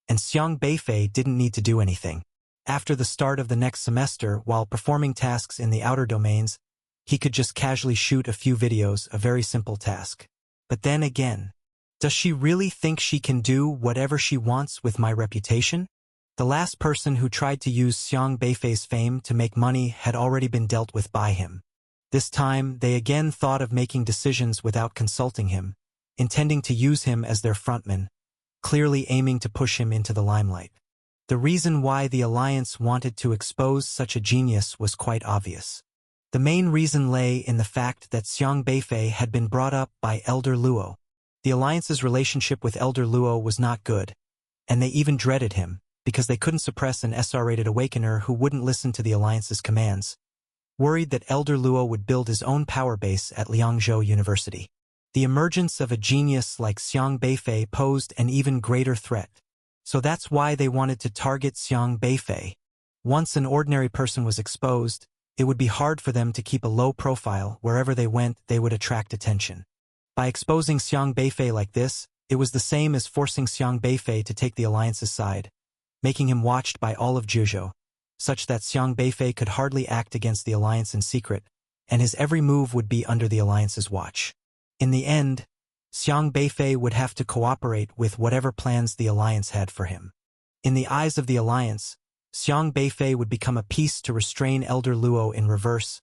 and Xiang Beifei didn't need to do anything. After the start of the next semester, while performing tasks in the outer domains, he could just casually shoot a few videos, a very simple task. But then again, does she really think she can do whatever she wants with my reputation? The last person who tried to use Xiang Beifei's fame to make money had already been dealt with by him. This time, they again thought of making decisions without consulting him, intending to use him as their frontman, clearly aiming to push him into the limelight. The reason why the Alliance wanted to expose such a genius was quite obvious. The main reason lay in the fact that Xiang Beifei had been brought up by Elder Luo. The Alliance's relationship with Elder Luo was not good, and they even dreaded him, because they couldn't suppress an SR-rated awakener who wouldn't listen to the Alliance's commands. Worried that Elder Luo would build his own power base at Liangzhou University. The emergence of a genius like Xiang Beifei posed an even greater threat. So that's why they wanted to target Xiang Beifei. Once an ordinary person was exposed, it would be hard for them to keep a low profile. Wherever they went, they would attract attention. By exposing Xiang Beifei like this, it was the same as forcing Xiang Beifei to take the Alliance's side, making him watched by all of Juzhou, such that Xiang Beifei could hardly act against the Alliance in secret, and his every move would be under the Alliance's watch. In the end, Xiang Beifei would have to cooperate with whatever plans the Alliance had for him. In the eyes of the Alliance, Xiang Beifei would become a piece to restrain Elder Luo in reverse,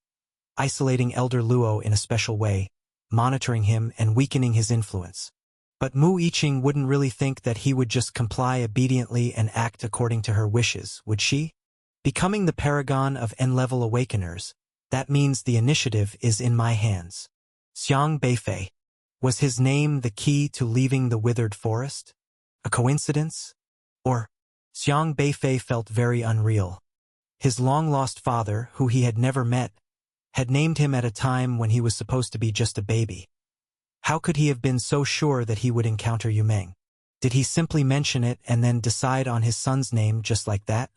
isolating Elder Luo in a special way, monitoring him and weakening his influence. But Mu Yiqing wouldn't really think that he would just comply obediently and act according to her wishes, would she? Becoming the paragon of N-level awakeners, that means the initiative is in my hands. Xiang Beifei. Was his name the key to leaving the withered forest? A coincidence? Or? Xiang Beifei felt very unreal. His long-lost father, who he had never met, had named him at a time when he was supposed to be just a baby. How could he have been so sure that he would encounter Yumeng? Did he simply mention it and then decide on his son's name just like that?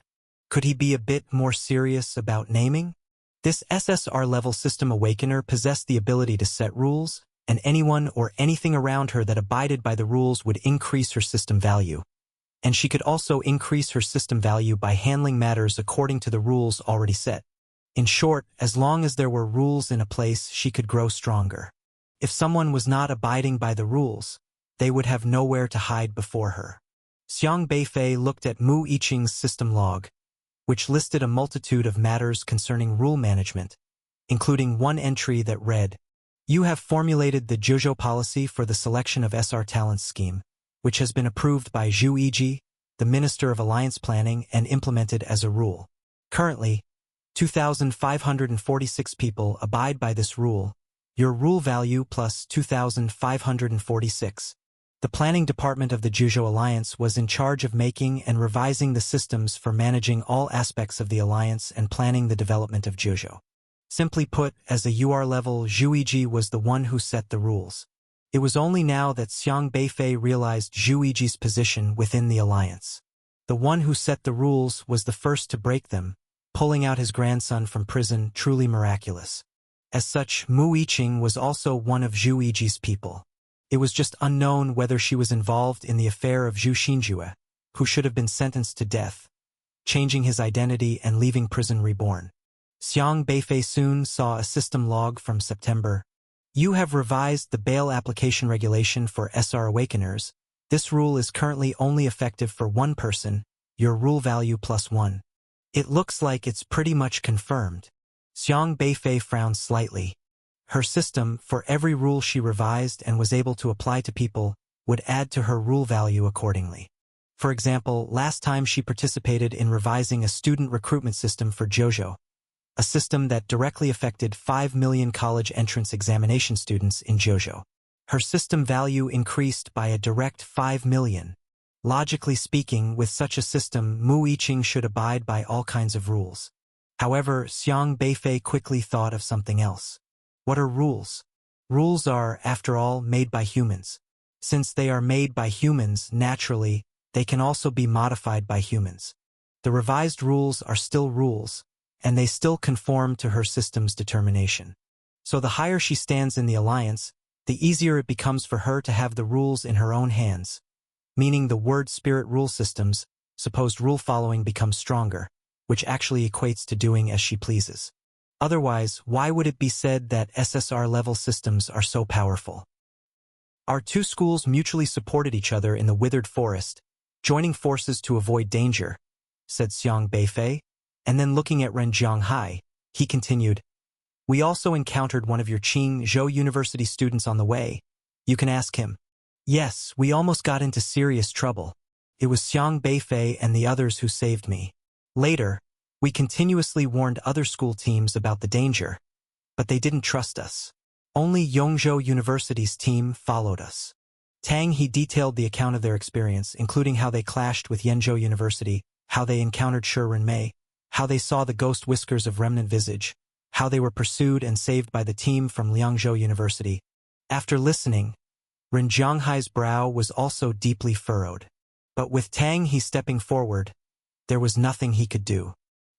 Could he be a bit more serious about naming? This SSR-level system awakener possessed the ability to set rules, and anyone or anything around her that abided by the rules would increase her system value. And she could also increase her system value by handling matters according to the rules already set. In short, as long as there were rules in a place, she could grow stronger. If someone was not abiding by the rules, they would have nowhere to hide before her. Xiang Beifei looked at Mu Yiqing's system log, which listed a multitude of matters concerning rule management, including one entry that read, You have formulated the Zhuzhou policy for the selection of SR talents scheme, which has been approved by Zhu Yiji, the Minister of Alliance Planning, and implemented as a rule. Currently, 2,546 people abide by this rule, your rule value plus 2,546. The planning department of the Zhuzhou Alliance was in charge of making and revising the systems for managing all aspects of the alliance and planning the development of Zhuzhou. Simply put, as a UR level, Zhu Yiji was the one who set the rules. It was only now that Xiang Beifei realized Zhu Yiji's position within the alliance. The one who set the rules was the first to break them, pulling out his grandson from prison, truly miraculous. As such, Mu Yiqing was also one of Zhu Yiji's people. It was just unknown whether she was involved in the affair of Zhu Xinjue, who should have been sentenced to death, changing his identity and leaving prison reborn. Xiang Beifei soon saw a system log from September. You have revised the bail application regulation for SR Awakeners. This rule is currently only effective for one person, your rule value plus 1. It looks like it's pretty much confirmed. Xiang Beifei frowned slightly. Her system, for every rule she revised and was able to apply to people, would add to her rule value accordingly. For example, last time she participated in revising a student recruitment system for Zhuzhou, a system that directly affected 5 million college entrance examination students in Zhuzhou. Her system value increased by a direct 5 million. Logically speaking, with such a system, Mu Yiqing should abide by all kinds of rules. However, Xiang Beifei quickly thought of something else. What are rules? Rules are, after all, made by humans. Since they are made by humans, naturally, they can also be modified by humans. The revised rules are still rules, and they still conform to her system's determination. So the higher she stands in the alliance, the easier it becomes for her to have the rules in her own hands, meaning the word spirit rule systems, supposed rule following becomes stronger, which actually equates to doing as she pleases. Otherwise, why would it be said that SSR-level systems are so powerful? Our two schools mutually supported each other in the withered forest, joining forces to avoid danger, said Xiang Beifei. And then looking at Ren Zhonghai, he continued, we also encountered one of your Qingzhou University students on the way. You can ask him. Yes, we almost got into serious trouble. It was Xiang Beifei and the others who saved me. Later, we continuously warned other school teams about the danger, but they didn't trust us. Only Yongzhou University's team followed us. Tang He detailed the account of their experience, including how they clashed with Yenzhou University, how they encountered Shi Renmei, how they saw the ghost whiskers of Remnant Visage, how they were pursued and saved by the team from Liangzhou University. After listening, Ren Zhonghai's brow was also deeply furrowed. But with Tang He stepping forward, there was nothing he could do.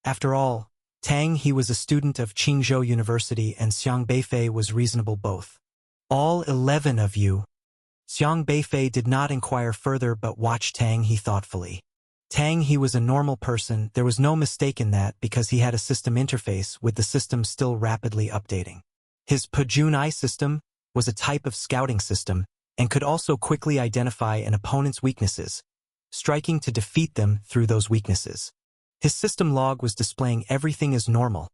After all, Tang He was a student of Qingzhou University and Xiang Beifei was reasonable both. All 11 of you. Xiang Beifei did not inquire further but watched Tang He thoughtfully. Tang He was a normal person, there was no mistake in that because he had a system interface with the system still rapidly updating. His Pajun-I system was a type of scouting system and could also quickly identify an opponent's weaknesses, striking to defeat them through those weaknesses. His system log was displaying everything as normal,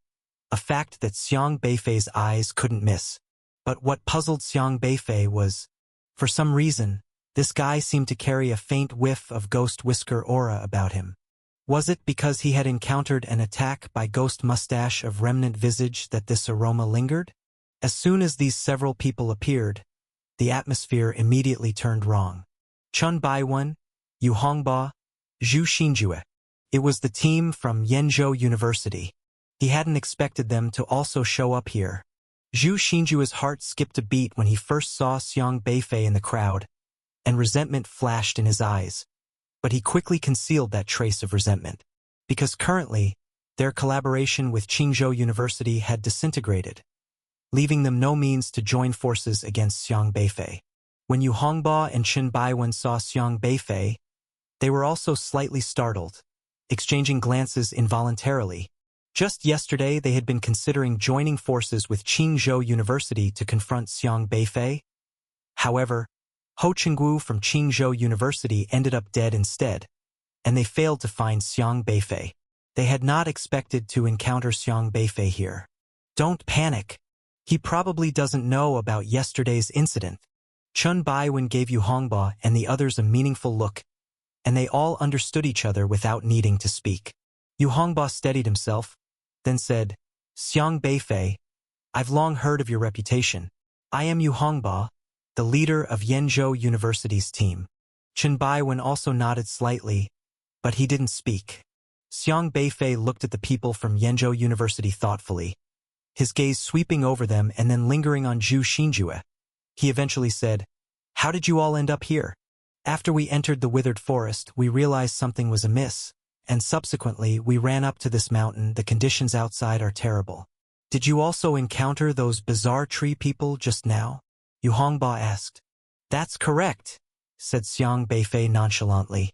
a fact that Xiang Beifei's eyes couldn't miss. But what puzzled Xiang Beifei was, for some reason, this guy seemed to carry a faint whiff of Ghost Whisker aura about him. Was it because he had encountered an attack by Ghost Mustache of Remnant Visage that this aroma lingered? As soon as these several people appeared, the atmosphere immediately turned wrong. Chun Baiwen, Yu Hongba, Zhu Xinjue. It was the team from Yenzhou University. He hadn't expected them to also show up here. Zhu Xinjue's heart skipped a beat when he first saw Xiang Beifei in the crowd, and resentment flashed in his eyes. But he quickly concealed that trace of resentment, because currently, their collaboration with Qingzhou University had disintegrated, leaving them no means to join forces against Xiang Beifei. When Yu Hongba and Chen Baiwen saw Xiang Beifei, they were also slightly startled, exchanging glances involuntarily. Just yesterday, they had been considering joining forces with Qingzhou University to confront Xiang Beifei. However, Ho Chenggu from Qingzhou University ended up dead instead, and they failed to find Xiang Beifei. They had not expected to encounter Xiang Beifei here. Don't panic. He probably doesn't know about yesterday's incident. Chun Baiwen gave Yu Hongba and the others a meaningful look, and they all understood each other without needing to speak. Yu Hongba steadied himself, then said, Xiang Beifei, I've long heard of your reputation. I am Yu Hongba, the leader of Yenzhou University's team. Chun Baiwen also nodded slightly, but he didn't speak. Xiang Beifei looked at the people from Yenzhou University thoughtfully, his gaze sweeping over them and then lingering on Zhu Xinjue. He eventually said, How did you all end up here? After we entered the withered forest, we realized something was amiss, and subsequently we ran up to this mountain. The conditions outside are terrible. Did you also encounter those bizarre tree people just now? Yu Hongba asked. That's correct, said Xiang Beifei nonchalantly.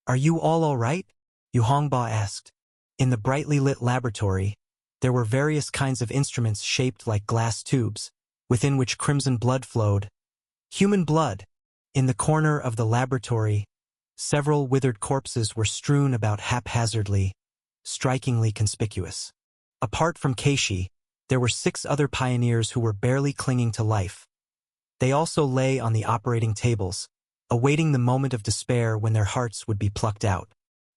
Are you all right? Yu Hongba asked. In the brightly lit laboratory, there were various kinds of instruments shaped like glass tubes, within which crimson blood flowed. Human blood. In the corner of the laboratory, several withered corpses were strewn about haphazardly, strikingly conspicuous. Apart from Keishi, there were 6 other pioneers who were barely clinging to life. They also lay on the operating tables, awaiting the moment of despair when their hearts would be plucked out.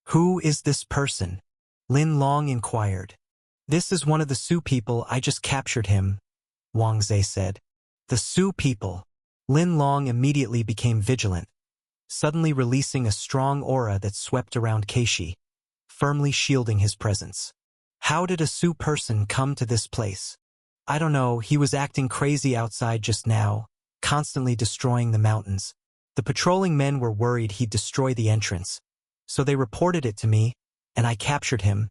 Who is this person? Lin Long inquired. This is one of the Su people. I just captured him, Wang Zhe said. The Su people. Lin Long immediately became vigilant, suddenly releasing a strong aura that swept around Keishi, firmly shielding his presence. How did a Su person come to this place? I don't know, he was acting crazy outside just now, constantly destroying the mountains. The patrolling men were worried he'd destroy the entrance, so they reported it to me, and I captured him,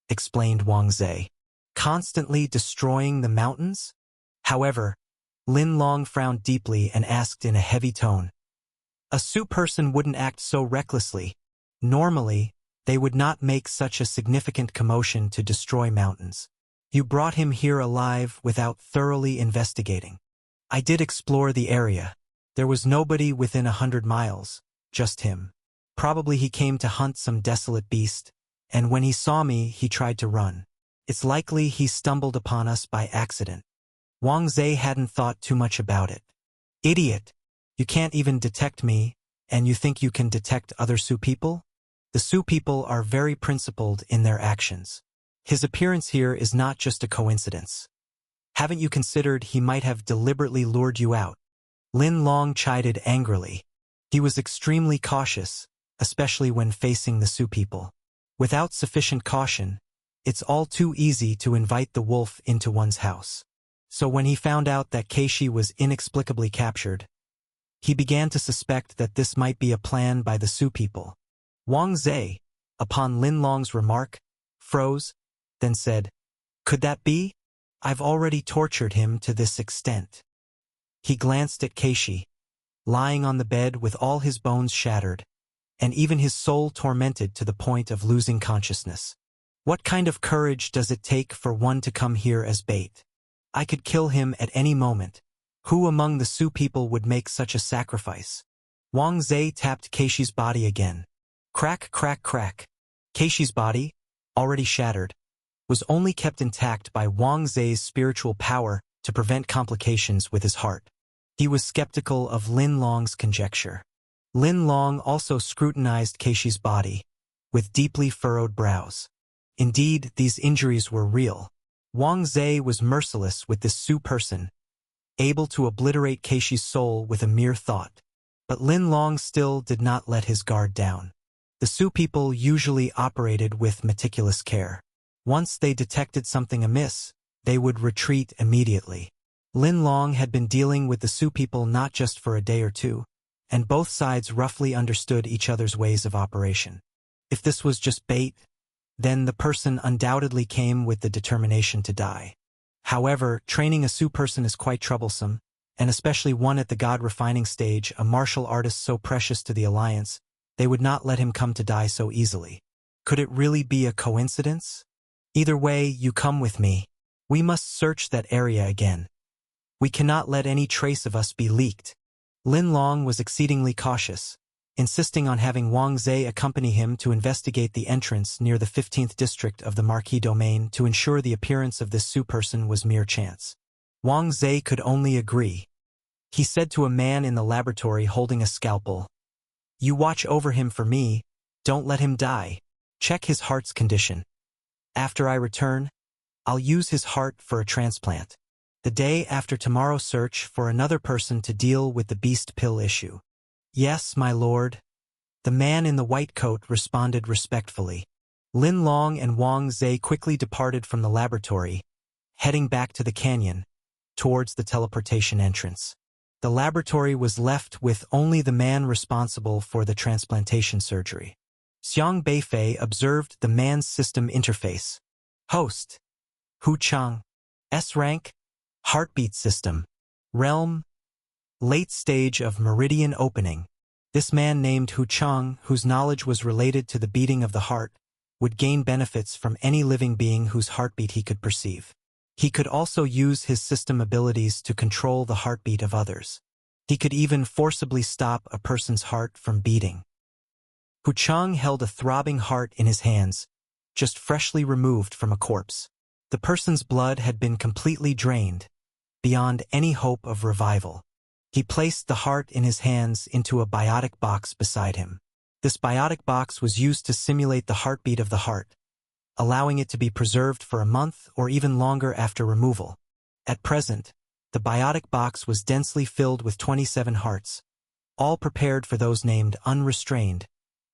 explained Wang Zhe. Constantly destroying the mountains? However, Lin Long frowned deeply and asked in a heavy tone. A Su person wouldn't act so recklessly. Normally, they would not make such a significant commotion to destroy mountains. You brought him here alive without thoroughly investigating. I did explore the area. There was nobody within 100 miles, just him. Probably he came to hunt some desolate beast, and when he saw me, he tried to run. It's likely he stumbled upon us by accident. Wang Zhe hadn't thought too much about it. Idiot! You can't even detect me, and you think you can detect other Su people? The Su people are very principled in their actions. His appearance here is not just a coincidence. Haven't you considered he might have deliberately lured you out? Lin Long chided angrily. He was extremely cautious, especially when facing the Su people. Without sufficient caution, it's all too easy to invite the wolf into one's house. So when he found out that Keishi was inexplicably captured, he began to suspect that this might be a plan by the Su people. Wang Zhe, upon Lin Long's remark, froze, then said, Could that be? I've already tortured him to this extent. He glanced at Keishi, lying on the bed with all his bones shattered, and even his soul tormented to the point of losing consciousness. What kind of courage does it take for one to come here as bait? I could kill him at any moment. Who among the Su people would make such a sacrifice? Wang Zhe tapped Keishi's body again. Crack, crack, crack. Keishi's body, already shattered, was only kept intact by Wang Zhe's spiritual power to prevent complications with his heart. He was skeptical of Lin Long's conjecture. Lin Long also scrutinized Keishi's body, with deeply furrowed brows. Indeed, these injuries were real. Wang Zhe was merciless with this Su person, able to obliterate Keishi's soul with a mere thought. But Lin Long still did not let his guard down. The Su people usually operated with meticulous care. Once they detected something amiss, they would retreat immediately. Lin Long had been dealing with the Su people not just for a day or two, and both sides roughly understood each other's ways of operation. If this was just bait, then the person undoubtedly came with the determination to die. However, training a Su person is quite troublesome, and especially one at the god-refining stage, a martial artist so precious to the Alliance, they would not let him come to die so easily. Could it really be a coincidence? Either way, you come with me. We must search that area again. We cannot let any trace of us be leaked. Lin Long was exceedingly cautious, insisting on having Wang Zhe accompany him to investigate the entrance near the 15th district of the Marquis domain to ensure the appearance of this Su person was mere chance. Wang Zhe could only agree. He said to a man in the laboratory holding a scalpel, "You watch over him for me, don't let him die. Check his heart's condition. After I return, I'll use his heart for a transplant. The day after tomorrow search for another person to deal with the beast pill issue." "Yes, my lord." The man in the white coat responded respectfully. Lin Long and Wang Zhe quickly departed from the laboratory, heading back to the canyon, towards the teleportation entrance. The laboratory was left with only the man responsible for the transplantation surgery. Xiang Beifei observed the man's system interface. Host: Hu Chang. S rank: Heartbeat system. Realm: late stage of meridian opening. This man named Hu Chang, whose knowledge was related to the beating of the heart, would gain benefits from any living being whose heartbeat he could perceive. He could also use his system abilities to control the heartbeat of others. He could even forcibly stop a person's heart from beating. Hu Chang held a throbbing heart in his hands, just freshly removed from a corpse. The person's blood had been completely drained, beyond any hope of revival. He placed the heart in his hands into a biotic box beside him. This biotic box was used to simulate the heartbeat of the heart, allowing it to be preserved for a month or even longer after removal. At present, the biotic box was densely filled with 27 hearts, all prepared for those named Unrestrained,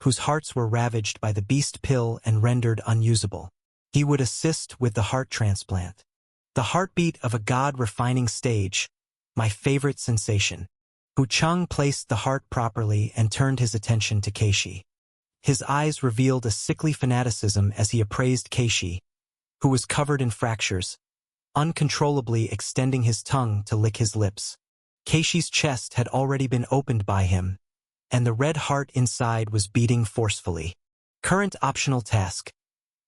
whose hearts were ravaged by the beast pill and rendered unusable. He would assist with the heart transplant. The heartbeat of a god-refining stage, my favorite sensation. Hu Chang placed the heart properly and turned his attention to Keishi. His eyes revealed a sickly fanaticism as he appraised Keishi, who was covered in fractures, uncontrollably extending his tongue to lick his lips. Keishi's chest had already been opened by him, and the red heart inside was beating forcefully. Current optional task: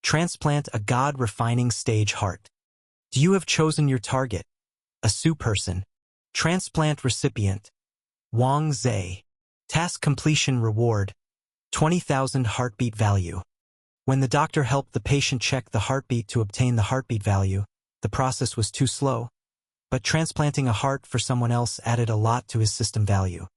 transplant a god-refining stage heart. Do you have chosen your target? A Su person. Transplant recipient: Wang Zhe. Task completion reward: 20,000 heartbeat value. When the doctor helped the patient check the heartbeat to obtain the heartbeat value, the process was too slow, but transplanting a heart for someone else added a lot to his system value.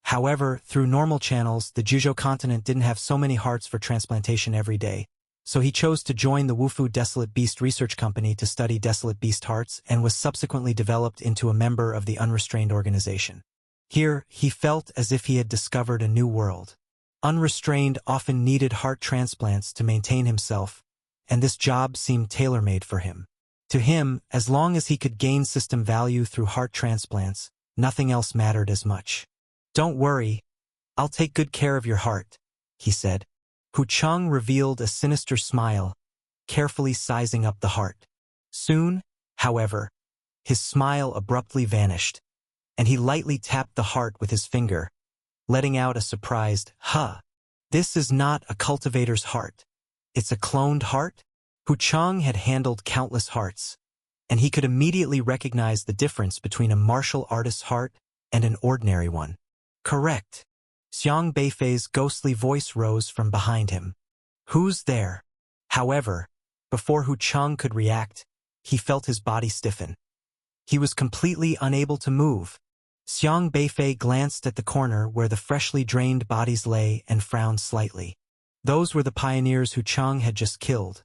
However, through normal channels, the Juzhou continent didn't have so many hearts for transplantation every day, so he chose to join the Wufu Desolate Beast Research Company to study Desolate Beast hearts and was subsequently developed into a member of the Unrestrained organization. Here, he felt as if he had discovered a new world. Unrestrained often needed heart transplants to maintain himself, and this job seemed tailor-made for him. To him, as long as he could gain system value through heart transplants, nothing else mattered as much. "Don't worry, I'll take good care of your heart," he said. Hu Chang revealed a sinister smile, carefully sizing up the heart. Soon, however, his smile abruptly vanished, and he lightly tapped the heart with his finger, letting out a surprised, "Huh. This is not a cultivator's heart. It's a cloned heart?" Hu Chang had handled countless hearts, and he could immediately recognize the difference between a martial artist's heart and an ordinary one. "Correct." Xiang Beifei's ghostly voice rose from behind him. "Who's there?" However, before Hu Chang could react, he felt his body stiffen. He was completely unable to move. Xiang Beifei glanced at the corner where the freshly drained bodies lay and frowned slightly. Those were the pioneers Hu Chang had just killed.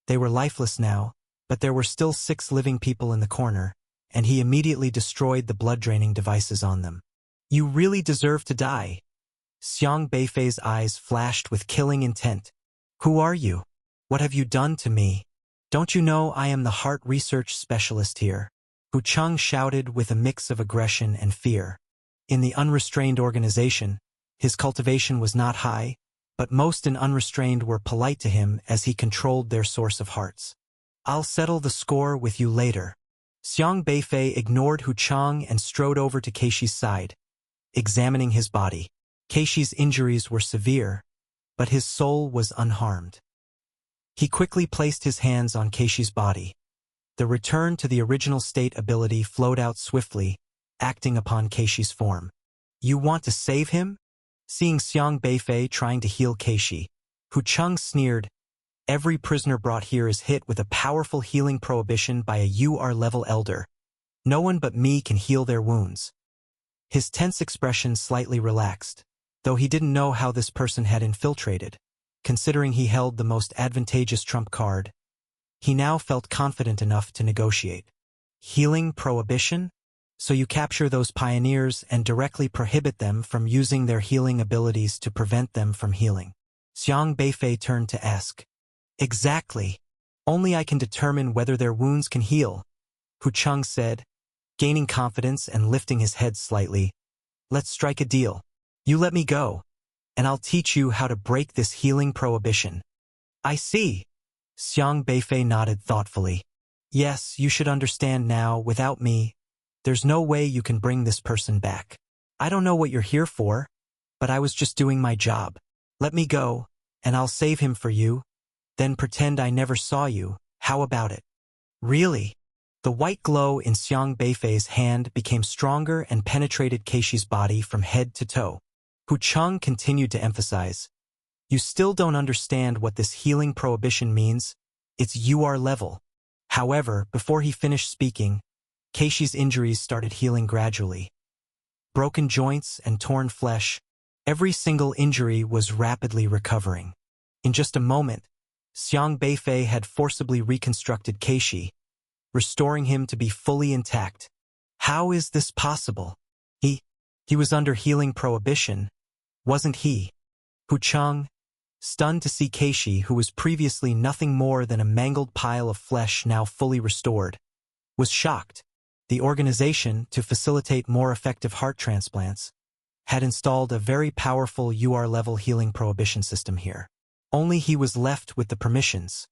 They were lifeless now, but there were still 6 living people in the corner, and he immediately destroyed the blood-draining devices on them. "You really deserve to die." Xiang Beifei's eyes flashed with killing intent. "Who are you? What have you done to me? Don't you know I am the heart research specialist here?" Hu Chang shouted with a mix of aggression and fear. In the Unrestrained organization, his cultivation was not high, but most in Unrestrained were polite to him as he controlled their source of hearts. "I'll settle the score with you later." Xiang Beifei ignored Hu Chang and strode over to Keishi's side, examining his body. Keishi's injuries were severe, but his soul was unharmed. He quickly placed his hands on Keishi's body. The return to the original state ability flowed out swiftly, acting upon Keishi's form. "You want to save him?" Seeing Xiang Beifei trying to heal Keishi, Hu Chang sneered. "Every prisoner brought here is hit with a powerful healing prohibition by a UR-level elder. No one but me can heal their wounds. His tense expression slightly relaxed, though he didn't know how this person had infiltrated. Considering he held the most advantageous trump card, he now felt confident enough to negotiate. Healing prohibition? So you capture those pioneers and directly prohibit them from using their healing abilities to prevent them from healing. Xiang Beifei turned to ask. Exactly. Only I can determine whether their wounds can heal, Hu Cheng said, gaining confidence and lifting his head slightly. Let's strike a deal. You let me go, and I'll teach you how to break this healing prohibition. I see. Xiang Beifei nodded thoughtfully. Yes, you should understand now, without me, there's no way you can bring this person back. I don't know what you're here for, but I was just doing my job. Let me go, and I'll save him for you, then pretend I never saw you. How about it? Really? The white glow in Xiang Beifei's hand became stronger and penetrated Keishi's body from head to toe. Hu Cheng continued to emphasize, you still don't understand what this healing prohibition means. It's UR level. However, before he finished speaking, Keishi's injuries started healing gradually. Broken joints and torn flesh, every single injury was rapidly recovering. In just a moment, Xiang Beifei had forcibly reconstructed Keishi, restoring him to be fully intact. How is this possible? He was under healing prohibition, wasn't he? Hu Cheng, stunned to see Keishi, who was previously nothing more than a mangled pile of flesh now fully restored, was shocked. The organization, to facilitate more effective heart transplants, had installed a very powerful UR-level healing prohibition system here. Only he was left with the permissions.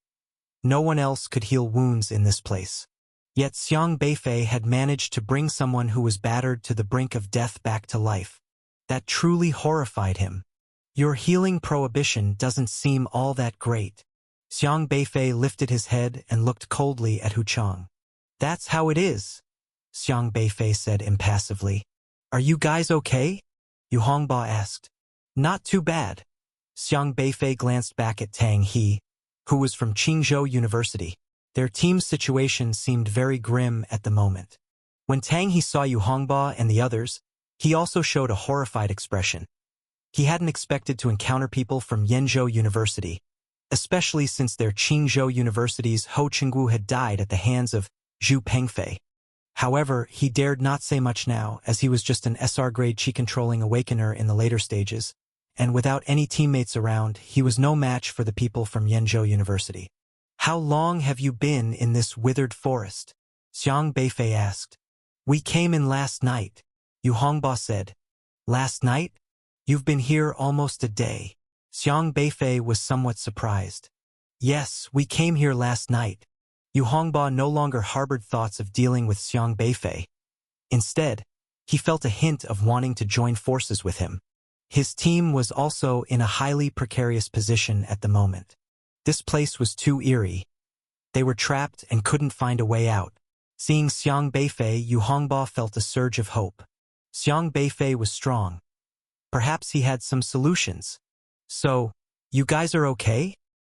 No one else could heal wounds in this place. Yet Xiang Beifei had managed to bring someone who was battered to the brink of death back to life. That truly horrified him. Your healing prohibition doesn't seem all that great. Xiang Beifei lifted his head and looked coldly at Hu Cheng. That's how it is, Xiang Beifei said impassively. Are you guys okay? Yu Hongba asked. Not too bad. Xiang Beifei glanced back at Tang He, who was from Qingzhou University. Their team's situation seemed very grim at the moment. When Tang He saw Yu Hongba and the others, he also showed a horrified expression. He hadn't expected to encounter people from Yenzhou University, especially since their Qingzhou University's Ho Chenggu had died at the hands of Zhu Pengfei. However, he dared not say much now, as he was just an SR-grade Qi-controlling awakener in the later stages, and without any teammates around, he was no match for the people from Yenzhou University. How long have you been in this withered forest? Xiang Beifei asked. We came in last night, Yu Hongba said. Last night? You've been here almost a day. Xiang Beifei was somewhat surprised. Yes, we came here last night. Yu Hongba no longer harbored thoughts of dealing with Xiang Beifei. Instead, he felt a hint of wanting to join forces with him. His team was also in a highly precarious position at the moment. This place was too eerie. They were trapped and couldn't find a way out. Seeing Xiang Beifei, Yu Hongba felt a surge of hope. Xiang Beifei was strong. Perhaps he had some solutions. So, you guys are okay?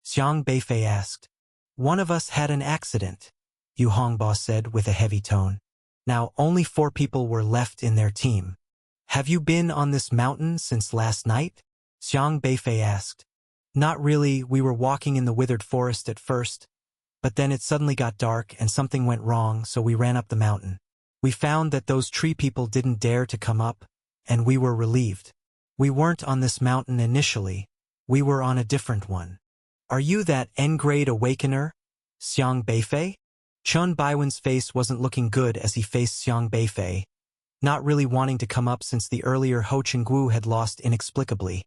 Xiang Beifei asked. One of us had an accident, Yu Hongba said with a heavy tone. Now only 4 people were left in their team. Have you been on this mountain since last night? Xiang Beifei asked. Not really, we were walking in the withered forest at first, but then it suddenly got dark and something went wrong, so we ran up the mountain. We found that those tree people didn't dare to come up, and we were relieved. We weren't on this mountain initially, we were on a different one. Are you that N-grade awakener, Xiang Beifei? Chun Baiwen's face wasn't looking good as he faced Xiang Beifei, not really wanting to come up since the earlier Ho Chenggu had lost inexplicably,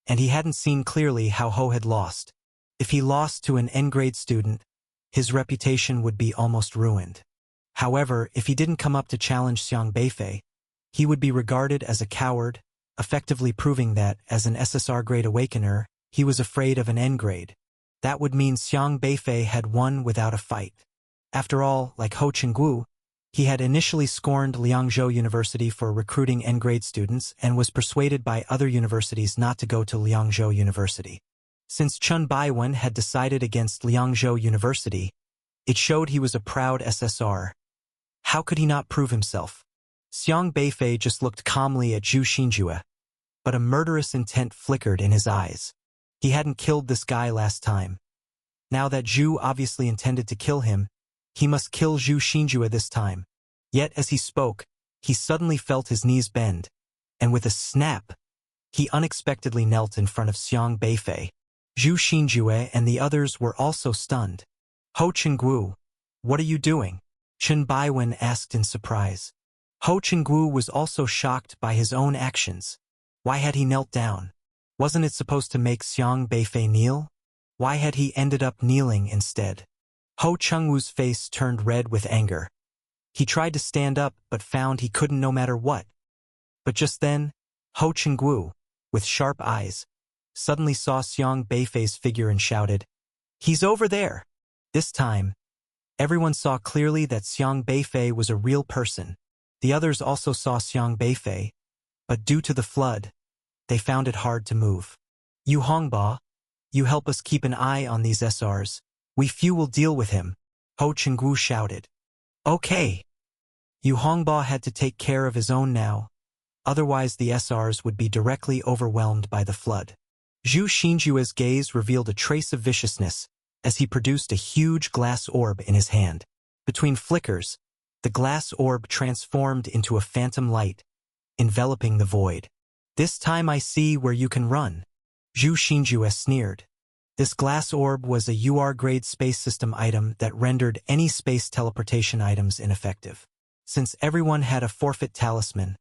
and he hadn't seen clearly how Ho had lost. If he lost to an N-grade student, his reputation would be almost ruined. However, if he didn't come up to challenge Xiang Beifei, he would be regarded as a coward, effectively proving that, as an SSR-grade awakener, he was afraid of an N-grade. That would mean Xiang Beifei had won without a fight. After all, like Ho Chenggu, he had initially scorned Liangzhou University for recruiting N-grade students and was persuaded by other universities not to go to Liangzhou University. Since Chun Baiwen had decided against Liangzhou University, it showed he was a proud SSR. How could he not prove himself? Xiang Beifei just looked calmly at Zhu Xinjue, but a murderous intent flickered in his eyes. He hadn't killed this guy last time. Now that Zhu obviously intended to kill him, he must kill Zhu Xinjue this time. Yet as he spoke, he suddenly felt his knees bend, and with a snap, he unexpectedly knelt in front of Xiang Beifei. Zhu Xinjue and the others were also stunned. Ho Chenggu, what are you doing? Chen Baiwen asked in surprise. Ho Chenggu was also shocked by his own actions. Why had he knelt down? Wasn't it supposed to make Xiang Beifei kneel? Why had he ended up kneeling instead? Ho Chengwu's face turned red with anger. He tried to stand up but found he couldn't no matter what. But just then, Ho Chenggu, with sharp eyes, suddenly saw Xiang Beifei's figure and shouted, "He's over there!" This time, everyone saw clearly that Xiang Beifei was a real person. The others also saw Xiang Beifei, but due to the flood, they found it hard to move. "You Hongba, you help us keep an eye on these SRs. We few will deal with him," Ho Chenggu shouted. "Okay." Yu Hongba had to take care of his own now, otherwise the SRs would be directly overwhelmed by the flood. Zhu Xinjue's gaze revealed a trace of viciousness as he produced a huge glass orb in his hand. Between flickers, the glass orb transformed into a phantom light, enveloping the void. "This time I see where you can run," Zhu Xinjue sneered. This glass orb was a UR-grade space system item that rendered any space teleportation items ineffective. Since everyone had a forfeit talisman,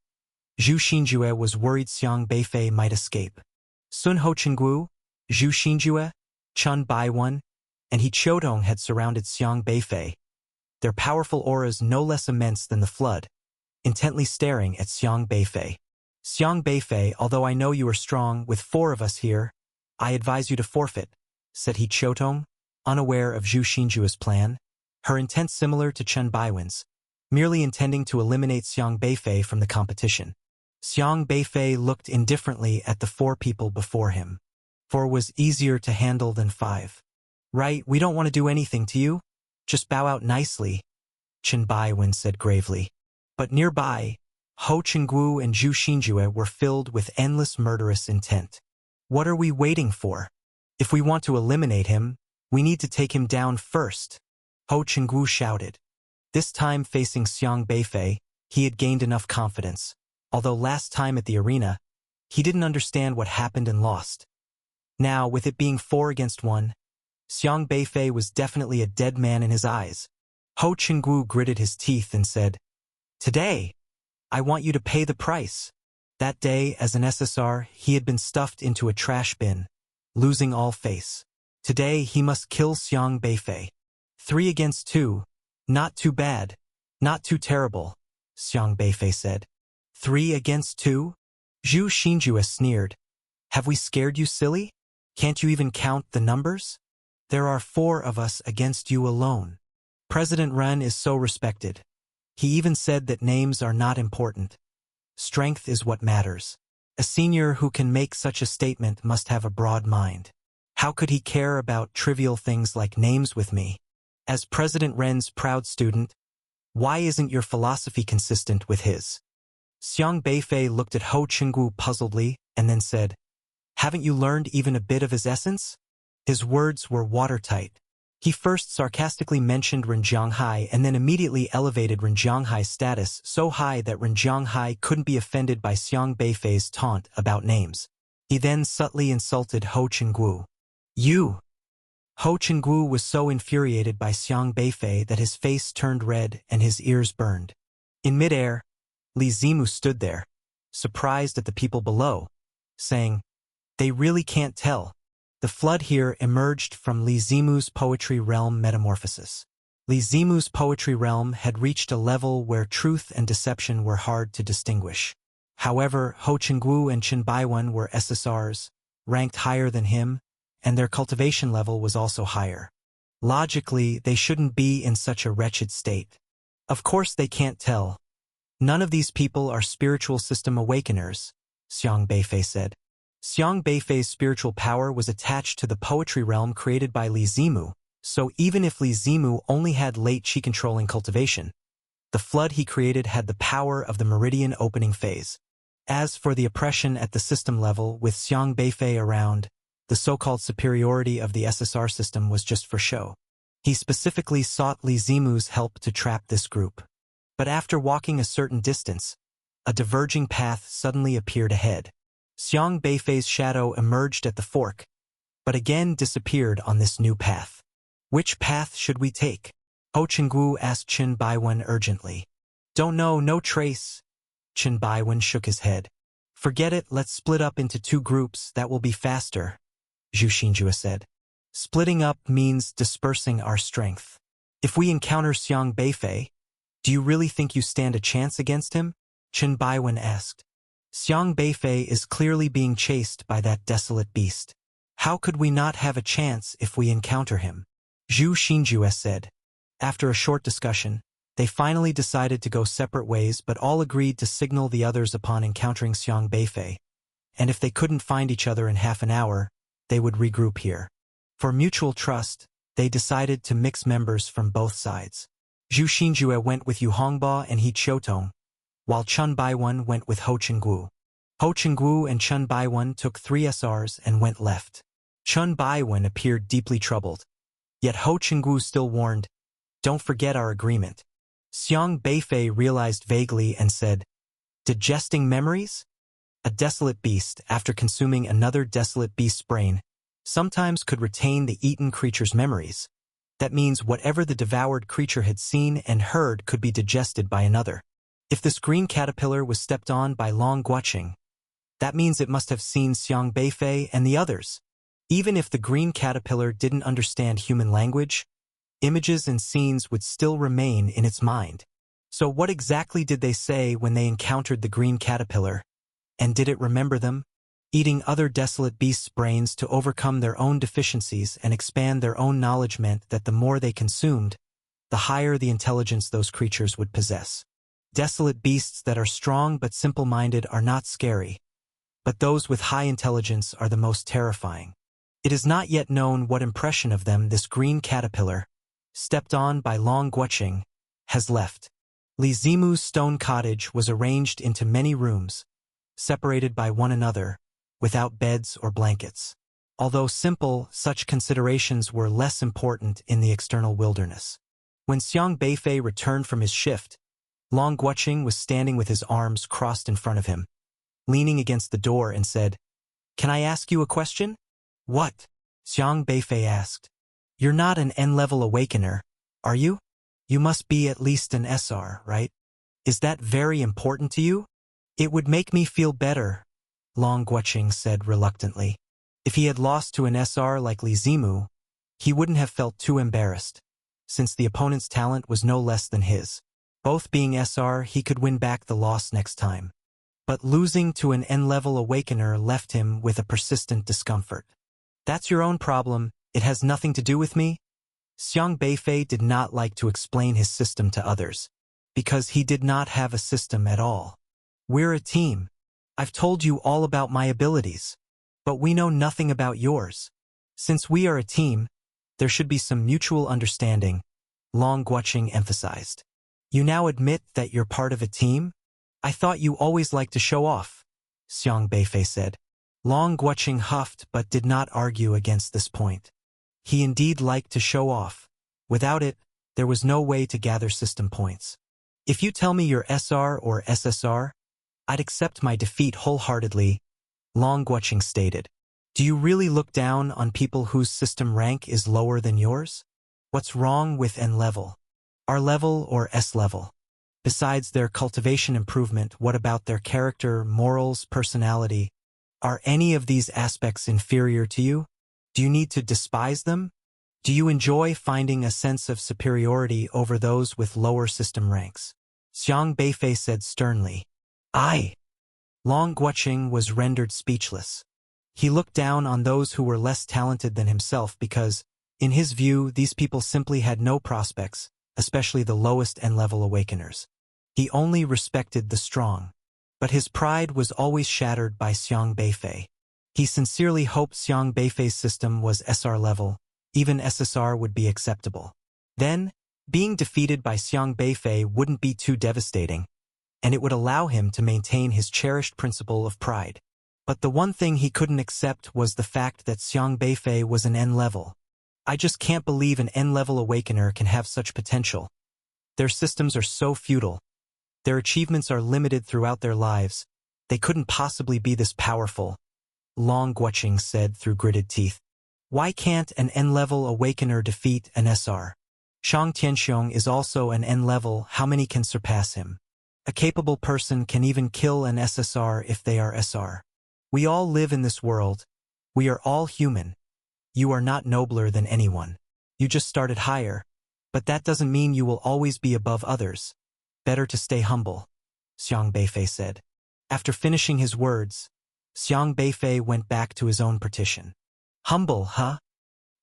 Zhu Xinjue was worried Xiang Beifei might escape. Sun Ho Chenggu, Zhu Xinjue, Chen Baiwen, and He Qiutong had surrounded Xiang Beifei, their powerful auras no less immense than the flood, intently staring at Xiang Beifei. "Xiang Beifei, although I know you are strong, with 4 of us here, I advise you to forfeit," said He Qiutong, unaware of Zhu Xinjue's plan, her intent similar to Chen Baiwen's, merely intending to eliminate Xiang Beifei from the competition. Xiang Beifei looked indifferently at the 4 people before him. 4 was easier to handle than 5. "Right, we don't want to do anything to you. Just bow out nicely," Chen Baiwen said gravely. But nearby, Ho Chenggu and Zhu Xinjue were filled with endless murderous intent. "What are we waiting for? If we want to eliminate him, we need to take him down first," Ho Chenggu shouted. This time facing Xiang Beifei, he had gained enough confidence. Although last time at the arena, he didn't understand what happened and lost. Now, with it being 4 against 1, Xiang Beifei was definitely a dead man in his eyes. Ho Chenggu gritted his teeth and said, "Today, I want you to pay the price." That day, as an SSR, he had been stuffed into a trash bin, losing all face. Today, he must kill Xiang Beifei. 3 against 2. "Not too bad. Not too terrible," Xiang Beifei said. 3 against 2? Zhu Xinjue sneered. "Have we scared you, silly? Can't you even count the numbers? There are 4 of us against you alone. President Ren is so respected. He even said that names are not important. Strength is what matters. A senior who can make such a statement must have a broad mind. How could he care about trivial things like names with me? As President Ren's proud student, why isn't your philosophy consistent with his?" Xiang Beifei looked at Ho Chenggu puzzledly and then said, "Haven't you learned even a bit of his essence?" His words were watertight. He first sarcastically mentioned Ren Zhonghai and then immediately elevated Ren Zhonghai's status so high that Ren Zhonghai couldn't be offended by Xiang Beifei's taunt about names. He then subtly insulted Ho Chenggu. "You!" Ho Chenggu was so infuriated by Xiang Beifei that his face turned red and his ears burned. In midair, Li Zimu stood there, surprised at the people below, saying, "They really can't tell." The flood here emerged from Li Zimu's poetry realm metamorphosis. Li Zimu's poetry realm had reached a level where truth and deception were hard to distinguish. However, Ho Chenggu and Chen Baiwen were SSRs, ranked higher than him, and their cultivation level was also higher. Logically, they shouldn't be in such a wretched state. Of course they can't tell. "None of these people are spiritual system awakeners," Xiang Beifei said. Xiang Beifei's spiritual power was attached to the poetry realm created by Li Zimu, so even if Li Zimu only had late chi controlling cultivation, The flood he created had the power of the meridian opening phase. As for the oppression at the system level, with Xiang Beifei around, the so-called superiority of the SSR system was just for show. He specifically sought Li Zimu's help to trap this group. But after walking a certain distance, a diverging path suddenly appeared ahead. Xiang Beifei's shadow emerged at the fork, but again disappeared on this new path. Which path should we take? Ho Chenggu asked Chen Baiwen urgently. Don't know, no trace. Chen Baiwen shook his head. Forget it, let's split up into 2 groups, that will be faster, Zhu Xinjue said. Splitting up means dispersing our strength. If we encounter Xiang Beifei, do you really think you stand a chance against him? Chen Baiwen asked. Xiang Beifei is clearly being chased by that desolate beast. How could we not have a chance if we encounter him? Zhu Xinjue said. After a short discussion, they finally decided to go separate ways, but all agreed to signal the others upon encountering Xiang Beifei, and if they couldn't find each other in half an hour, they would regroup here. For mutual trust, they decided to mix members from both sides. Zhu Xinjue went with Yu Hongba and He Qiutong, while Chen Baiwen went with Ho Chenggu. Ho Chenggu and Chen Baiwen took 3 SRs and went left. Chen Baiwen appeared deeply troubled. Yet Ho Chenggu still warned, "Don't forget our agreement." Xiang Beifei realized vaguely and said, "Digesting memories?" A desolate beast, after consuming another desolate beast's brain, sometimes could retain the eaten creature's memories. That means whatever the devoured creature had seen and heard could be digested by another. If this green caterpillar was stepped on by Long Guoqing, that means it must have seen Xiang Beifei and the others. Even if the green caterpillar didn't understand human language, images and scenes would still remain in its mind. So what exactly did they say when they encountered the green caterpillar? And did it remember them? Eating other desolate beasts' brains to overcome their own deficiencies and expand their own knowledge meant that the more they consumed, the higher the intelligence those creatures would possess. Desolate beasts that are strong but simple-minded are not scary, but those with high intelligence are the most terrifying. It is not yet known what impression of them this green caterpillar, stepped on by Long Guoqing, has left. Li Zimu's stone cottage was arranged into many rooms, separated by one another, without beds or blankets. Although simple, such considerations were less important in the external wilderness. When Xiang Beifei returned from his shift, Long Guoqing was standing with his arms crossed in front of him, leaning against the door and said, "Can I ask you a question?" "What?" Xiang Beifei asked. "You're not an N-level awakener, are you? You must be at least an SR, right? Is that very important to you?" "It would make me feel better," Long Guoqing said reluctantly. If he had lost to an SR like Li Zimu, he wouldn't have felt too embarrassed, since the opponent's talent was no less than his. Both being SR, he could win back the loss next time. But losing to an N-level awakener left him with a persistent discomfort. "That's your own problem, it has nothing to do with me." Xiang Beifei did not like to explain his system to others, because he did not have a system at all. "We're a team. I've told you all about my abilities, but we know nothing about yours. Since we are a team, there should be some mutual understanding," Long Guoqing emphasized. "You now admit that you're part of a team? I thought you always liked to show off," Xiang Beifei said. Long Guoqing huffed but did not argue against this point. He indeed liked to show off. Without it, there was no way to gather system points. "If you tell me you're SR or SSR, I'd accept my defeat wholeheartedly," Long Guoqing stated. "Do you really look down on people whose system rank is lower than yours? What's wrong with N level? R level or S level? Besides their cultivation improvement, what about their character, morals, personality? Are any of these aspects inferior to you? Do you need to despise them? Do you enjoy finding a sense of superiority over those with lower system ranks?" Xiang Beifei said sternly. "I." Long Guoqing was rendered speechless. He looked down on those who were less talented than himself because, in his view, these people simply had no prospects, especially the lowest N-level awakeners. He only respected the strong. But his pride was always shattered by Xiang Beifei. He sincerely hoped Xiang Beifei's system was SR level, even SSR would be acceptable. Then, Being defeated by Xiang Beifei wouldn't be too devastating, and it would allow him to maintain his cherished principle of pride. But the one thing he couldn't accept was the fact that Xiang Beifei was an N-level. I just can't believe an N-level awakener can have such potential. Their systems are so futile. Their achievements are limited throughout their lives. They couldn't possibly be this powerful, Long Guoqing said through gritted teeth. Why can't an N-level awakener defeat an SR? Shang Tianxiong is also an N-level, how many can surpass him? A capable person can even kill an SSR if they are SR. We all live in this world. We are all human. You are not nobler than anyone. You just started higher, but that doesn't mean you will always be above others. Better to stay humble, Xiang Beifei said. After finishing his words, Xiang Beifei went back to his own partition. Humble, huh?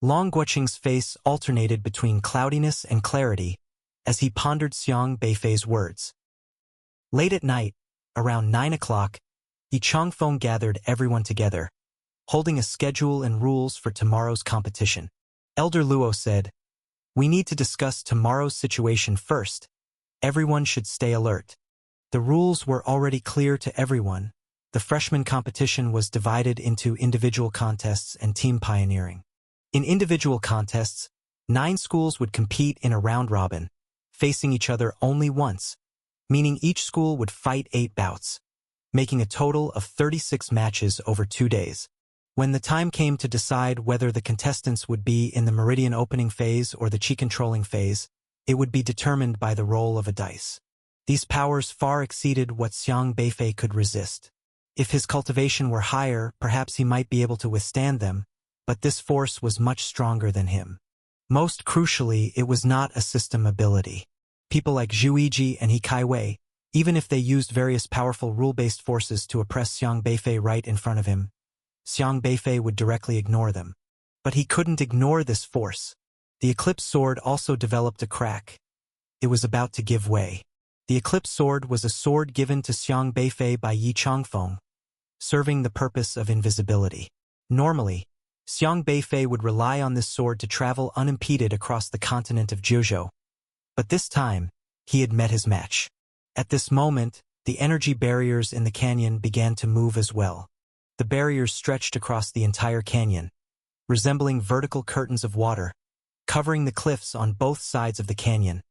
Long Guoqing's face alternated between cloudiness and clarity as he pondered Xiang Beifei's words. Late at night, around 9 o'clock, Yi Changfeng gathered everyone together, holding a schedule and rules for tomorrow's competition. Elder Luo said, "We need to discuss tomorrow's situation first. Everyone should stay alert." The rules were already clear to everyone. The freshman competition was divided into individual contests and team pioneering. In individual contests, 9 schools would compete in a round-robin, facing each other only once, meaning each school would fight 8 bouts, making a total of 36 matches over 2 days. When the time came to decide whether the contestants would be in the meridian opening phase or the qi controlling phase, it would be determined by the roll of a dice. These powers far exceeded what Xiang Beifei could resist. If his cultivation were higher, perhaps he might be able to withstand them, but this force was much stronger than him. Most crucially, it was not a system ability. People like Zhu Yiji and He Kaiwei, even if they used various powerful rule-based forces to oppress Xiang Beifei right in front of him, Xiang Beifei would directly ignore them. But he couldn't ignore this force. The Eclipse Sword also developed a crack. It was about to give way. The Eclipse Sword was a sword given to Xiang Beifei by Yi Changfeng, serving the purpose of invisibility. Normally, Xiang Beifei would rely on this sword to travel unimpeded across the continent of Jiuzhou. But this time, he had met his match. At this moment, the energy barriers in the canyon began to move as well. The barriers stretched across the entire canyon, resembling vertical curtains of water, covering the cliffs on both sides of the canyon,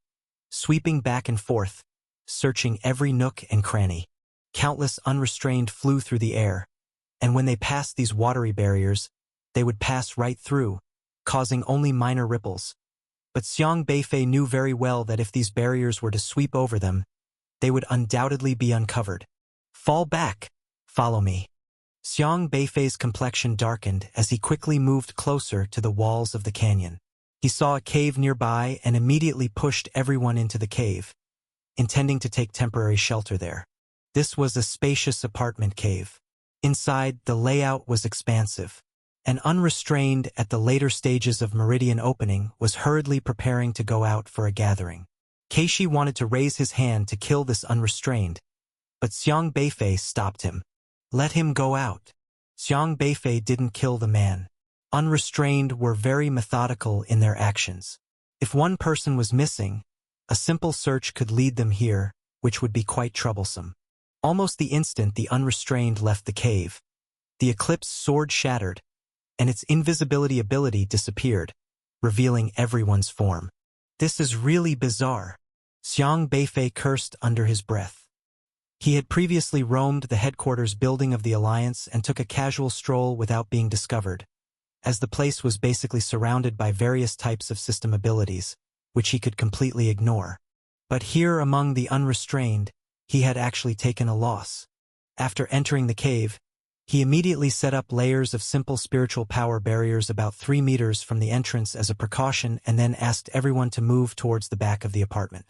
sweeping back and forth, searching every nook and cranny. Countless unrestrained flew through the air, and when they passed these watery barriers, they would pass right through, causing only minor ripples. But Xiang Beifei knew very well that if these barriers were to sweep over them, they would undoubtedly be uncovered. Fall back! Follow me. Xiang Beifei's complexion darkened as he quickly moved closer to the walls of the canyon. He saw a cave nearby and immediately pushed everyone into the cave, intending to take temporary shelter there. This was a spacious apartment cave. Inside, the layout was expansive. An unrestrained at the later stages of meridian opening was hurriedly preparing to go out for a gathering. Keishi wanted to raise his hand to kill this unrestrained, but Xiang Beifei stopped him. Let him go out. Xiang Beifei didn't kill the man. Unrestrained were very methodical in their actions. If one person was missing, a simple search could lead them here, which would be quite troublesome. Almost the instant the unrestrained left the cave, the Eclipse Sword shattered, and its invisibility ability disappeared, revealing everyone's form. This is really bizarre. Xiang Beifei cursed under his breath. He had previously roamed the headquarters building of the Alliance and took a casual stroll without being discovered, as the place was basically surrounded by various types of system abilities, which he could completely ignore. But here among the unrestrained, he had actually taken a loss. After entering the cave, he immediately set up layers of simple spiritual power barriers about 3 meters from the entrance as a precaution and then asked everyone to move towards the back of the apartment.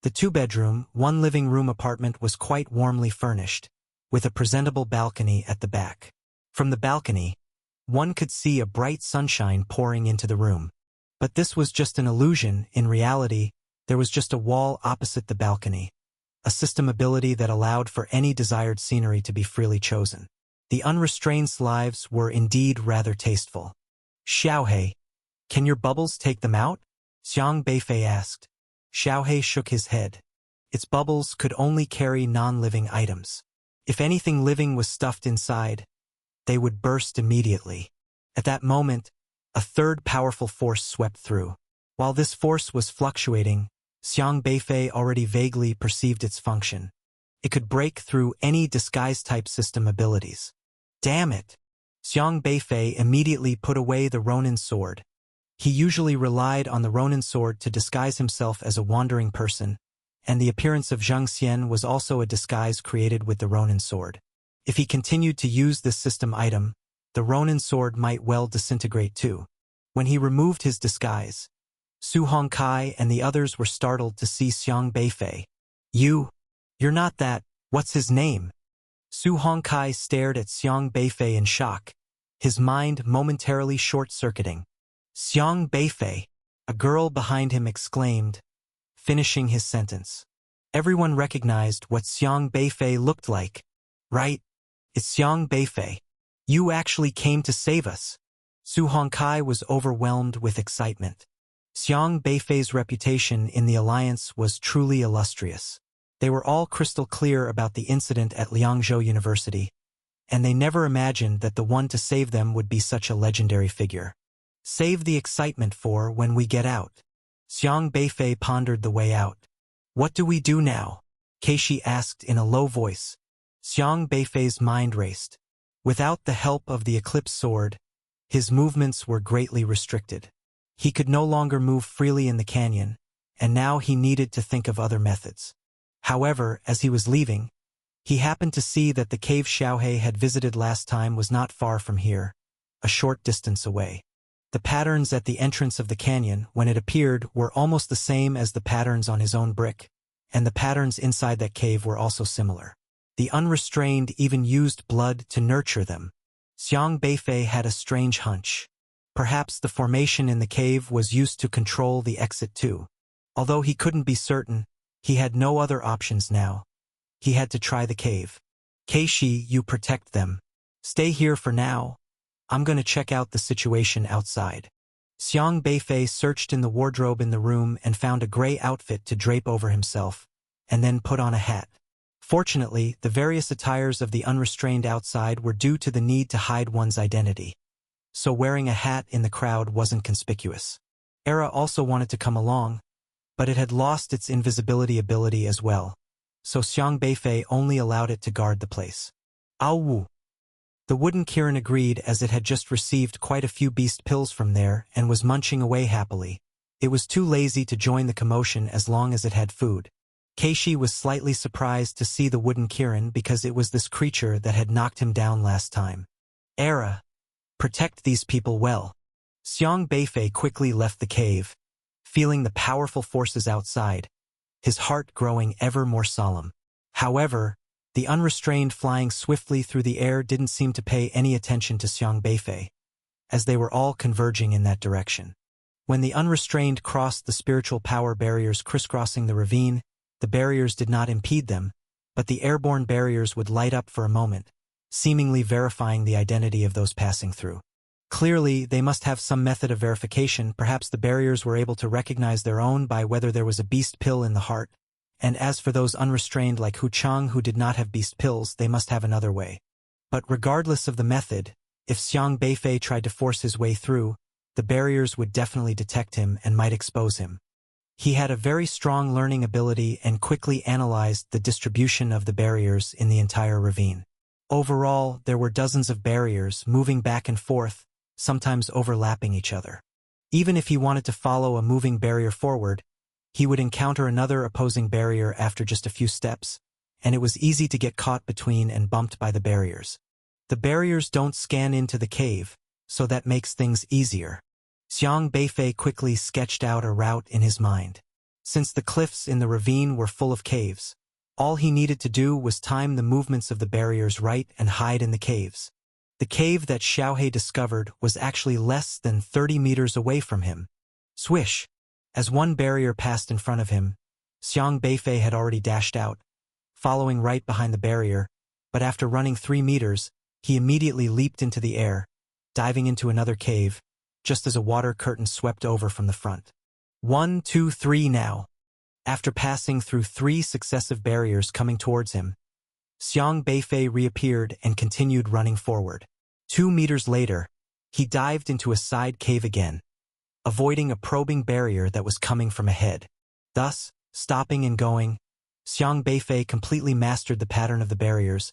The 2-bedroom, 1-living-room apartment was quite warmly furnished, with a presentable balcony at the back. From the balcony, one could see a bright sunshine pouring into the room. But this was just an illusion. In reality, there was just a wall opposite the balcony, a system ability that allowed for any desired scenery to be freely chosen. The unrestrained lives were indeed rather tasteful. Xiaohei, can your bubbles take them out? Xiang Beifei asked. Xiaohei shook his head. Its bubbles could only carry non-living items. If anything living was stuffed inside, they would burst immediately. At that moment, a third powerful force swept through. While this force was fluctuating, Xiang Beifei already vaguely perceived its function. It could break through any disguise-type system abilities. Damn it! Xiang Beifei immediately put away the Ronin sword. He usually relied on the Ronin sword to disguise himself as a wandering person, and the appearance of Zhang Xian was also a disguise created with the Ronin sword. If he continued to use this system item, the Ronin sword might well disintegrate too. When he removed his disguise, Su Hongkai and the others were startled to see Xiang Beifei. You're not that, what's his name? Su Hongkai stared at Xiang Beifei in shock, his mind momentarily short-circuiting. Xiang Beifei, a girl behind him exclaimed, finishing his sentence. Everyone recognized what Xiang Beifei looked like. Right? It's Xiang Beifei. You actually came to save us. Su Hongkai was overwhelmed with excitement. Xiang Beifei's reputation in the alliance was truly illustrious. They were all crystal clear about the incident at Liangzhou University, and they never imagined that the one to save them would be such a legendary figure. Save the excitement for when we get out. Xiang Beifei pondered the way out. What do we do now? Keishi asked in a low voice. Xiang Beifei's mind raced. Without the help of the Eclipse Sword, his movements were greatly restricted. He could no longer move freely in the canyon, and now he needed to think of other methods. However, as he was leaving, he happened to see that the cave Xiaohei had visited last time was not far from here, a short distance away. The patterns at the entrance of the canyon, when it appeared, were almost the same as the patterns on his own brick, and the patterns inside that cave were also similar. The unrestrained even used blood to nurture them. Xiang Beifei had a strange hunch. Perhaps the formation in the cave was used to control the exit too. Although he couldn't be certain, he had no other options now. He had to try the cave. Keishi, you protect them. Stay here for now. I'm gonna check out the situation outside. Xiang Beifei searched in the wardrobe in the room and found a gray outfit to drape over himself, and then put on a hat. Fortunately, the various attires of the unrestrained outside were due to the need to hide one's identity. So wearing a hat in the crowd wasn't conspicuous. Era also wanted to come along, but it had lost its invisibility ability as well, so Xiang Beifei only allowed it to guard the place. Wu. The wooden Kirin agreed, as it had just received quite a few beast pills from there and was munching away happily. It was too lazy to join the commotion as long as it had food. Keishi was slightly surprised to see the wooden Kirin because it was this creature that had knocked him down last time. Era. Protect these people well. Xiang Beifei quickly left the cave, feeling the powerful forces outside, his heart growing ever more solemn. However, the unrestrained flying swiftly through the air didn't seem to pay any attention to Xiang Beifei, as they were all converging in that direction. When the unrestrained crossed the spiritual power barriers crisscrossing the ravine, the barriers did not impede them, but the airborne barriers would light up for a moment, seemingly verifying the identity of those passing through. Clearly, they must have some method of verification. Perhaps the barriers were able to recognize their own by whether there was a beast pill in the heart, and as for those unrestrained like Hu Chang who did not have beast pills, they must have another way. But regardless of the method, if Xiang Beifei tried to force his way through, the barriers would definitely detect him and might expose him. He had a very strong learning ability and quickly analyzed the distribution of the barriers in the entire ravine. Overall, there were dozens of barriers moving back and forth, sometimes overlapping each other. Even if he wanted to follow a moving barrier forward, he would encounter another opposing barrier after just a few steps, and it was easy to get caught between and bumped by the barriers. The barriers don't scan into the cave, so that makes things easier. Xiang Beifei quickly sketched out a route in his mind. Since the cliffs in the ravine were full of caves, all he needed to do was time the movements of the barriers right and hide in the caves. The cave that Xiaohei discovered was actually less than 30 meters away from him. Swish! As one barrier passed in front of him, Xiang Beifei had already dashed out, following right behind the barrier, but after running 3 meters, he immediately leaped into the air, diving into another cave, just as a water curtain swept over from the front. 1, 2, 3 now. After passing through 3 successive barriers coming towards him, Xiang Beifei reappeared and continued running forward. 2 meters later, he dived into a side cave again, avoiding a probing barrier that was coming from ahead. Thus, stopping and going, Xiang Beifei completely mastered the pattern of the barriers,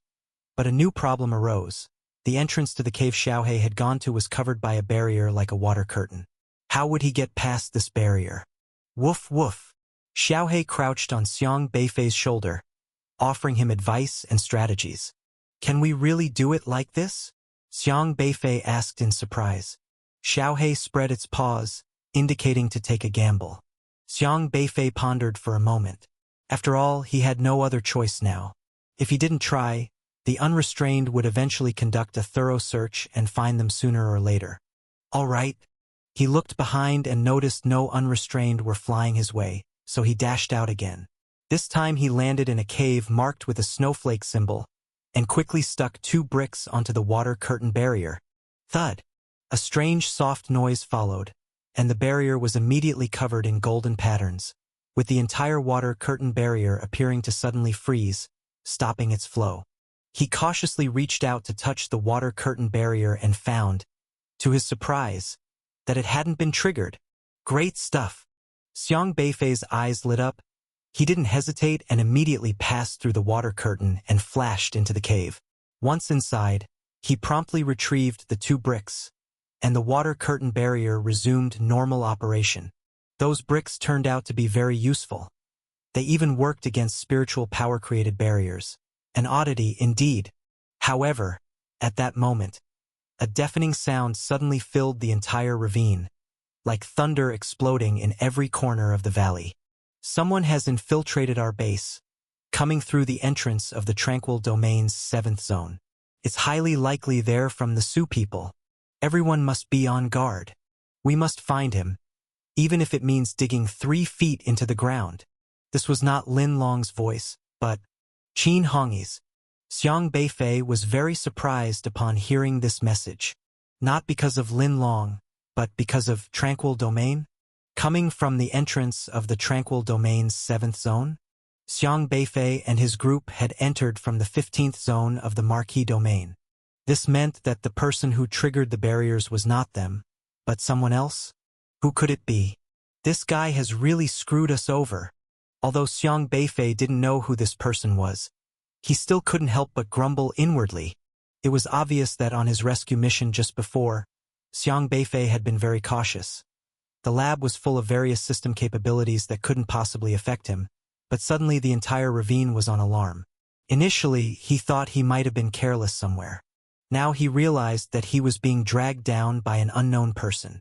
but a new problem arose. The entrance to the cave Xiaohe had gone to was covered by a barrier like a water curtain. How would he get past this barrier? Woof woof. Xiaohe crouched on Xiang Beifei's shoulder, offering him advice and strategies. Can we really do it like this? Xiang Beifei asked in surprise. Xiaohe spread its paws, indicating to take a gamble. Xiang Beifei pondered for a moment. After all, he had no other choice now. If he didn't try, the unrestrained would eventually conduct a thorough search and find them sooner or later. All right. He looked behind and noticed no unrestrained were flying his way, so he dashed out again. This time he landed in a cave marked with a snowflake symbol and quickly stuck 2 bricks onto the water curtain barrier. Thud! A strange soft noise followed, and the barrier was immediately covered in golden patterns, with the entire water curtain barrier appearing to suddenly freeze, stopping its flow. He cautiously reached out to touch the water curtain barrier and found, to his surprise, that it hadn't been triggered. Great stuff! Xiang Beifei's eyes lit up. He didn't hesitate and immediately passed through the water curtain and flashed into the cave. Once inside, he promptly retrieved the 2 bricks, and the water curtain barrier resumed normal operation. Those bricks turned out to be very useful. They even worked against spiritual power-created barriers. An oddity indeed. However, at that moment, a deafening sound suddenly filled the entire ravine, like thunder exploding in every corner of the valley. Someone has infiltrated our base, coming through the entrance of the Tranquil Domain's 7th zone. It's highly likely they're from the Su people. Everyone must be on guard. We must find him, even if it means digging 3 feet into the ground. This was not Lin Long's voice, but Qin Hongyi's. Xiang Beifei was very surprised upon hearing this message, not because of Lin Long, but because of Tranquil Domain, coming from the entrance of the Tranquil Domain's 7th zone. Xiang Beifei and his group had entered from the 15th zone of the Marquis Domain. This meant that the person who triggered the barriers was not them, but someone else? Who could it be? This guy has really screwed us over. Although Xiang Beifei didn't know who this person was, he still couldn't help but grumble inwardly. It was obvious that on his rescue mission just before, Xiang Beifei had been very cautious. The lab was full of various system capabilities that couldn't possibly affect him, but suddenly the entire ravine was on alarm. Initially, he thought he might have been careless somewhere. Now he realized that he was being dragged down by an unknown person.